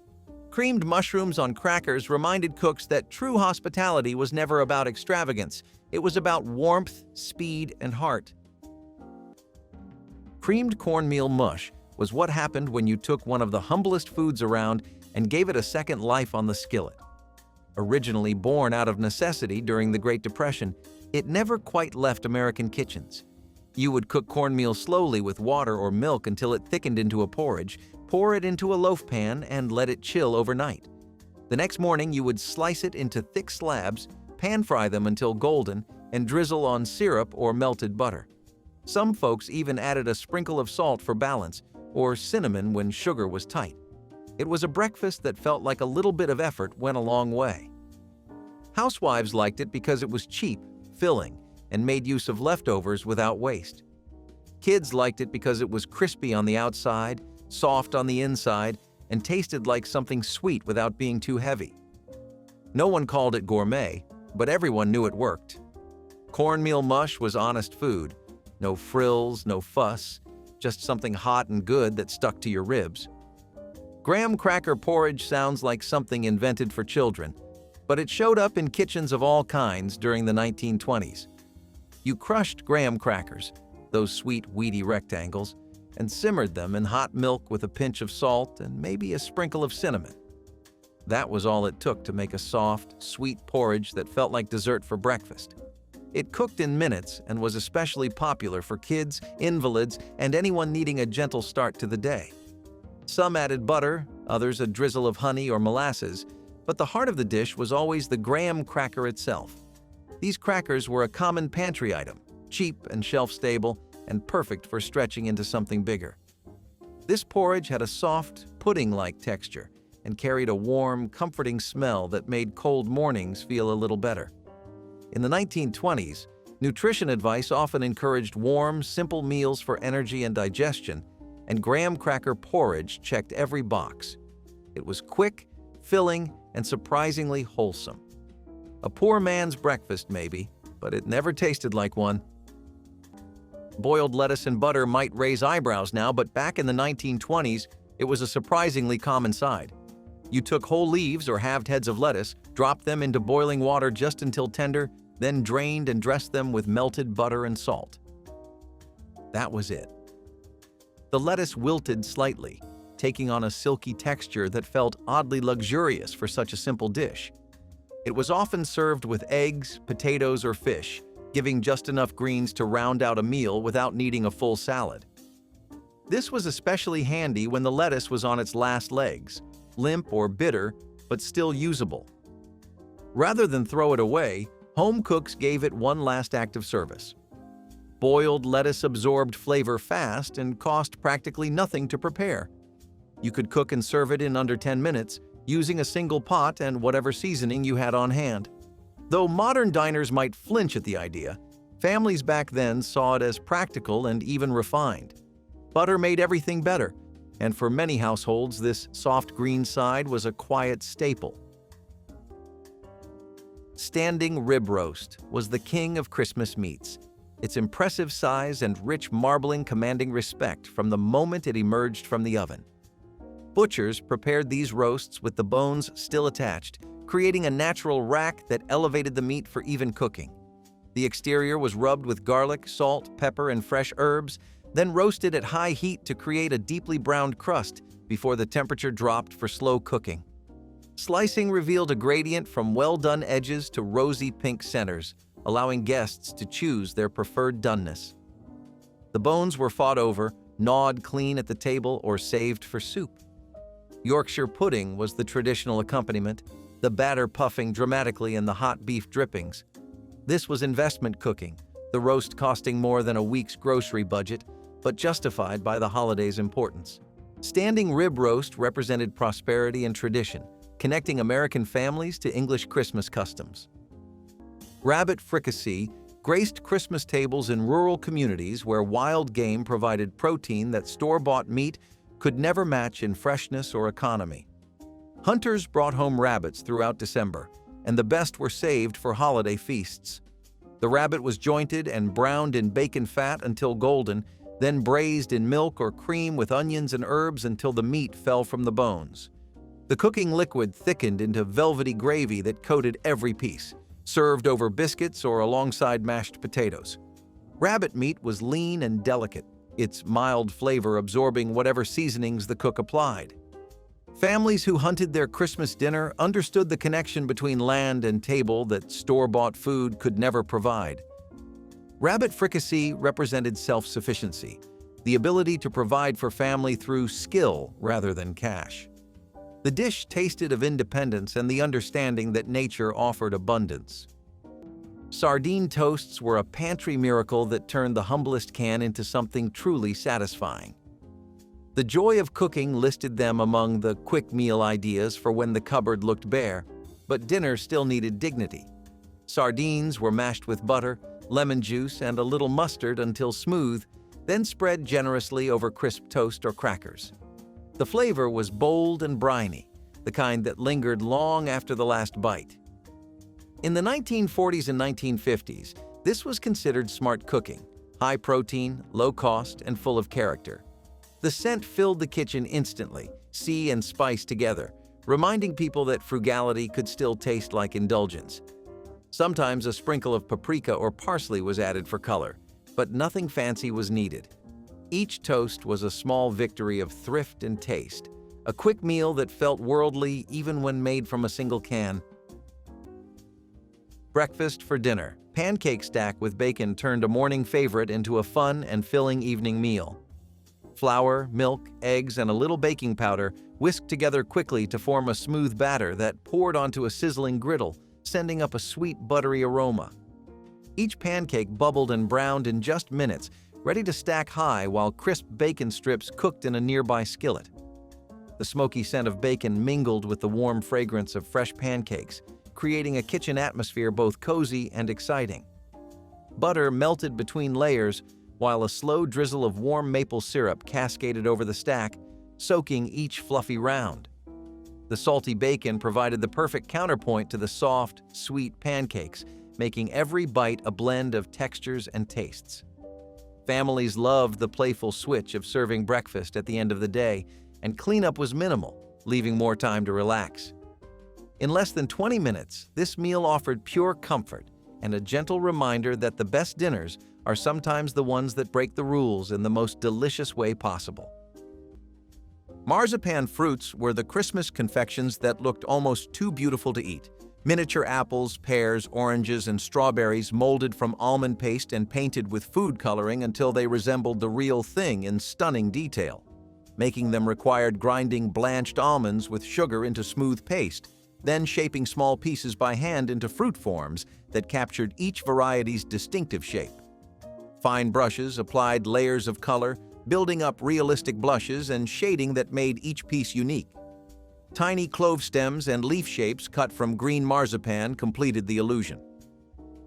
Creamed mushrooms on crackers reminded cooks that true hospitality was never about extravagance. It was about warmth, speed, and heart. Creamed cornmeal mush was what happened when you took one of the humblest foods around and gave it a second life on the skillet. Originally born out of necessity during the Great Depression, It never quite left American kitchens. You would cook cornmeal slowly with water or milk until it thickened into a porridge, pour it into a loaf pan, and let it chill overnight. The next morning, you would slice it into thick slabs, pan-fry them until golden, and drizzle on syrup or melted butter. Some folks even added a sprinkle of salt for balance, or cinnamon when sugar was tight. It was a breakfast that felt like a little bit of effort went a long way. Housewives liked it because it was cheap, filling, and made use of leftovers without waste. Kids liked it because it was crispy on the outside, soft on the inside, and tasted like something sweet without being too heavy. No one called it gourmet, but everyone knew it worked. Cornmeal mush was honest food. No frills, no fuss, just something hot and good that stuck to your ribs. Graham cracker porridge sounds like something invented for children, but it showed up in kitchens of all kinds during the 1920s. You crushed graham crackers, those sweet, weedy rectangles, and simmered them in hot milk with a pinch of salt and maybe a sprinkle of cinnamon. That was all it took to make a soft, sweet porridge that felt like dessert for breakfast. It cooked in minutes and was especially popular for kids, invalids, and anyone needing a gentle start to the day. Some added butter, others a drizzle of honey or molasses, but the heart of the dish was always the graham cracker itself. These crackers were a common pantry item, cheap and shelf-stable, and perfect for stretching into something bigger. This porridge had a soft, pudding-like texture and carried a warm, comforting smell that made cold mornings feel a little better. In the 1920s, nutrition advice often encouraged warm, simple meals for energy and digestion, and graham cracker porridge checked every box. It was quick, filling, and surprisingly wholesome. A poor man's breakfast, maybe, but it never tasted like one. Boiled lettuce and butter might raise eyebrows now, but back in the 1920s, it was a surprisingly common side. You took whole leaves or halved heads of lettuce, dropped them into boiling water just until tender, then drained and dressed them with melted butter and salt. That was it. The lettuce wilted slightly, taking on a silky texture that felt oddly luxurious for such a simple dish. It was often served with eggs, potatoes, or fish, giving just enough greens to round out a meal without needing a full salad. This was especially handy when the lettuce was on its last legs, limp or bitter, but still usable. Rather than throw it away, home cooks gave it one last act of service. Boiled lettuce absorbed flavor fast and cost practically nothing to prepare. You could cook and serve it in under 10 minutes, using a single pot and whatever seasoning you had on hand. Though modern diners might flinch at the idea, families back then saw it as practical and even refined. Butter made everything better, and for many households, this soft green side was a quiet staple. Standing rib roast was the king of Christmas meats, its impressive size and rich marbling commanding respect from the moment it emerged from the oven. Butchers prepared these roasts with the bones still attached, creating a natural rack that elevated the meat for even cooking. The exterior was rubbed with garlic, salt, pepper, and fresh herbs, then roasted at high heat to create a deeply browned crust before the temperature dropped for slow cooking. Slicing revealed a gradient from well-done edges to rosy pink centers, allowing guests to choose their preferred doneness. The bones were fought over, gnawed clean at the table, or saved for soup. Yorkshire pudding was the traditional accompaniment, the batter puffing dramatically in the hot beef drippings. This was investment cooking, the roast costing more than a week's grocery budget, but justified by the holiday's importance. Standing rib roast represented prosperity and tradition, connecting American families to English Christmas customs. Rabbit fricassee graced Christmas tables in rural communities where wild game provided protein that store-bought meat could never match in freshness or economy. Hunters brought home rabbits throughout December, and the best were saved for holiday feasts. The rabbit was jointed and browned in bacon fat until golden, then braised in milk or cream with onions and herbs until the meat fell from the bones. The cooking liquid thickened into velvety gravy that coated every piece, served over biscuits or alongside mashed potatoes. Rabbit meat was lean and delicate, its mild flavor absorbing whatever seasonings the cook applied. Families who hunted their Christmas dinner understood the connection between land and table that store-bought food could never provide. Rabbit fricassee represented self-sufficiency, the ability to provide for family through skill rather than cash. The dish tasted of independence and the understanding that nature offered abundance. Sardine toasts were a pantry miracle that turned the humblest can into something truly satisfying. The joy of cooking listed them among the quick meal ideas for when the cupboard looked bare, but dinner still needed dignity. Sardines were mashed with butter, lemon juice, and a little mustard until smooth, then spread generously over crisp toast or crackers. The flavor was bold and briny, the kind that lingered long after the last bite. In the 1940s and 1950s, this was considered smart cooking, high protein, low cost, and full of character. The scent filled the kitchen instantly, sea and spice together, reminding people that frugality could still taste like indulgence. Sometimes a sprinkle of paprika or parsley was added for color, but nothing fancy was needed. Each toast was a small victory of thrift and taste, a quick meal that felt worldly even when made from a single can. Breakfast for dinner. Pancake stack with bacon turned a morning favorite into a fun and filling evening meal. Flour, milk, eggs, and a little baking powder whisked together quickly to form a smooth batter that poured onto a sizzling griddle, sending up a sweet, buttery aroma. Each pancake bubbled and browned in just minutes, ready to stack high while crisp bacon strips cooked in a nearby skillet. The smoky scent of bacon mingled with the warm fragrance of fresh pancakes, creating a kitchen atmosphere both cozy and exciting. Butter melted between layers, while a slow drizzle of warm maple syrup cascaded over the stack, soaking each fluffy round. The salty bacon provided the perfect counterpoint to the soft, sweet pancakes, making every bite a blend of textures and tastes. Families loved the playful switch of serving breakfast at the end of the day, and cleanup was minimal, leaving more time to relax. In less than 20 minutes, this meal offered pure comfort and a gentle reminder that the best dinners are sometimes the ones that break the rules in the most delicious way possible. Marzipan fruits were the Christmas confections that looked almost too beautiful to eat. Miniature apples, pears, oranges, and strawberries molded from almond paste and painted with food coloring until they resembled the real thing in stunning detail. Making them required grinding blanched almonds with sugar into smooth paste, then shaping small pieces by hand into fruit forms that captured each variety's distinctive shape. Fine brushes applied layers of color, building up realistic blushes and shading that made each piece unique. Tiny clove stems and leaf shapes cut from green marzipan completed the illusion.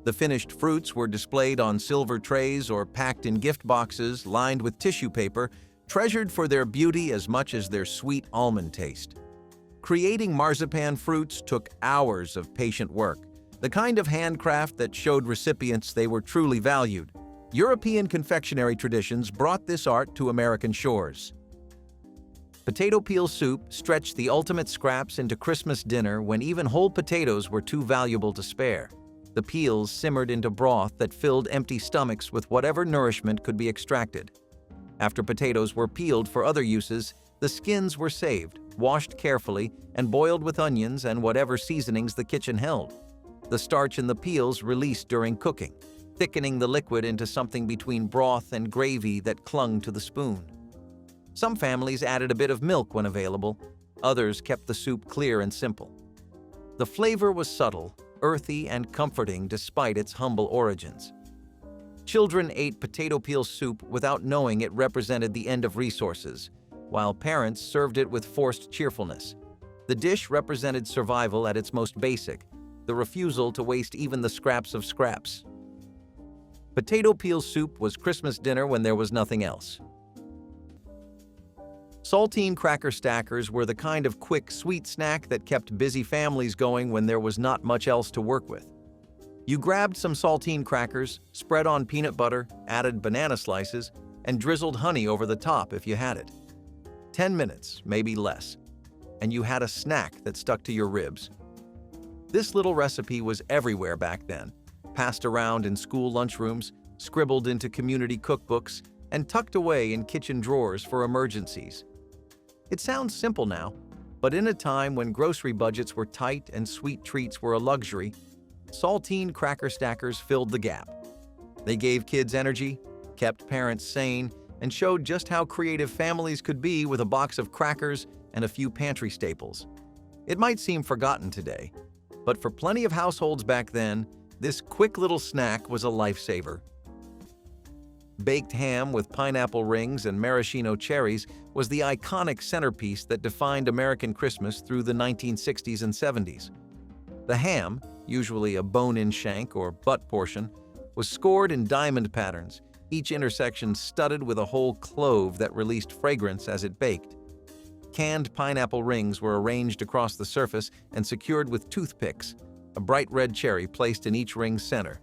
The finished fruits were displayed on silver trays or packed in gift boxes lined with tissue paper, treasured for their beauty as much as their sweet almond taste. Creating marzipan fruits took hours of patient work, the kind of handcraft that showed recipients they were truly valued. European confectionery traditions brought this art to American shores. Potato peel soup stretched the ultimate scraps into Christmas dinner when even whole potatoes were too valuable to spare. The peels simmered into broth that filled empty stomachs with whatever nourishment could be extracted. After potatoes were peeled for other uses, the skins were saved, washed carefully, and boiled with onions and whatever seasonings the kitchen held. The starch in the peels released during cooking, thickening the liquid into something between broth and gravy that clung to the spoon. Some families added a bit of milk when available, others kept the soup clear and simple. The flavor was subtle, earthy, and comforting despite its humble origins. Children ate potato peel soup without knowing it represented the end of resources, while parents served it with forced cheerfulness. The dish represented survival at its most basic, the refusal to waste even the scraps of scraps. Potato peel soup was Christmas dinner when there was nothing else. Saltine cracker stackers were the kind of quick, sweet snack that kept busy families going when there was not much else to work with. You grabbed some saltine crackers, spread on peanut butter, added banana slices, and drizzled honey over the top if you had it. 10 minutes, maybe less, and you had a snack that stuck to your ribs. This little recipe was everywhere back then, passed around in school lunchrooms, scribbled into community cookbooks, and tucked away in kitchen drawers for emergencies. It sounds simple now, But in a time when grocery budgets were tight and sweet treats were a luxury, saltine cracker stackers filled the gap. They gave kids energy, kept parents sane, and showed just how creative families could be with a box of crackers and a few pantry staples. It might seem forgotten today, but for plenty of households back then, this quick little snack was a lifesaver. Baked ham with pineapple rings and maraschino cherries was the iconic centerpiece that defined American Christmas through the 1960s and 70s. The ham, usually a bone-in shank or butt portion, was scored in diamond patterns, each intersection studded with a whole clove that released fragrance as it baked. Canned pineapple rings were arranged across the surface and secured with toothpicks, a bright red cherry placed in each ring's center.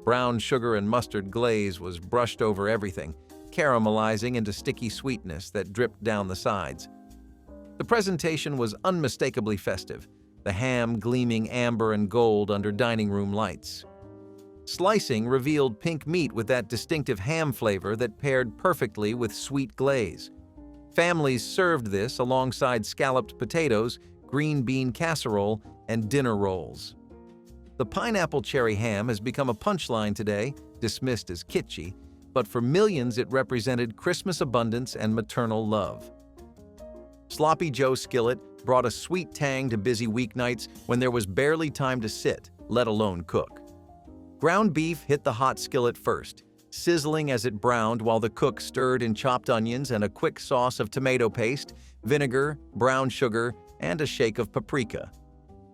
Brown sugar and mustard glaze was brushed over everything, caramelizing into sticky sweetness that dripped down the sides. The presentation was unmistakably festive, the ham gleaming amber and gold under dining room lights. Slicing revealed pink meat with that distinctive ham flavor that paired perfectly with sweet glaze. Families served this alongside scalloped potatoes, green bean casserole, and dinner rolls. The pineapple cherry ham has become a punchline today, dismissed as kitschy, but for millions it represented Christmas abundance and maternal love. Sloppy Joe skillet brought a sweet tang to busy weeknights when there was barely time to sit, let alone cook. Ground beef hit the hot skillet first, sizzling as it browned while the cook stirred in chopped onions and a quick sauce of tomato paste, vinegar, brown sugar, and a shake of paprika.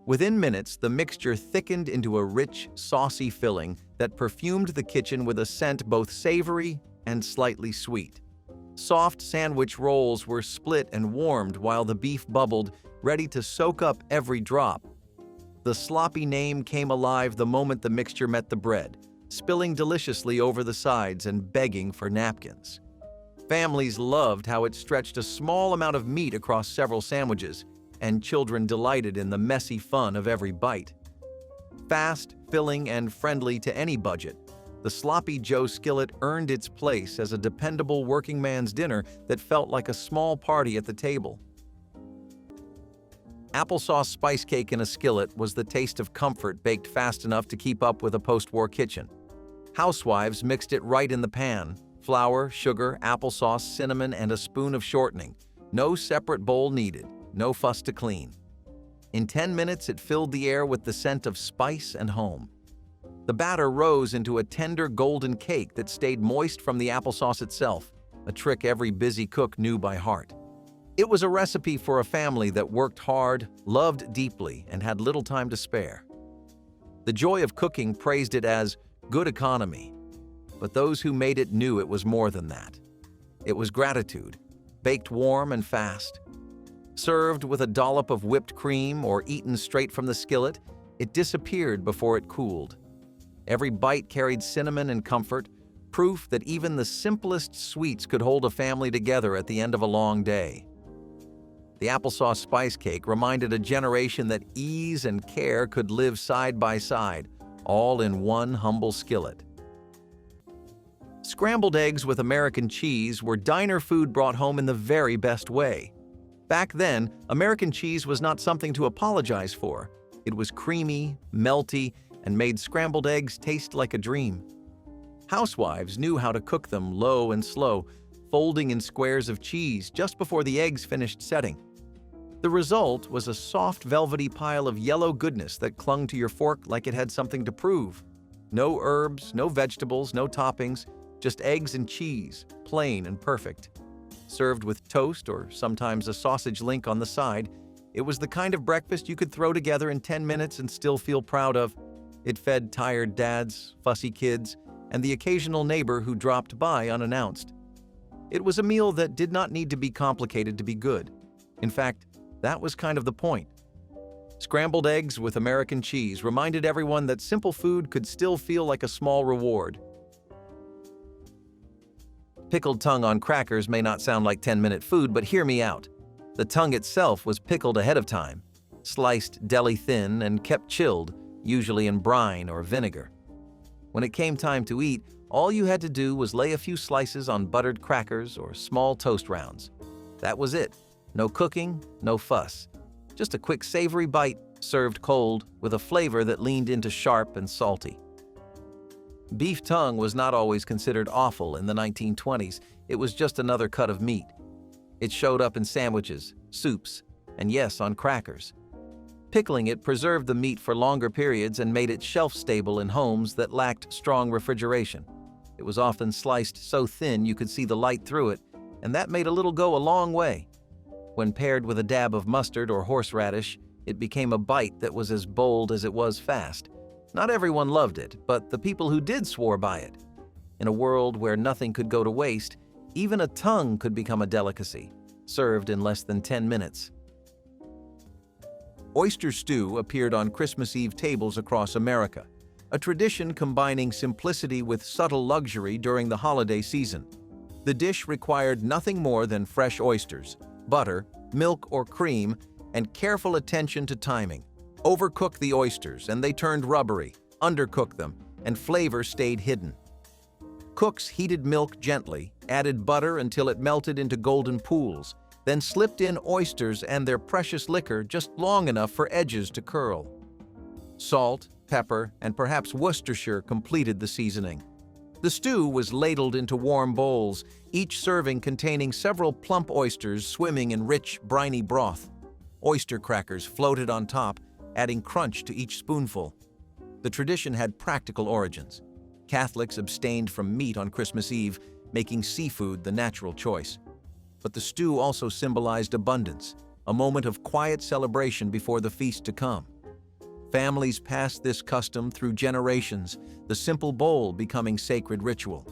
Within minutes, the mixture thickened into a rich, saucy filling that perfumed the kitchen with a scent both savory and slightly sweet. Soft sandwich rolls were split and warmed while the beef bubbled, ready to soak up every drop. The sloppy name came alive the moment the mixture met the bread, spilling deliciously over the sides and begging for napkins. Families loved how it stretched a small amount of meat across several sandwiches, and children delighted in the messy fun of every bite. Fast, filling, and friendly to any budget, the Sloppy Joe skillet earned its place as a dependable working man's dinner that felt like a small party at the table. Applesauce spice cake in a skillet was the taste of comfort baked fast enough to keep up with a post-war kitchen. Housewives mixed it right in the pan: flour, sugar, applesauce, cinnamon, and a spoon of shortening. No separate bowl needed. No fuss to clean. In 10 minutes, it filled the air with the scent of spice and home. The batter rose into a tender golden cake that stayed moist from the applesauce itself, a trick every busy cook knew by heart. It was a recipe for a family that worked hard, loved deeply, and had little time to spare. The joy of cooking praised it as good economy, but those who made it knew it was more than that. It was gratitude, baked warm and fast. Served with a dollop of whipped cream or eaten straight from the skillet, it disappeared before it cooled. Every bite carried cinnamon and comfort, proof that even the simplest sweets could hold a family together at the end of a long day. The applesauce spice cake reminded a generation that ease and care could live side by side, all in one humble skillet. Scrambled eggs with American cheese were diner food brought home in the very best way. Back then, American cheese was not something to apologize for. It was creamy, melty, and made scrambled eggs taste like a dream. Housewives knew how to cook them low and slow, folding in squares of cheese just before the eggs finished setting. The result was a soft, velvety pile of yellow goodness that clung to your fork like it had something to prove. No herbs, no vegetables, no toppings, just eggs and cheese, plain and perfect. Served with toast or sometimes a sausage link on the side, it was the kind of breakfast you could throw together in 10 minutes and still feel proud of. It fed tired dads, fussy kids, and the occasional neighbor who dropped by unannounced. It was a meal that did not need to be complicated to be good. In fact, that was kind of the point. Scrambled eggs with American cheese reminded everyone that simple food could still feel like a small reward. Pickled tongue on crackers may not sound like 10-minute food, but hear me out. The tongue itself was pickled ahead of time, sliced deli thin and kept chilled, usually in brine or vinegar. When it came time to eat, all you had to do was lay a few slices on buttered crackers or small toast rounds. That was it. No cooking, no fuss. Just a quick savory bite served cold with a flavor that leaned into sharp and salty. Beef tongue was not always considered awful in the 1920s. It was just another cut of meat. It showed up in sandwiches, soups, and yes, on crackers. Pickling it preserved the meat for longer periods and made it shelf-stable in homes that lacked strong refrigeration. It was often sliced so thin you could see the light through it, and that made a little go a long way. When paired with a dab of mustard or horseradish, it became a bite that was as bold as it was fast. Not everyone loved it, but the people who did swore by it. In a world where nothing could go to waste, even a tongue could become a delicacy, served in less than 10 minutes. Oyster stew appeared on Christmas Eve tables across America, a tradition combining simplicity with subtle luxury during the holiday season. The dish required nothing more than fresh oysters, butter, milk or cream, and careful attention to timing. Overcook the oysters and they turned rubbery, undercook them, and flavor stayed hidden. Cooks heated milk gently, added butter until it melted into golden pools, then slipped in oysters and their precious liquor just long enough for edges to curl. Salt, pepper, and perhaps Worcestershire completed the seasoning. The stew was ladled into warm bowls, each serving containing several plump oysters swimming in rich, briny broth. Oyster crackers floated on top, adding crunch to each spoonful. The tradition had practical origins. Catholics abstained from meat on Christmas Eve, making seafood the natural choice. But the stew also symbolized abundance, a moment of quiet celebration before the feast to come. Families passed this custom through generations, the simple bowl becoming sacred ritual.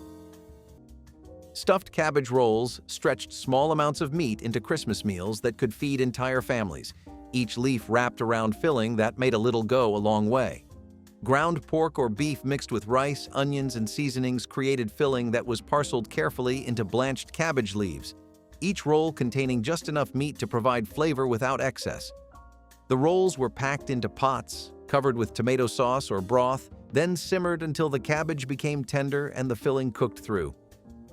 Stuffed cabbage rolls stretched small amounts of meat into Christmas meals that could feed entire families, each leaf wrapped around filling that made a little go a long way. Ground pork or beef mixed with rice, onions, and seasonings created filling that was parceled carefully into blanched cabbage leaves, each roll containing just enough meat to provide flavor without excess. The rolls were packed into pots, covered with tomato sauce or broth, then simmered until the cabbage became tender and the filling cooked through.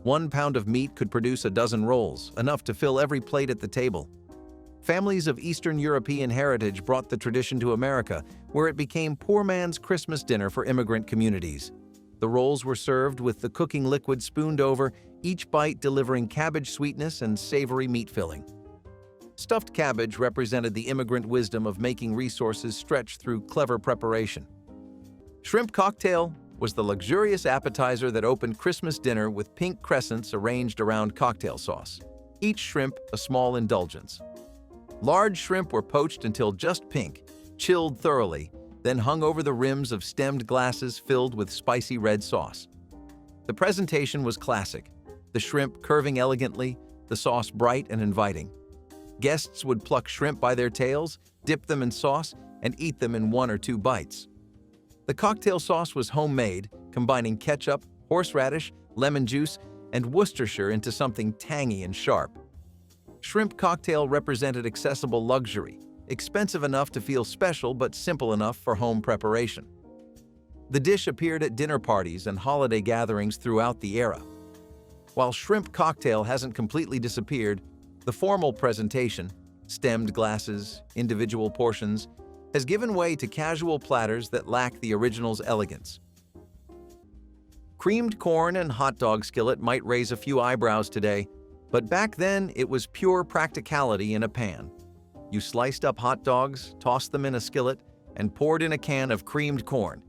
1 pound of meat could produce a dozen rolls, enough to fill every plate at the table. Families of Eastern European heritage brought the tradition to America, where it became poor man's Christmas dinner for immigrant communities. The rolls were served with the cooking liquid spooned over, each bite delivering cabbage sweetness and savory meat filling. Stuffed cabbage represented the immigrant wisdom of making resources stretch through clever preparation. Shrimp cocktail was the luxurious appetizer that opened Christmas dinner with pink crescents arranged around cocktail sauce. Each shrimp a small indulgence. Large shrimp were poached until just pink, chilled thoroughly, then hung over the rims of stemmed glasses filled with spicy red sauce. The presentation was classic, the shrimp curving elegantly, the sauce bright and inviting. Guests would pluck shrimp by their tails, dip them in sauce, and eat them in 1 or 2 bites. The cocktail sauce was homemade, combining ketchup, horseradish, lemon juice, and Worcestershire into something tangy and sharp. Shrimp cocktail represented accessible luxury, expensive enough to feel special but simple enough for home preparation. The dish appeared at dinner parties and holiday gatherings throughout the era. While shrimp cocktail hasn't completely disappeared, the formal presentation, stemmed glasses, individual portions, has given way to casual platters that lack the original's elegance. Creamed corn and hot dog skillet might raise a few eyebrows today, but back then it was pure practicality in a pan. You sliced up hot dogs, tossed them in a skillet, and poured in a can of creamed corn.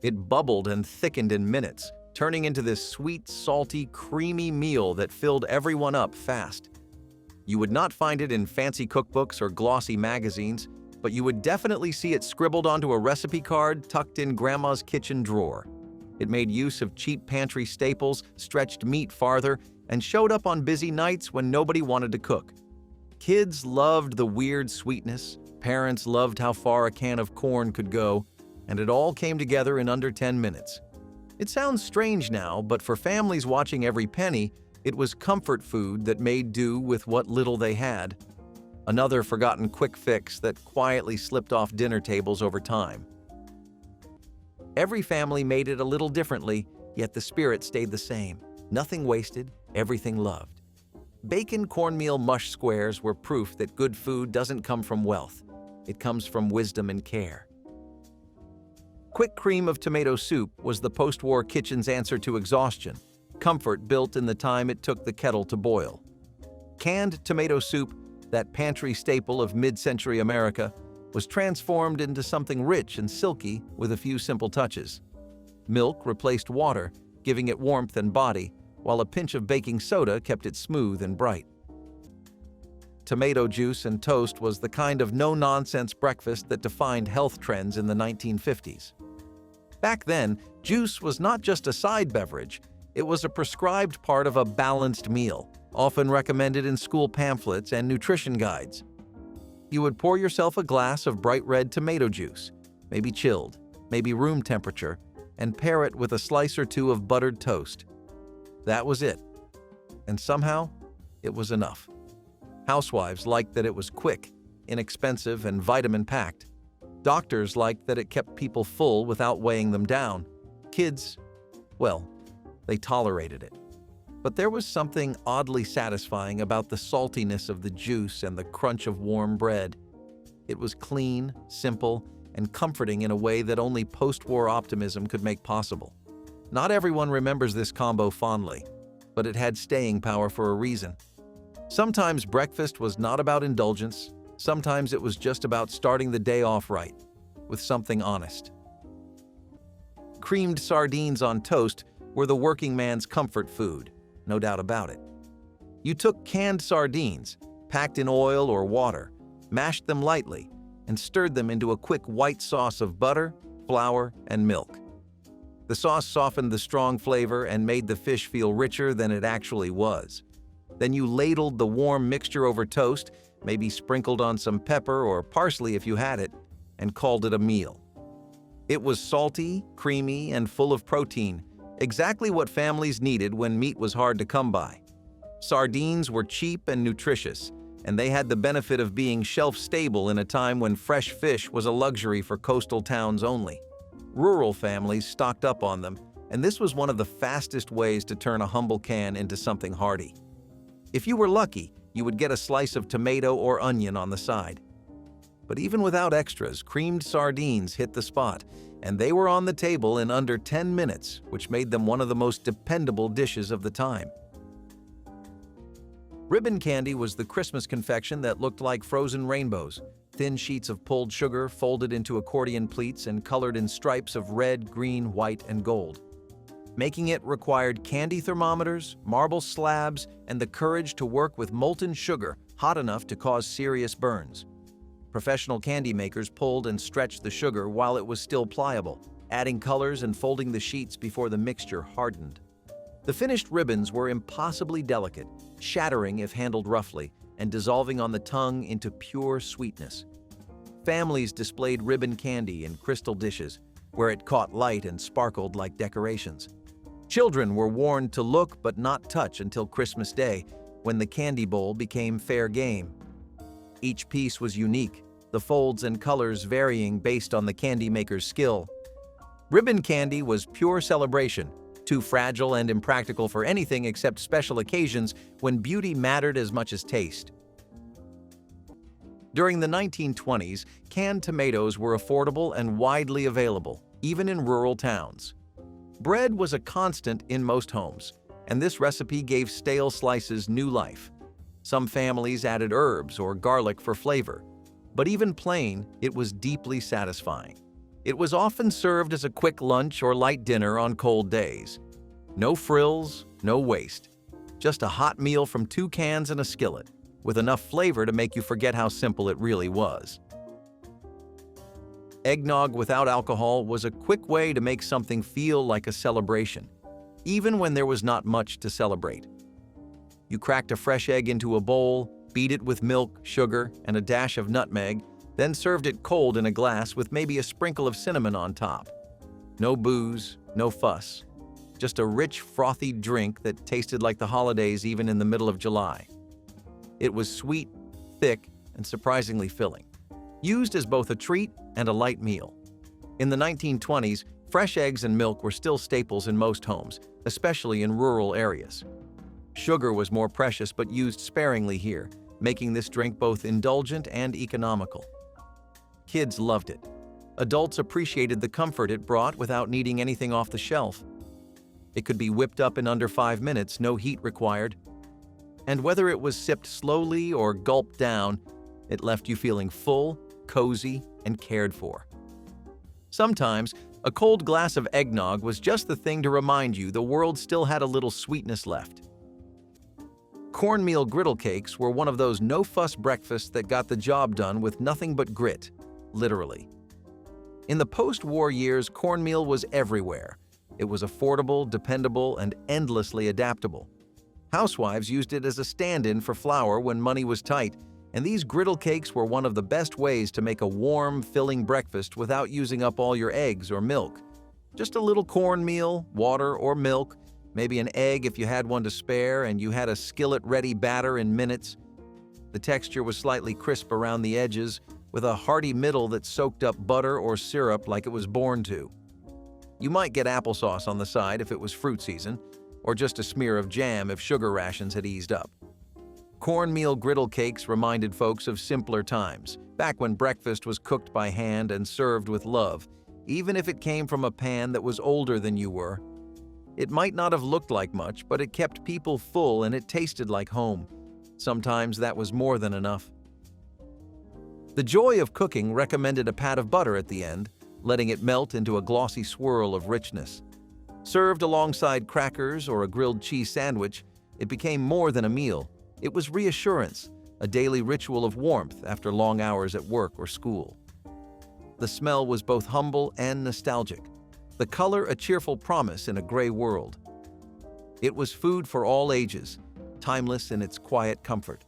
It bubbled and thickened in minutes, turning into this sweet, salty, creamy meal that filled everyone up fast. You would not find it in fancy cookbooks or glossy magazines, but you would definitely see it scribbled onto a recipe card tucked in Grandma's kitchen drawer. It made use of cheap pantry staples, stretched meat farther, and showed up on busy nights when nobody wanted to cook. Kids loved the weird sweetness, parents loved how far a can of corn could go, and it all came together in under 10 minutes. It sounds strange now, but for families watching every penny, it was comfort food that made do with what little they had. Another forgotten quick fix that quietly slipped off dinner tables over time. Every family made it a little differently, yet the spirit stayed the same. Nothing wasted, everything loved. Bacon cornmeal mush squares were proof that good food doesn't come from wealth. It comes from wisdom and care. Quick cream of tomato soup was the post-war kitchen's answer to exhaustion, comfort built in the time it took the kettle to boil. Canned tomato soup, that pantry staple of mid-century America, was transformed into something rich and silky with a few simple touches. Milk replaced water, giving it warmth and body, while a pinch of baking soda kept it smooth and bright. Tomato juice and toast was the kind of no-nonsense breakfast that defined health trends in the 1950s. Back then, juice was not just a side beverage, it was a prescribed part of a balanced meal, often recommended in school pamphlets and nutrition guides. You would pour yourself a glass of bright red tomato juice, maybe chilled, maybe room temperature, and pair it with a slice or two of buttered toast. That was it. And somehow, it was enough. Housewives liked that it was quick, inexpensive, and vitamin-packed. Doctors liked that it kept people full without weighing them down. Kids, well, they tolerated it. But there was something oddly satisfying about the saltiness of the juice and the crunch of warm bread. It was clean, simple, and comforting in a way that only post-war optimism could make possible. Not everyone remembers this combo fondly, but it had staying power for a reason. Sometimes breakfast was not about indulgence, sometimes it was just about starting the day off right, with something honest. Creamed sardines on toast were the working man's comfort food, no doubt about it. You took canned sardines, packed in oil or water, mashed them lightly, and stirred them into a quick white sauce of butter, flour, and milk. The sauce softened the strong flavor and made the fish feel richer than it actually was. Then you ladled the warm mixture over toast, maybe sprinkled on some pepper or parsley if you had it, and called it a meal. It was salty, creamy, and full of protein, exactly what families needed when meat was hard to come by. Sardines were cheap and nutritious, and they had the benefit of being shelf-stable in a time when fresh fish was a luxury for coastal towns only. Rural families stocked up on them, and this was one of the fastest ways to turn a humble can into something hearty. If you were lucky, you would get a slice of tomato or onion on the side. But even without extras, creamed sardines hit the spot, and they were on the table in under 10 minutes, which made them one of the most dependable dishes of the time. Ribbon candy was the Christmas confection that looked like frozen rainbows, thin sheets of pulled sugar folded into accordion pleats and colored in stripes of red, green, white, and gold. Making it required candy thermometers, marble slabs, and the courage to work with molten sugar hot enough to cause serious burns. Professional candy makers pulled and stretched the sugar while it was still pliable, adding colors and folding the sheets before the mixture hardened. The finished ribbons were impossibly delicate, shattering if handled roughly, and dissolving on the tongue into pure sweetness. Families displayed ribbon candy in crystal dishes, where it caught light and sparkled like decorations. Children were warned to look but not touch until Christmas Day, when the candy bowl became fair game. Each piece was unique, the folds and colors varying based on the candy maker's skill. Ribbon candy was pure celebration, too fragile and impractical for anything except special occasions when beauty mattered as much as taste. During the 1920s, canned tomatoes were affordable and widely available, even in rural towns. Bread was a constant in most homes, and this recipe gave stale slices new life. Some families added herbs or garlic for flavor, but even plain, it was deeply satisfying. It was often served as a quick lunch or light dinner on cold days. No frills, no waste. Just a hot meal from 2 cans and a skillet, with enough flavor to make you forget how simple it really was. Eggnog without alcohol was a quick way to make something feel like a celebration, even when there was not much to celebrate. You cracked a fresh egg into a bowl, beat it with milk, sugar, and a dash of nutmeg, then served it cold in a glass with maybe a sprinkle of cinnamon on top. No booze, no fuss. Just a rich, frothy drink that tasted like the holidays even in the middle of July. It was sweet, thick, and surprisingly filling, used as both a treat and a light meal. In the 1920s, fresh eggs and milk were still staples in most homes, especially in rural areas. Sugar was more precious but used sparingly here, making this drink both indulgent and economical. Kids loved it. Adults appreciated the comfort it brought without needing anything off the shelf. It could be whipped up in under 5 minutes, no heat required. And whether it was sipped slowly or gulped down, it left you feeling full, cozy, and cared for. Sometimes, a cold glass of eggnog was just the thing to remind you the world still had a little sweetness left. Cornmeal griddle cakes were one of those no-fuss breakfasts that got the job done with nothing but grit, literally. In the post-war years, cornmeal was everywhere. It was affordable, dependable, and endlessly adaptable. Housewives used it as a stand-in for flour when money was tight, and these griddle cakes were one of the best ways to make a warm, filling breakfast without using up all your eggs or milk. Just a little cornmeal, water or milk, maybe an egg if you had one to spare, and you had a skillet-ready batter in minutes. The texture was slightly crisp around the edges, with a hearty middle that soaked up butter or syrup like it was born to. You might get applesauce on the side if it was fruit season, or just a smear of jam if sugar rations had eased up. Cornmeal griddle cakes reminded folks of simpler times, back when breakfast was cooked by hand and served with love, even if it came from a pan that was older than you were. It might not have looked like much, but it kept people full and it tasted like home. Sometimes that was more than enough. The joy of cooking recommended a pat of butter at the end, letting it melt into a glossy swirl of richness. Served alongside crackers or a grilled cheese sandwich, it became more than a meal. It was reassurance, a daily ritual of warmth after long hours at work or school. The smell was both humble and nostalgic, the color a cheerful promise in a gray world. It was food for all ages, timeless in its quiet comfort.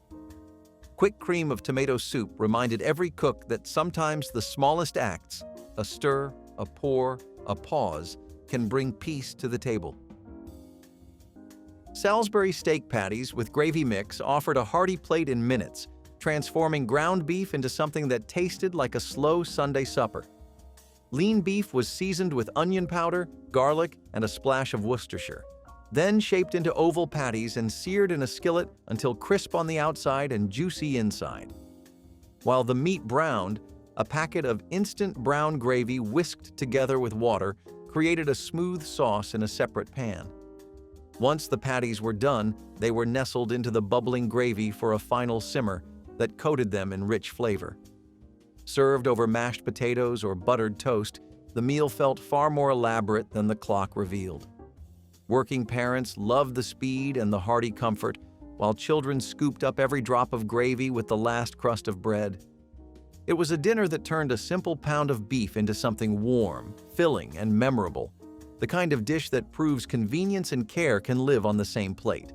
Quick cream of tomato soup reminded every cook that sometimes the smallest acts, a stir, a pour, a pause, can bring peace to the table. Salisbury steak patties with gravy mix offered a hearty plate in minutes, transforming ground beef into something that tasted like a slow Sunday supper. Lean beef was seasoned with onion powder, garlic, and a splash of Worcestershire, then shaped into oval patties and seared in a skillet until crisp on the outside and juicy inside. While the meat browned, a packet of instant brown gravy whisked together with water created a smooth sauce in a separate pan. Once the patties were done, they were nestled into the bubbling gravy for a final simmer that coated them in rich flavor. Served over mashed potatoes or buttered toast, the meal felt far more elaborate than the clock revealed. Working parents loved the speed and the hearty comfort, while children scooped up every drop of gravy with the last crust of bread. It was a dinner that turned a simple pound of beef into something warm, filling, and memorable, the kind of dish that proves convenience and care can live on the same plate.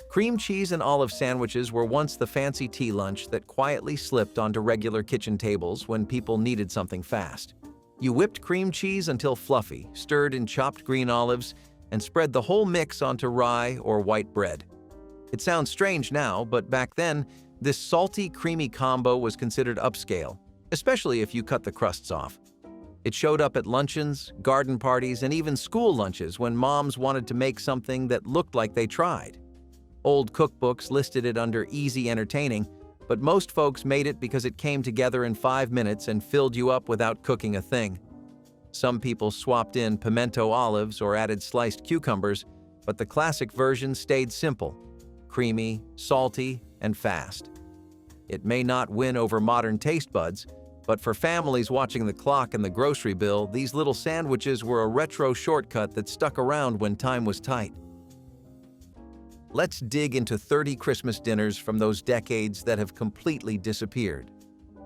Cream cheese and olive sandwiches were once the fancy tea lunch that quietly slipped onto regular kitchen tables when people needed something fast. You whipped cream cheese until fluffy, stirred in chopped green olives, and spread the whole mix onto rye or white bread. It sounds strange now, but back then, this salty, creamy combo was considered upscale, especially if you cut the crusts off. It showed up at luncheons, garden parties, and even school lunches when moms wanted to make something that looked like they tried. Old cookbooks listed it under easy entertaining, but most folks made it because it came together in 5 minutes and filled you up without cooking a thing. Some people swapped in pimento olives or added sliced cucumbers, but the classic version stayed simple, creamy, salty, and fast. It may not win over modern taste buds, but for families watching the clock and the grocery bill, these little sandwiches were a retro shortcut that stuck around when time was tight. Let's dig into 30 Christmas dinners from those decades that have completely disappeared.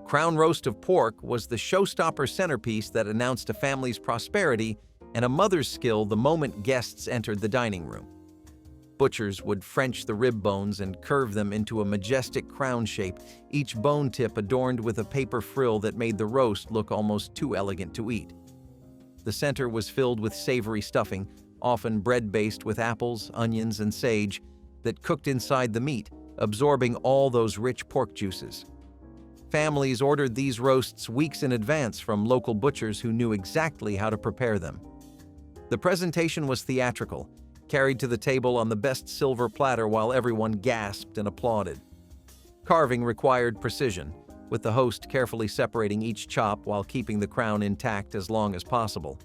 Crown roast of pork was the showstopper centerpiece that announced a family's prosperity and a mother's skill the moment guests entered the dining room. Butchers would French the rib bones and curve them into a majestic crown shape, each bone tip adorned with a paper frill that made the roast look almost too elegant to eat. The center was filled with savory stuffing, often bread-based with apples, onions, and sage, that cooked inside the meat, absorbing all those rich pork juices. Families ordered these roasts weeks in advance from local butchers who knew exactly how to prepare them. The presentation was theatrical. carried to the table on the best silver platter while everyone gasped and applauded. Carving required precision, with the host carefully separating each chop while keeping the crown intact as long as possible.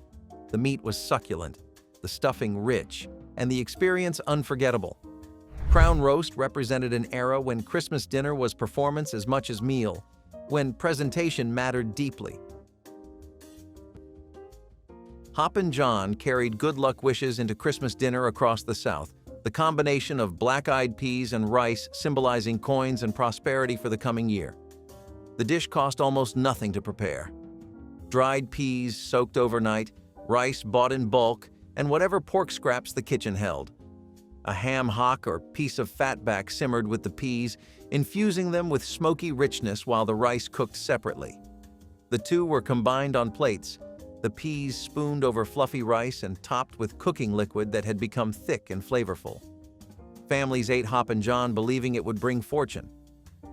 The meat was succulent, the stuffing rich, and the experience unforgettable. Crown roast represented an era when Christmas dinner was performance as much as meal, when presentation mattered deeply. Hoppin' John carried good luck wishes into Christmas dinner across the South, the combination of black-eyed peas and rice symbolizing coins and prosperity for the coming year. The dish cost almost nothing to prepare. Dried peas soaked overnight, rice bought in bulk, and whatever pork scraps the kitchen held. A ham hock or piece of fatback simmered with the peas, infusing them with smoky richness while the rice cooked separately. The two were combined on plates, the peas spooned over fluffy rice and topped with cooking liquid that had become thick and flavorful. Families ate Hoppin' John believing it would bring fortune,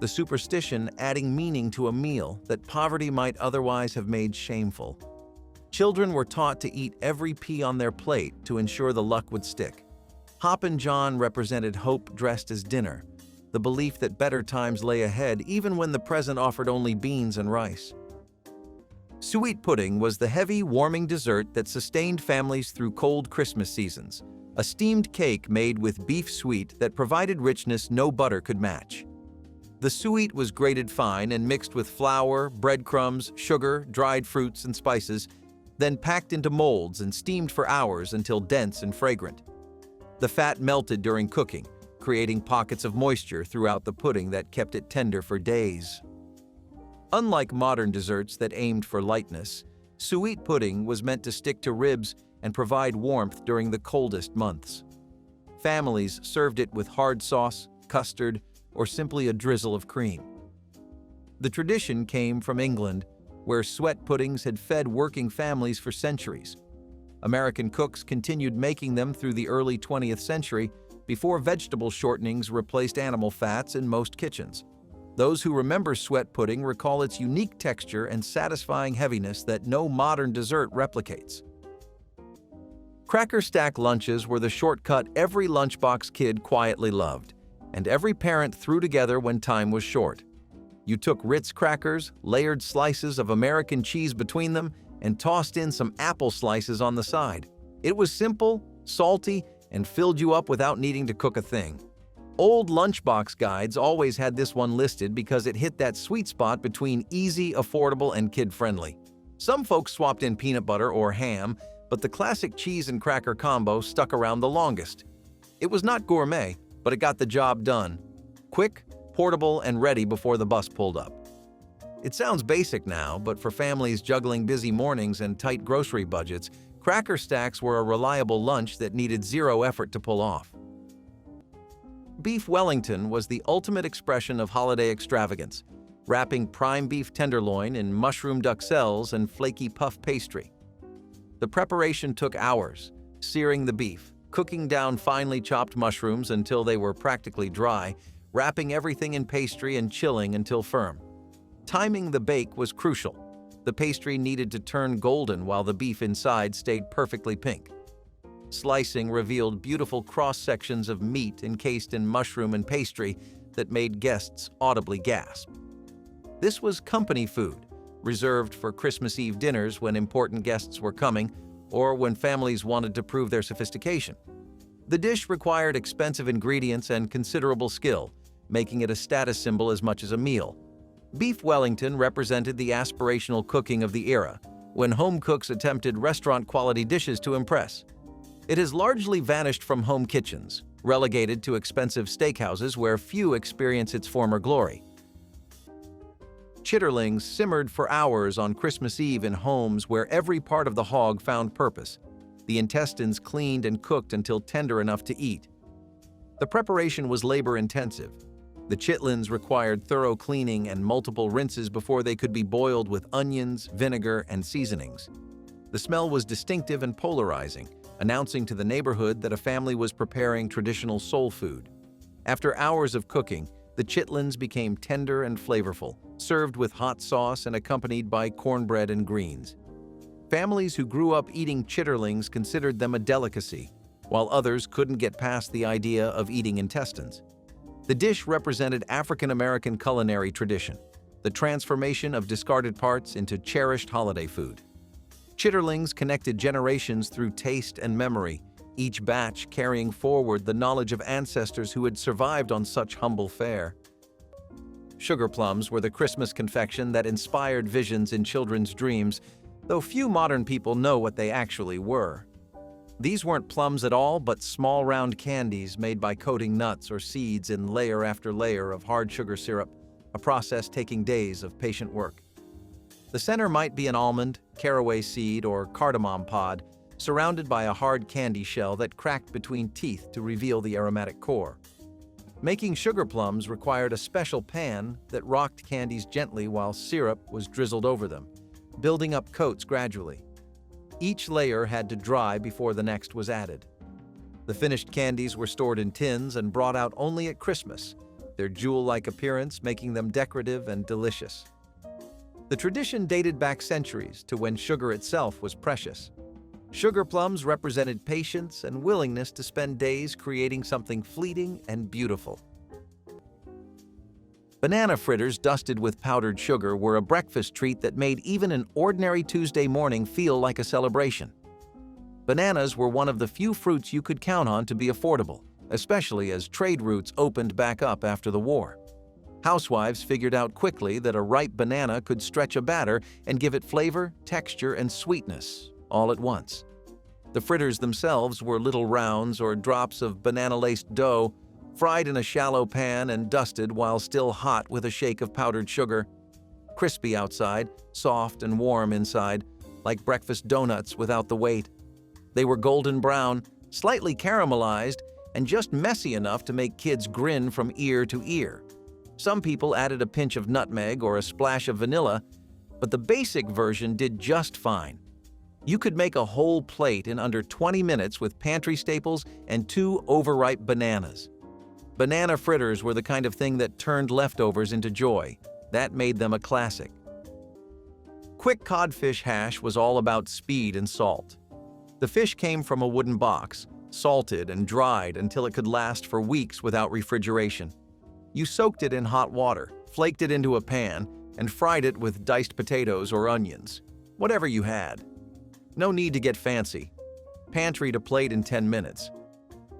the superstition adding meaning to a meal that poverty might otherwise have made shameful. Children were taught to eat every pea on their plate to ensure the luck would stick. Hoppin' John represented hope dressed as dinner, the belief that better times lay ahead even when the present offered only beans and rice. Suet pudding was the heavy, warming dessert that sustained families through cold Christmas seasons, a steamed cake made with beef suet that provided richness no butter could match. The suet was grated fine and mixed with flour, breadcrumbs, sugar, dried fruits, and spices, then packed into molds and steamed for hours until dense and fragrant. The fat melted during cooking, creating pockets of moisture throughout the pudding that kept it tender for days. Unlike modern desserts that aimed for lightness, suet pudding was meant to stick to ribs and provide warmth during the coldest months. Families served it with hard sauce, custard, or simply a drizzle of cream. The tradition came from England, where suet puddings had fed working families for centuries. American cooks continued making them through the early 20th century before vegetable shortenings replaced animal fats in most kitchens. Those who remember suet pudding recall its unique texture and satisfying heaviness that no modern dessert replicates. Cracker Stack lunches were the shortcut every lunchbox kid quietly loved, and every parent threw together when time was short. You took Ritz crackers, layered slices of American cheese between them, and tossed in some apple slices on the side. It was simple, salty, and filled you up without needing to cook a thing. Old lunchbox guides always had this one listed because it hit that sweet spot between easy, affordable, and kid-friendly. Some folks swapped in peanut butter or ham, but the classic cheese and cracker combo stuck around the longest. It was not gourmet, but it got the job done. Quick, portable, and ready before the bus pulled up. It sounds basic now, but for families juggling busy mornings and tight grocery budgets, Cracker Stacks were a reliable lunch that needed zero effort to pull off. Beef Wellington was the ultimate expression of holiday extravagance, wrapping prime beef tenderloin in mushroom duxelles and flaky puff pastry. The preparation took hours, searing the beef, cooking down finely chopped mushrooms until they were practically dry, wrapping everything in pastry and chilling until firm. Timing the bake was crucial. The pastry needed to turn golden while the beef inside stayed perfectly pink. Slicing revealed beautiful cross-sections of meat encased in mushroom and pastry that made guests audibly gasp. This was company food, reserved for Christmas Eve dinners when important guests were coming or when families wanted to prove their sophistication. The dish required expensive ingredients and considerable skill, making it a status symbol as much as a meal. Beef Wellington represented the aspirational cooking of the era, when home cooks attempted restaurant-quality dishes to impress. It has largely vanished from home kitchens, relegated to expensive steakhouses where few experience its former glory. Chitterlings simmered for hours on Christmas Eve in homes where every part of the hog found purpose, the intestines cleaned and cooked until tender enough to eat. The preparation was labor-intensive. The chitlins required thorough cleaning and multiple rinses before they could be boiled with onions, vinegar, and seasonings. The smell was distinctive and polarizing, announcing to the neighborhood that a family was preparing traditional soul food. After hours of cooking, the chitlins became tender and flavorful, served with hot sauce and accompanied by cornbread and greens. Families who grew up eating chitterlings considered them a delicacy, while others couldn't get past the idea of eating intestines. The dish represented African American culinary tradition, the transformation of discarded parts into cherished holiday food. Chitterlings connected generations through taste and memory, each batch carrying forward the knowledge of ancestors who had survived on such humble fare. Sugar plums were the Christmas confection that inspired visions in children's dreams, though few modern people know what they actually were. These weren't plums at all, but small round candies made by coating nuts or seeds in layer after layer of hard sugar syrup, a process taking days of patient work. The center might be an almond, caraway seed, or cardamom pod, surrounded by a hard candy shell that cracked between teeth to reveal the aromatic core. Making sugar plums required a special pan that rocked candies gently while syrup was drizzled over them, building up coats gradually. Each layer had to dry before the next was added. The finished candies were stored in tins and brought out only at Christmas, their jewel-like appearance making them decorative and delicious. The tradition dated back centuries to when sugar itself was precious. Sugar plums represented patience and willingness to spend days creating something fleeting and beautiful. Banana fritters dusted with powdered sugar were a breakfast treat that made even an ordinary Tuesday morning feel like a celebration. Bananas were one of the few fruits you could count on to be affordable, especially as trade routes opened back up after the war. Housewives figured out quickly that a ripe banana could stretch a batter and give it flavor, texture, and sweetness, all at once. The fritters themselves were little rounds or drops of banana-laced dough, fried in a shallow pan and dusted while still hot with a shake of powdered sugar. Crispy outside, soft and warm inside, like breakfast donuts without the weight. They were golden brown, slightly caramelized, and just messy enough to make kids grin from ear to ear. Some people added a pinch of nutmeg or a splash of vanilla, but the basic version did just fine. You could make a whole plate in under 20 minutes with pantry staples and 2 overripe bananas. Banana fritters were the kind of thing that turned leftovers into joy. That made them a classic. Quick codfish hash was all about speed and salt. The fish came from a wooden box, salted and dried until it could last for weeks without refrigeration. You soaked it in hot water, flaked it into a pan, and fried it with diced potatoes or onions, whatever you had. No need to get fancy. Pantry to plate in 10 minutes.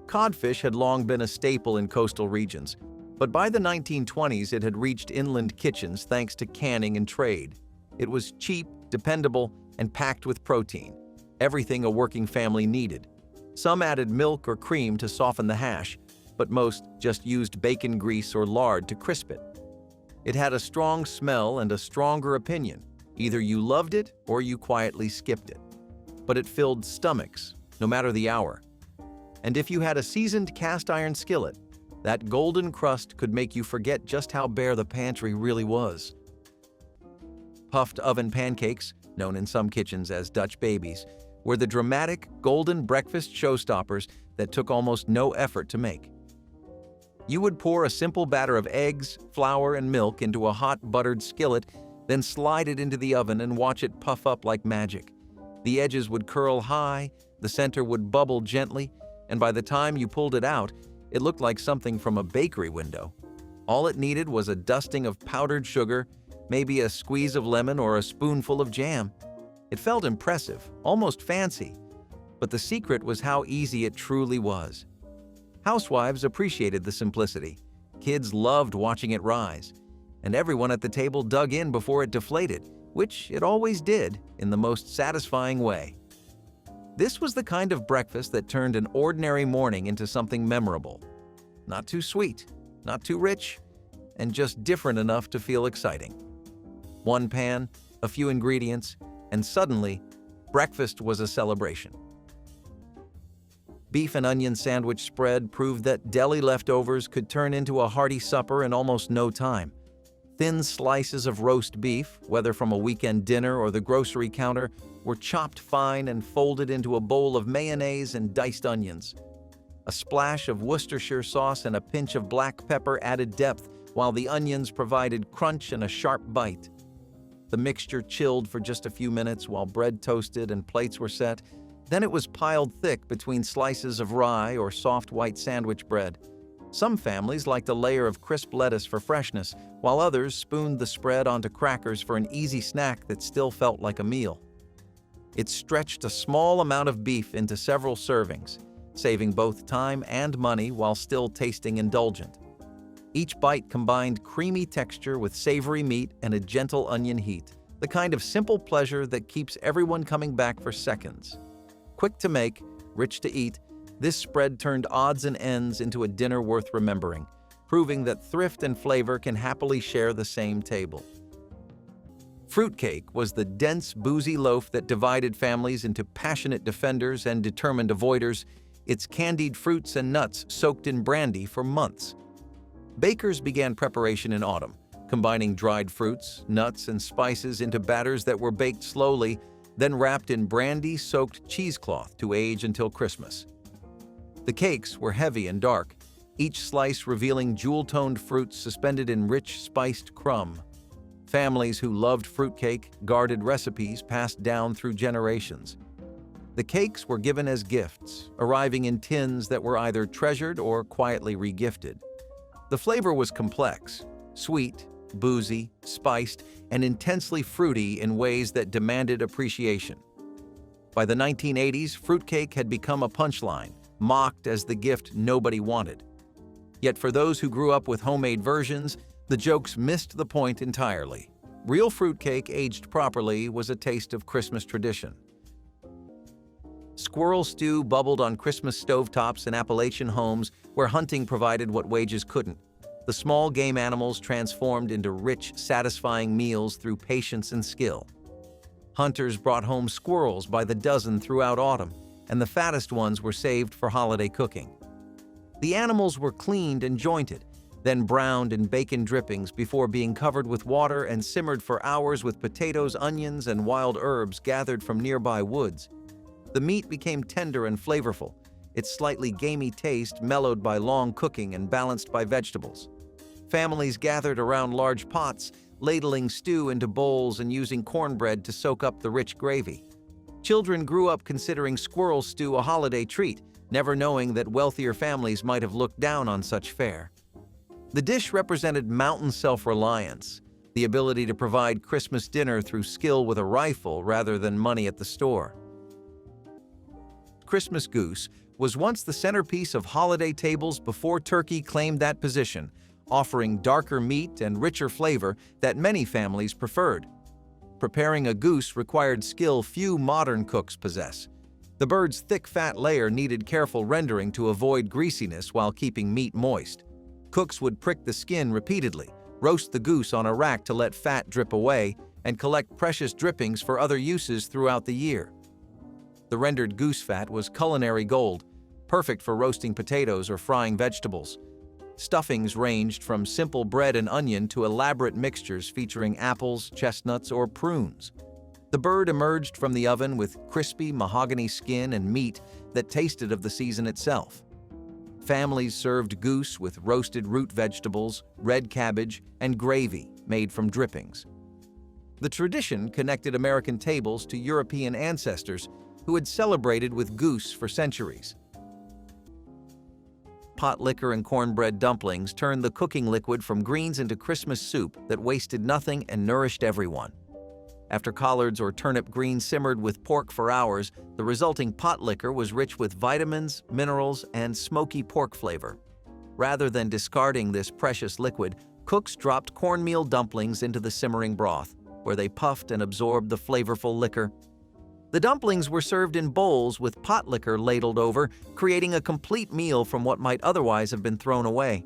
Codfish had long been a staple in coastal regions, but by the 1920s it had reached inland kitchens thanks to canning and trade. It was cheap, dependable, and packed with protein, everything a working family needed. Some added milk or cream to soften the hash, but most just used bacon grease or lard to crisp it. It had a strong smell and a stronger opinion. Either you loved it or you quietly skipped it. But it filled stomachs, no matter the hour. And if you had a seasoned cast iron skillet, that golden crust could make you forget just how bare the pantry really was. Puffed oven pancakes, known in some kitchens as Dutch babies, were the dramatic, golden breakfast showstoppers that took almost no effort to make. You would pour a simple batter of eggs, flour, and milk into a hot buttered skillet, then slide it into the oven and watch it puff up like magic. The edges would curl high, the center would bubble gently, and by the time you pulled it out, it looked like something from a bakery window. All it needed was a dusting of powdered sugar, maybe a squeeze of lemon or a spoonful of jam. It felt impressive, almost fancy, but the secret was how easy it truly was. Housewives appreciated the simplicity. Kids loved watching it rise, and everyone at the table dug in before it deflated, which it always did in the most satisfying way. This was the kind of breakfast that turned an ordinary morning into something memorable. Not too sweet, not too rich, and just different enough to feel exciting. One pan, a few ingredients, and suddenly, breakfast was a celebration. Beef and onion sandwich spread proved that deli leftovers could turn into a hearty supper in almost no time. Thin slices of roast beef, whether from a weekend dinner or the grocery counter, were chopped fine and folded into a bowl of mayonnaise and diced onions. A splash of Worcestershire sauce and a pinch of black pepper added depth, while the onions provided crunch and a sharp bite. The mixture chilled for just a few minutes while bread toasted and plates were set, Then it was piled thick between slices of rye or soft white sandwich bread. Some families liked a layer of crisp lettuce for freshness, while others spooned the spread onto crackers for an easy snack that still felt like a meal. It stretched a small amount of beef into several servings, saving both time and money while still tasting indulgent. Each bite combined creamy texture with savory meat and a gentle onion heat, the kind of simple pleasure that keeps everyone coming back for seconds. Quick to make, rich to eat, this spread turned odds and ends into a dinner worth remembering, proving that thrift and flavor can happily share the same table. Fruitcake was the dense, boozy loaf that divided families into passionate defenders and determined avoiders, its candied fruits and nuts soaked in brandy for months. Bakers began preparation in autumn, combining dried fruits, nuts, and spices into batters that were baked slowly, then wrapped in brandy-soaked cheesecloth to age until Christmas. The cakes were heavy and dark, each slice revealing jewel-toned fruits suspended in rich, spiced crumb. Families who loved fruitcake guarded recipes passed down through generations. The cakes were given as gifts, arriving in tins that were either treasured or quietly regifted. The flavor was complex, sweet, boozy, spiced, and intensely fruity in ways that demanded appreciation. By the 1980s, fruitcake had become a punchline, mocked as the gift nobody wanted. Yet for those who grew up with homemade versions, the jokes missed the point entirely. Real fruitcake aged properly was a taste of Christmas tradition. Squirrel stew bubbled on Christmas stovetops in Appalachian homes where hunting provided what wages couldn't. The small game animals transformed into rich, satisfying meals through patience and skill. Hunters brought home squirrels by the dozen throughout autumn, and the fattest ones were saved for holiday cooking. The animals were cleaned and jointed, then browned in bacon drippings before being covered with water and simmered for hours with potatoes, onions, and wild herbs gathered from nearby woods. The meat became tender and flavorful, its slightly gamey taste mellowed by long cooking and balanced by vegetables. Families gathered around large pots, ladling stew into bowls and using cornbread to soak up the rich gravy. Children grew up considering squirrel stew a holiday treat, never knowing that wealthier families might have looked down on such fare. The dish represented mountain self-reliance, the ability to provide Christmas dinner through skill with a rifle rather than money at the store. Christmas goose was once the centerpiece of holiday tables before turkey claimed that position, offering darker meat and richer flavor that many families preferred. Preparing a goose required skill few modern cooks possess. The bird's thick fat layer needed careful rendering to avoid greasiness while keeping meat moist. Cooks would prick the skin repeatedly, roast the goose on a rack to let fat drip away, and collect precious drippings for other uses throughout the year. The rendered goose fat was culinary gold, perfect for roasting potatoes or frying vegetables. Stuffings ranged from simple bread and onion to elaborate mixtures featuring apples, chestnuts, or prunes. The bird emerged from the oven with crispy mahogany skin and meat that tasted of the season itself. Families served goose with roasted root vegetables, red cabbage, and gravy made from drippings. The tradition connected American tables to European ancestors who had celebrated with goose for centuries. Pot liquor and cornbread dumplings turned the cooking liquid from greens into Christmas soup that wasted nothing and nourished everyone. After collards or turnip greens simmered with pork for hours, the resulting pot liquor was rich with vitamins, minerals, and smoky pork flavor. Rather than discarding this precious liquid, cooks dropped cornmeal dumplings into the simmering broth, where they puffed and absorbed the flavorful liquor. The dumplings were served in bowls with pot liquor ladled over, creating a complete meal from what might otherwise have been thrown away.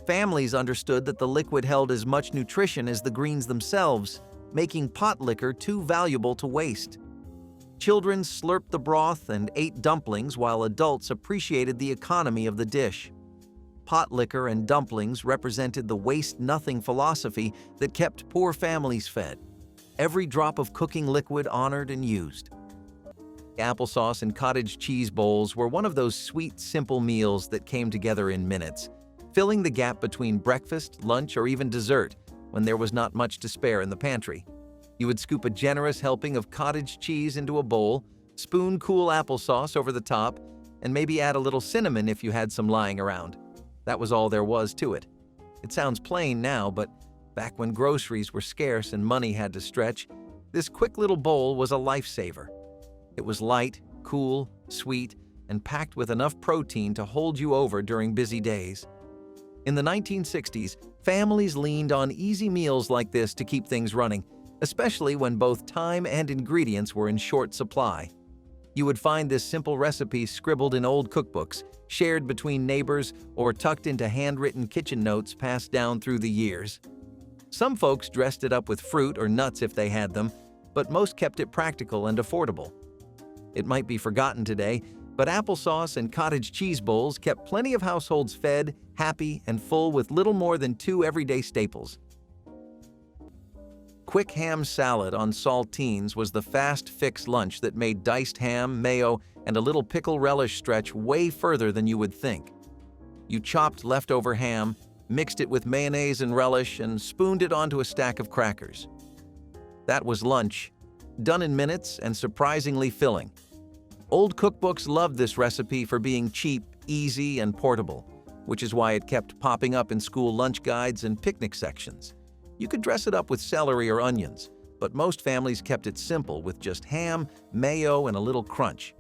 Families understood that the liquid held as much nutrition as the greens themselves, making pot liquor too valuable to waste. Children slurped the broth and ate dumplings while adults appreciated the economy of the dish. Pot liquor and dumplings represented the waste-nothing philosophy that kept poor families fed. Every drop of cooking liquid honored and used. Applesauce and cottage cheese bowls were one of those sweet, simple meals that came together in minutes, filling the gap between breakfast, lunch, or even dessert when there was not much to spare in the pantry. You would scoop a generous helping of cottage cheese into a bowl, Spoon cool applesauce over the top, and maybe add a little cinnamon if you had some lying around. That was all there was to it. It sounds plain now, but back when groceries were scarce and money had to stretch, this quick little bowl was a lifesaver. It was light, cool, sweet, and packed with enough protein to hold you over during busy days. In the 1960s, families leaned on easy meals like this to keep things running, especially when both time and ingredients were in short supply. You would find this simple recipe scribbled in old cookbooks, shared between neighbors, or tucked into handwritten kitchen notes passed down through the years. Some folks dressed it up with fruit or nuts if they had them, but most kept it practical and affordable. It might be forgotten today, but applesauce and cottage cheese bowls kept plenty of households fed, happy, and full with little more than 2 everyday staples. Quick ham salad on saltines was the fast fix lunch that made diced ham, mayo, and a little pickle relish stretch way further than you would think. You chopped leftover ham, mixed it with mayonnaise and relish, and spooned it onto a stack of crackers. That was lunch, done in minutes and surprisingly filling. Old cookbooks loved this recipe for being cheap, easy, and portable, which is why it kept popping up in school lunch guides and picnic sections. You could dress it up with celery or onions, but most families kept it simple with just ham, mayo, and a little crunch.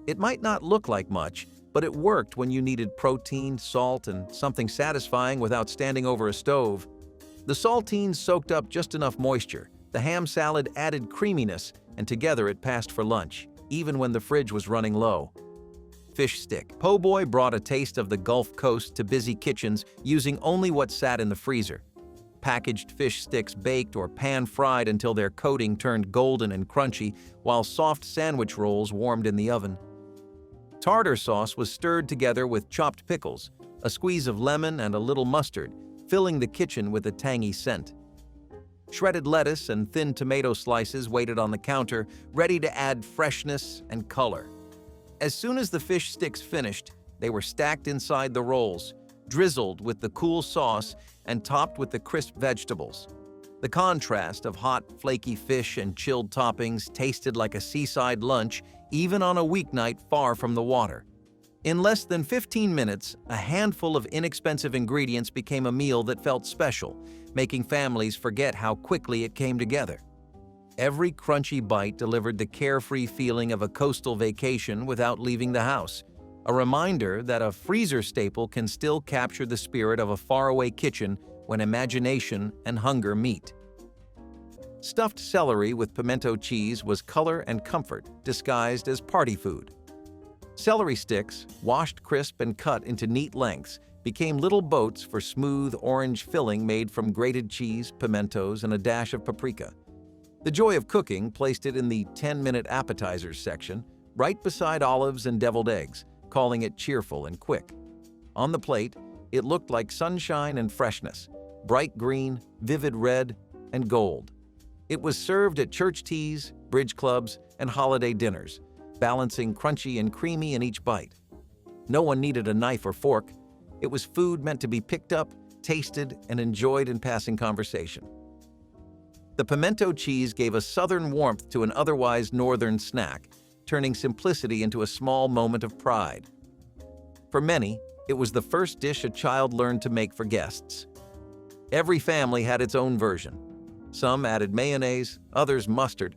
It might not look like much, but it worked when you needed protein, salt, and something satisfying without standing over a stove. The saltines soaked up just enough moisture, the ham salad added creaminess, and together it passed for lunch, even when the fridge was running low. Fish stick. Po' Boy brought a taste of the Gulf Coast to busy kitchens using only what sat in the freezer. Packaged fish sticks baked or pan-fried until their coating turned golden and crunchy, while soft sandwich rolls warmed in the oven. Tartar sauce was stirred together with chopped pickles, a squeeze of lemon, and a little mustard, filling the kitchen with a tangy scent. Shredded lettuce and thin tomato slices waited on the counter, ready to add freshness and color. As soon as the fish sticks finished, they were stacked inside the rolls, drizzled with the cool sauce, and topped with the crisp vegetables. The contrast of hot, flaky fish and chilled toppings tasted like a seaside lunch, even on a weeknight far from the water. In less than 15 minutes, a handful of inexpensive ingredients became a meal that felt special, making families forget how quickly it came together. Every crunchy bite delivered the carefree feeling of a coastal vacation without leaving the house, a reminder that a freezer staple can still capture the spirit of a faraway kitchen when imagination and hunger meet. Stuffed celery with pimento cheese was color and comfort disguised as party food. Celery sticks, washed crisp and cut into neat lengths, became little boats for smooth orange filling made from grated cheese, pimentos, and a dash of paprika. The joy of cooking placed it in the 10-minute appetizers section, right beside olives and deviled eggs, calling it cheerful and quick. On the plate, it looked like sunshine and freshness, bright green, vivid red, and gold. It was served at church teas, bridge clubs, and holiday dinners, balancing crunchy and creamy in each bite. No one needed a knife or fork. It was food meant to be picked up, tasted, and enjoyed in passing conversation. The pimento cheese gave a southern warmth to an otherwise northern snack, turning simplicity into a small moment of pride. For many, it was the first dish a child learned to make for guests. Every family had its own version. Some added mayonnaise, others mustard,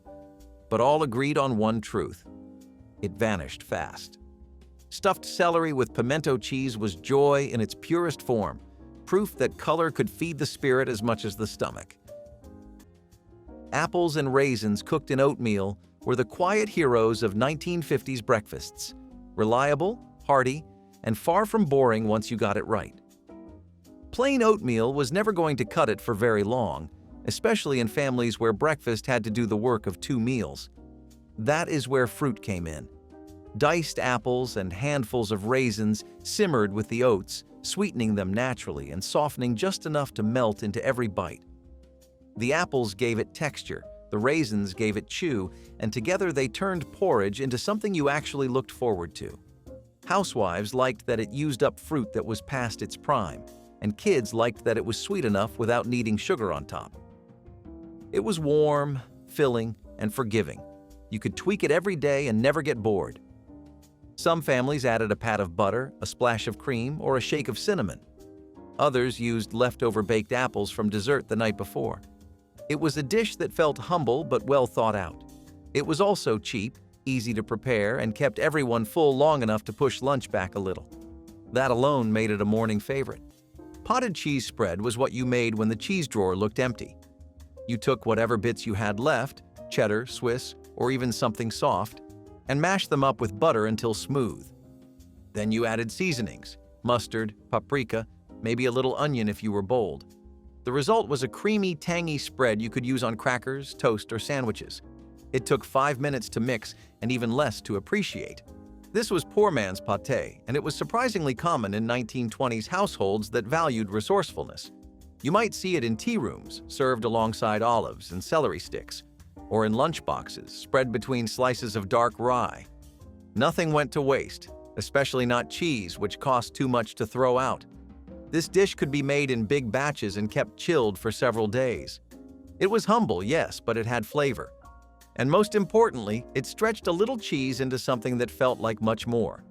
but all agreed on one truth. It vanished fast. Stuffed celery with pimento cheese was joy in its purest form, proof that color could feed the spirit as much as the stomach. Apples and raisins cooked in oatmeal were the quiet heroes of 1950s breakfasts, reliable, hearty, and far from boring once you got it right. Plain oatmeal was never going to cut it for very long, especially in families where breakfast had to do the work of 2 meals. That is where fruit came in. Diced apples and handfuls of raisins simmered with the oats, sweetening them naturally and softening just enough to melt into every bite. The apples gave it texture, the raisins gave it chew, and together they turned porridge into something you actually looked forward to. Housewives liked that it used up fruit that was past its prime, and kids liked that it was sweet enough without needing sugar on top. It was warm, filling, and forgiving. You could tweak it every day and never get bored. Some families added a pat of butter, a splash of cream, or a shake of cinnamon. Others used leftover baked apples from dessert the night before. It was a dish that felt humble but well thought out. It was also cheap, easy to prepare, and kept everyone full long enough to push lunch back a little. That alone made it a morning favorite. Potted cheese spread was what you made when the cheese drawer looked empty. You took whatever bits you had left, cheddar, Swiss, or even something soft, and mashed them up with butter until smooth. Then you added seasonings, mustard, paprika, maybe a little onion if you were bold. The result was a creamy, tangy spread you could use on crackers, toast, or sandwiches. It took 5 minutes to mix and even less to appreciate. This was poor man's pâté, and it was surprisingly common in 1920s households that valued resourcefulness. You might see it in tea rooms, served alongside olives and celery sticks, or in lunch boxes, spread between slices of dark rye. Nothing went to waste, especially not cheese, which cost too much to throw out. This dish could be made in big batches and kept chilled for several days. It was humble, yes, but it had flavor. And most importantly, it stretched a little cheese into something that felt like much more.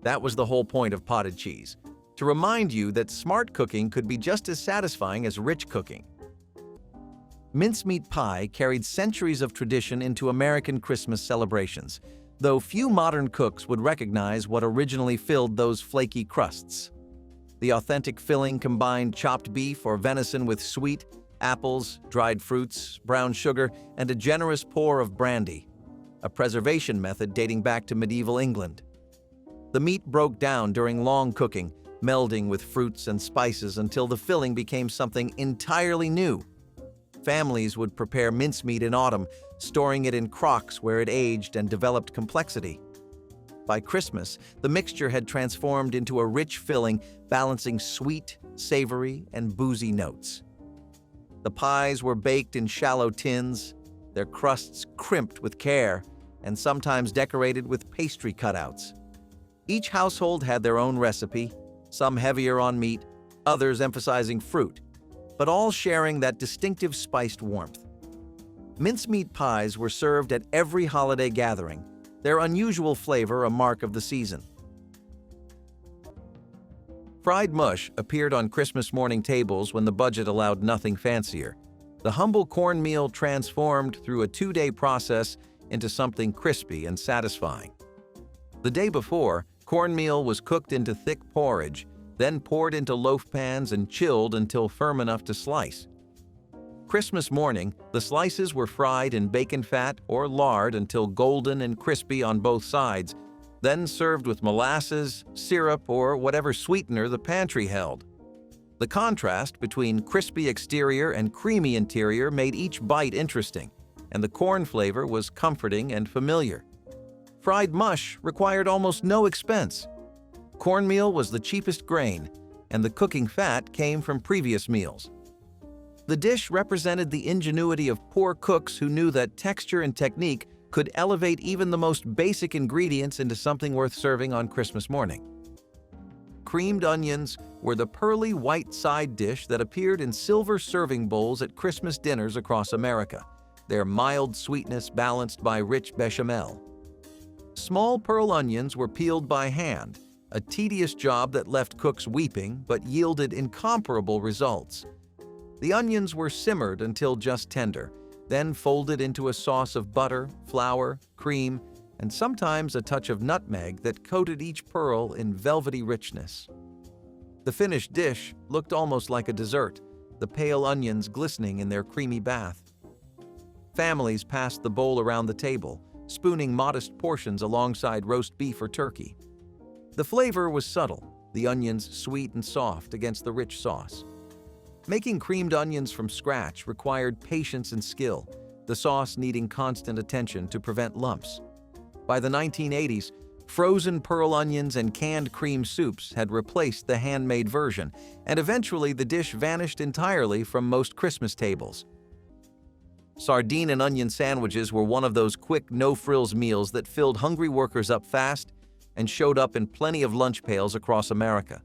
That was the whole point of potted cheese, to remind you that smart cooking could be just as satisfying as rich cooking. Mincemeat pie carried centuries of tradition into American Christmas celebrations, though few modern cooks would recognize what originally filled those flaky crusts. The authentic filling combined chopped beef or venison with sweet, apples, dried fruits, brown sugar, and a generous pour of brandy, a preservation method dating back to medieval England. The meat broke down during long cooking, melding with fruits and spices until the filling became something entirely new. Families would prepare mincemeat in autumn, storing it in crocks where it aged and developed complexity. By Christmas, the mixture had transformed into a rich filling balancing sweet, savory, and boozy notes. The pies were baked in shallow tins, their crusts crimped with care, and sometimes decorated with pastry cutouts. Each household had their own recipe, some heavier on meat, others emphasizing fruit, but all sharing that distinctive spiced warmth. Mincemeat pies were served at every holiday gathering, their unusual flavor a mark of the season. Fried mush appeared on Christmas morning tables when the budget allowed nothing fancier. The humble cornmeal transformed through a 2-day process into something crispy and satisfying. The day before, cornmeal was cooked into thick porridge, then poured into loaf pans and chilled until firm enough to slice. Christmas morning, the slices were fried in bacon fat or lard until golden and crispy on both sides, then served with molasses, syrup, or whatever sweetener the pantry held. The contrast between crispy exterior and creamy interior made each bite interesting, and the corn flavor was comforting and familiar. Fried mush required almost no expense. Cornmeal was the cheapest grain, and the cooking fat came from previous meals. The dish represented the ingenuity of poor cooks who knew that texture and technique could elevate even the most basic ingredients into something worth serving on Christmas morning. Creamed onions were the pearly white side dish that appeared in silver serving bowls at Christmas dinners across America, their mild sweetness balanced by rich bechamel. Small pearl onions were peeled by hand, a tedious job that left cooks weeping but yielded incomparable results. The onions were simmered until just tender, then folded into a sauce of butter, flour, cream, and sometimes a touch of nutmeg that coated each pearl in velvety richness. The finished dish looked almost like a dessert, the pale onions glistening in their creamy bath. Families passed the bowl around the table, spooning modest portions alongside roast beef or turkey. The flavor was subtle, the onions sweet and soft against the rich sauce. Making creamed onions from scratch required patience and skill, the sauce needing constant attention to prevent lumps. By the 1980s, frozen pearl onions and canned cream soups had replaced the handmade version, and eventually the dish vanished entirely from most Christmas tables. Sardine and onion sandwiches were one of those quick, no-frills meals that filled hungry workers up fast and showed up in plenty of lunch pails across America.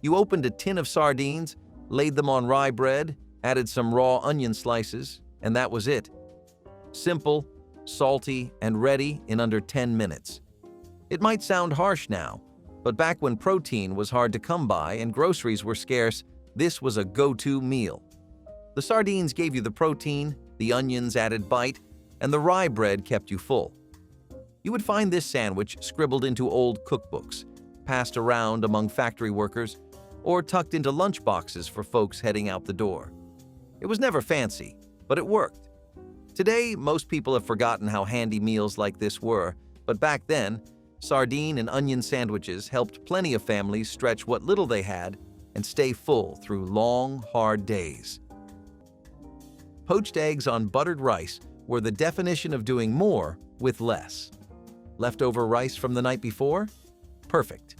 You opened a tin of sardines, laid them on rye bread, added some raw onion slices, and that was it. Simple, salty, and ready in under 10 minutes. It might sound harsh now, but back when protein was hard to come by and groceries were scarce, this was a go-to meal. The sardines gave you the protein, the onions added bite, and the rye bread kept you full. You would find this sandwich scribbled into old cookbooks, passed around among factory workers, or tucked into lunch boxes for folks heading out the door. It was never fancy, but it worked. Today, most people have forgotten how handy meals like this were, but back then, sardine and onion sandwiches helped plenty of families stretch what little they had and stay full through long, hard days. Poached eggs on buttered rice were the definition of doing more with less. Leftover rice from the night before? Perfect.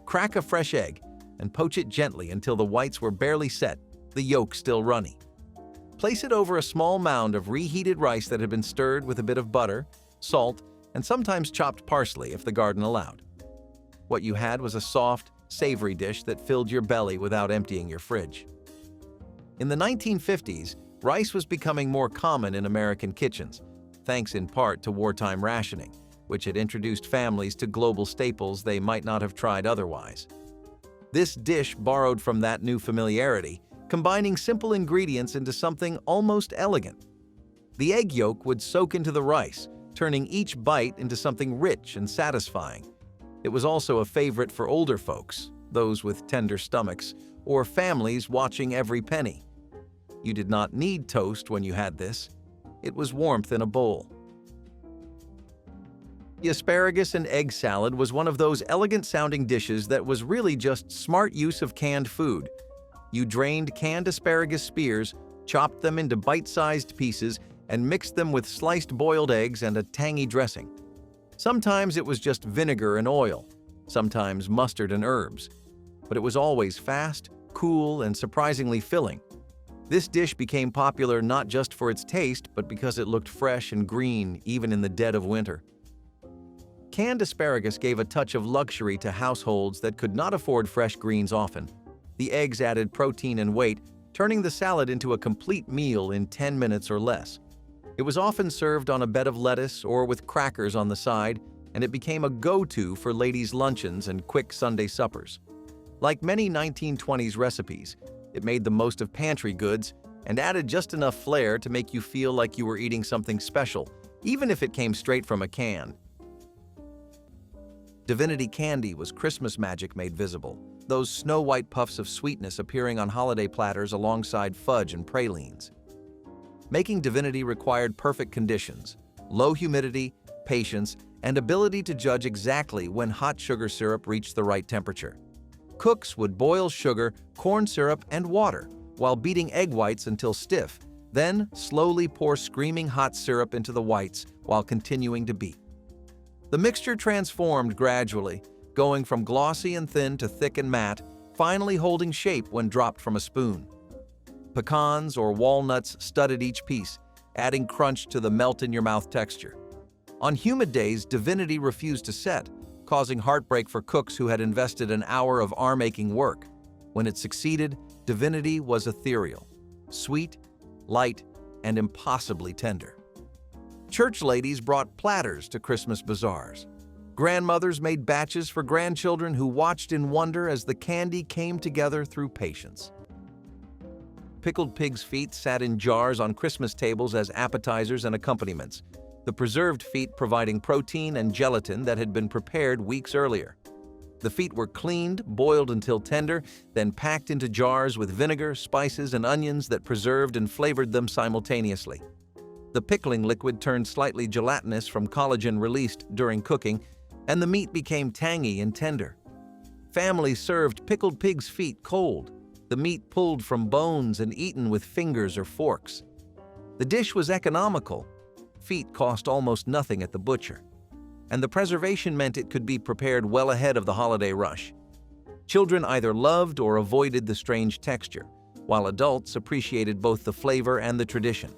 Crack a fresh egg and poach it gently until the whites were barely set, the yolk still runny. Place it over a small mound of reheated rice that had been stirred with a bit of butter, salt, and sometimes chopped parsley if the garden allowed. What you had was a soft, savory dish that filled your belly without emptying your fridge. In the 1950s, rice was becoming more common in American kitchens, thanks in part to wartime rationing, which had introduced families to global staples they might not have tried otherwise. This dish borrowed from that new familiarity, combining simple ingredients into something almost elegant. The egg yolk would soak into the rice, turning each bite into something rich and satisfying. It was also a favorite for older folks, those with tender stomachs, or families watching every penny. You did not need toast when you had this. It was warmth in a bowl. The asparagus and egg salad was one of those elegant-sounding dishes that was really just smart use of canned food. You drained canned asparagus spears, chopped them into bite-sized pieces, and mixed them with sliced boiled eggs and a tangy dressing. Sometimes it was just vinegar and oil, sometimes mustard and herbs. But it was always fast, cool, and surprisingly filling. This dish became popular not just for its taste, but because it looked fresh and green even in the dead of winter. Canned asparagus gave a touch of luxury to households that could not afford fresh greens often. The eggs added protein and weight, turning the salad into a complete meal in 10 minutes or less. It was often served on a bed of lettuce or with crackers on the side, and it became a go-to for ladies' luncheons and quick Sunday suppers. Like many 1920s recipes, it made the most of pantry goods and added just enough flair to make you feel like you were eating something special, even if it came straight from a can. Divinity candy was Christmas magic made visible, those snow-white puffs of sweetness appearing on holiday platters alongside fudge and pralines. Making Divinity required perfect conditions, low humidity, patience, and ability to judge exactly when hot sugar syrup reached the right temperature. Cooks would boil sugar, corn syrup, and water while beating egg whites until stiff, then slowly pour screaming hot syrup into the whites while continuing to beat. The mixture transformed gradually, going from glossy and thin to thick and matte, finally holding shape when dropped from a spoon. Pecans or walnuts studded each piece, adding crunch to the melt-in-your-mouth texture. On humid days, Divinity refused to set, causing heartbreak for cooks who had invested an hour of arm-aching work. When it succeeded, Divinity was ethereal, sweet, light, and impossibly tender. Church ladies brought platters to Christmas bazaars. Grandmothers made batches for grandchildren who watched in wonder as the candy came together through patience. Pickled pig's feet sat in jars on Christmas tables as appetizers and accompaniments, the preserved feet providing protein and gelatin that had been prepared weeks earlier. The feet were cleaned, boiled until tender, then packed into jars with vinegar, spices, and onions that preserved and flavored them simultaneously. The pickling liquid turned slightly gelatinous from collagen released during cooking, and the meat became tangy and tender. Families served pickled pig's feet cold, the meat pulled from bones and eaten with fingers or forks. The dish was economical. Feet cost almost nothing at the butcher, and the preservation meant it could be prepared well ahead of the holiday rush. Children either loved or avoided the strange texture, while adults appreciated both the flavor and the tradition.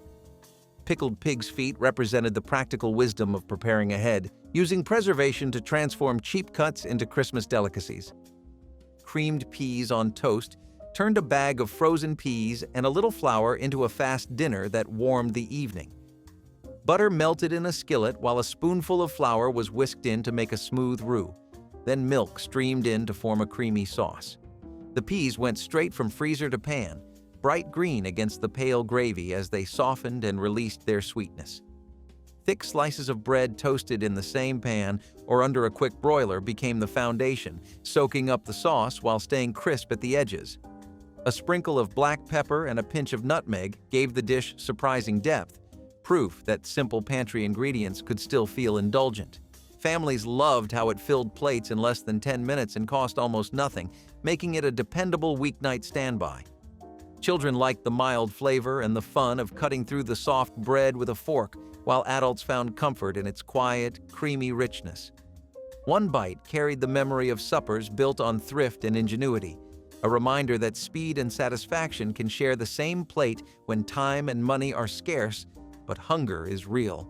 Pickled pig's feet represented the practical wisdom of preparing ahead, using preservation to transform cheap cuts into Christmas delicacies. Creamed peas on toast turned a bag of frozen peas and a little flour into a fast dinner that warmed the evening. Butter melted in a skillet while a spoonful of flour was whisked in to make a smooth roux. Then milk streamed in to form a creamy sauce. The peas went straight from freezer to pan, bright green against the pale gravy as they softened and released their sweetness. Thick slices of bread toasted in the same pan or under a quick broiler became the foundation, soaking up the sauce while staying crisp at the edges. A sprinkle of black pepper and a pinch of nutmeg gave the dish surprising depth, proof that simple pantry ingredients could still feel indulgent. Families loved how it filled plates in less than 10 minutes and cost almost nothing, making it a dependable weeknight standby. Children liked the mild flavor and the fun of cutting through the soft bread with a fork, while adults found comfort in its quiet, creamy richness. One bite carried the memory of suppers built on thrift and ingenuity, a reminder that speed and satisfaction can share the same plate when time and money are scarce, but hunger is real.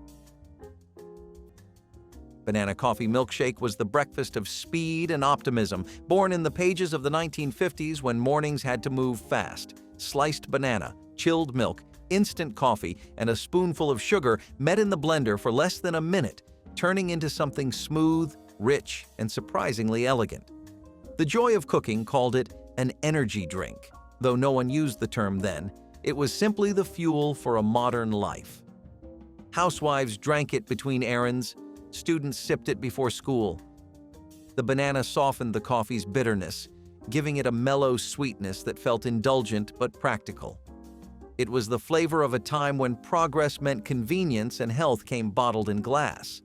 Banana coffee milkshake was the breakfast of speed and optimism, born in the pages of the 1950s when mornings had to move fast. Sliced banana, chilled milk, instant coffee, and a spoonful of sugar met in the blender for less than a minute, turning into something smooth, rich, and surprisingly elegant. The Joy of Cooking called it an energy drink. Though no one used the term then, it was simply the fuel for a modern life. Housewives drank it between errands, students sipped it before school. The banana softened the coffee's bitterness, giving it a mellow sweetness that felt indulgent but practical. It was the flavor of a time when progress meant convenience and health came bottled in glass.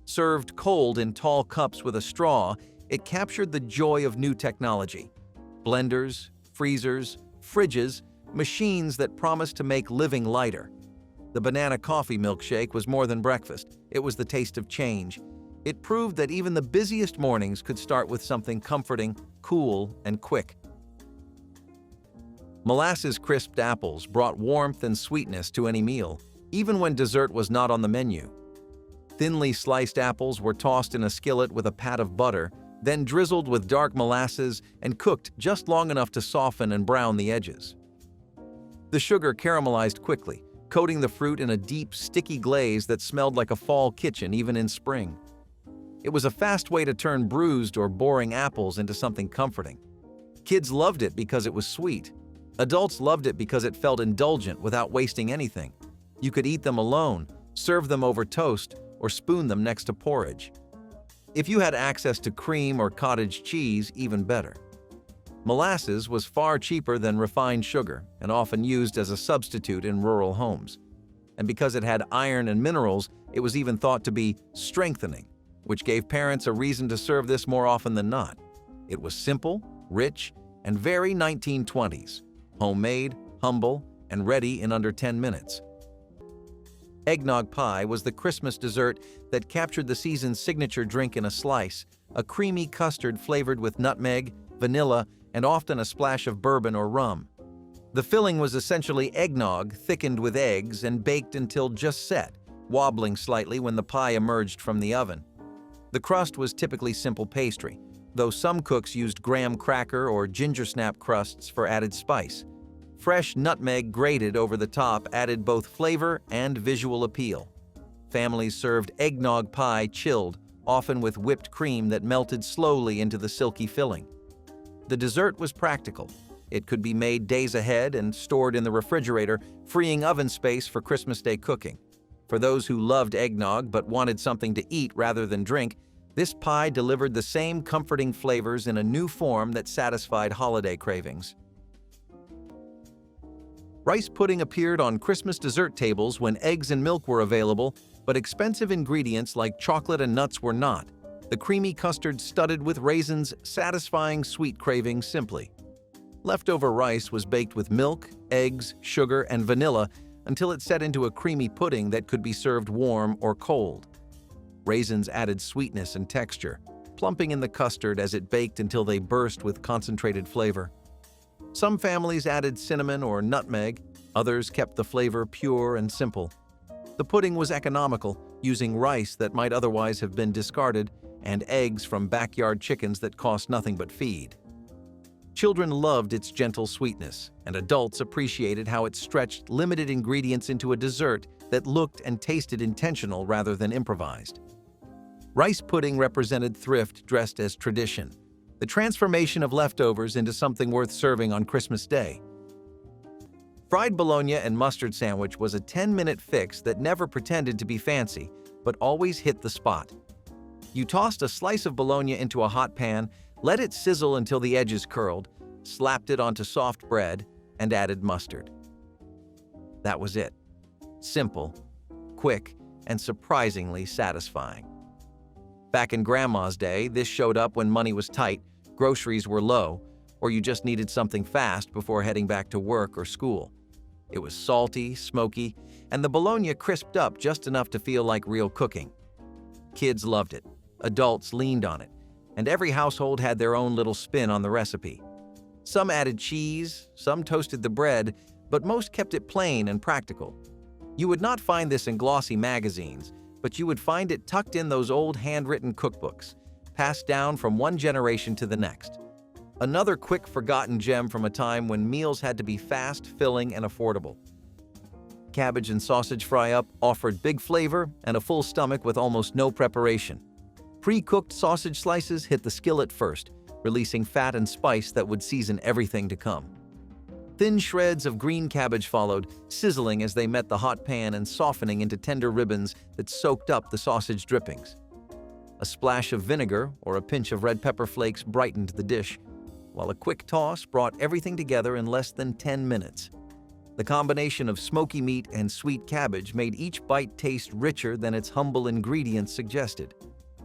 Served cold in tall cups with a straw, it captured the joy of new technology. Blenders, freezers, fridges, machines that promised to make living lighter. The banana coffee milkshake was more than breakfast. It was the taste of change. It proved that even the busiest mornings could start with something comforting, cool, and quick. Molasses crisped apples brought warmth and sweetness to any meal, even when dessert was not on the menu. Thinly sliced apples were tossed in a skillet with a pat of butter, then drizzled with dark molasses and cooked just long enough to soften and brown the edges. The sugar caramelized quickly, coating the fruit in a deep, sticky glaze that smelled like a fall kitchen even in spring. It was a fast way to turn bruised or boring apples into something comforting. Kids loved it because it was sweet. Adults loved it because it felt indulgent without wasting anything. You could eat them alone, serve them over toast, or spoon them next to porridge. If you had access to cream or cottage cheese, even better. Molasses was far cheaper than refined sugar and often used as a substitute in rural homes. And because it had iron and minerals, it was even thought to be strengthening, which gave parents a reason to serve this more often than not. It was simple, rich, and very 1920s. Homemade, humble, and ready in under 10 minutes. Eggnog pie was the Christmas dessert that captured the season's signature drink in a slice, a creamy custard flavored with nutmeg, vanilla, and often a splash of bourbon or rum. The filling was essentially eggnog thickened with eggs and baked until just set, wobbling slightly when the pie emerged from the oven. The crust was typically simple pastry, though some cooks used graham cracker or ginger snap crusts for added spice. Fresh nutmeg grated over the top added both flavor and visual appeal. Families served eggnog pie chilled, often with whipped cream that melted slowly into the silky filling. The dessert was practical. It could be made days ahead and stored in the refrigerator, freeing oven space for Christmas Day cooking. For those who loved eggnog but wanted something to eat rather than drink, this pie delivered the same comforting flavors in a new form that satisfied holiday cravings. Rice pudding appeared on Christmas dessert tables when eggs and milk were available, but expensive ingredients like chocolate and nuts were not. The creamy custard studded with raisins, satisfying sweet cravings simply. Leftover rice was baked with milk, eggs, sugar, and vanilla until it set into a creamy pudding that could be served warm or cold. Raisins added sweetness and texture, plumping in the custard as it baked until they burst with concentrated flavor. Some families added cinnamon or nutmeg, others kept the flavor pure and simple. The pudding was economical, using rice that might otherwise have been discarded and eggs from backyard chickens that cost nothing but feed. Children loved its gentle sweetness, and adults appreciated how it stretched limited ingredients into a dessert that looked and tasted intentional rather than improvised. Rice pudding represented thrift dressed as tradition, the transformation of leftovers into something worth serving on Christmas Day. Fried bologna and mustard sandwich was a 10-minute fix that never pretended to be fancy, but always hit the spot. You tossed a slice of bologna into a hot pan, let it sizzle until the edges curled, slapped it onto soft bread, and added mustard. That was it. Simple, quick, and surprisingly satisfying. Back in Grandma's day, this showed up when money was tight, groceries were low, or you just needed something fast before heading back to work or school. It was salty, smoky, and the bologna crisped up just enough to feel like real cooking. Kids loved it, adults leaned on it, and every household had their own little spin on the recipe. Some added cheese, some toasted the bread, but most kept it plain and practical. You would not find this in glossy magazines, but you would find it tucked in those old handwritten cookbooks, passed down from one generation to the next. Another quick forgotten gem from a time when meals had to be fast, filling, and affordable. Cabbage and sausage fry-up offered big flavor and a full stomach with almost no preparation. Pre-cooked sausage slices hit the skillet first, releasing fat and spice that would season everything to come. Thin shreds of green cabbage followed, sizzling as they met the hot pan and softening into tender ribbons that soaked up the sausage drippings. A splash of vinegar or a pinch of red pepper flakes brightened the dish, while a quick toss brought everything together in less than 10 minutes. The combination of smoky meat and sweet cabbage made each bite taste richer than its humble ingredients suggested.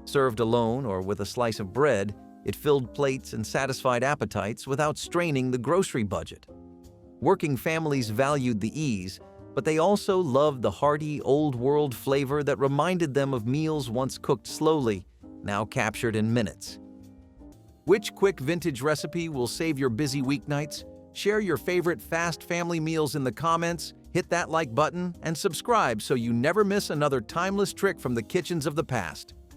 Served alone or with a slice of bread, it filled plates and satisfied appetites without straining the grocery budget. Working families valued the ease, but they also loved the hearty, old-world flavor that reminded them of meals once cooked slowly, now captured in minutes. Which quick vintage recipe will save your busy weeknights? Share your favorite fast family meals in the comments, hit that like button, and subscribe so you never miss another timeless trick from the kitchens of the past.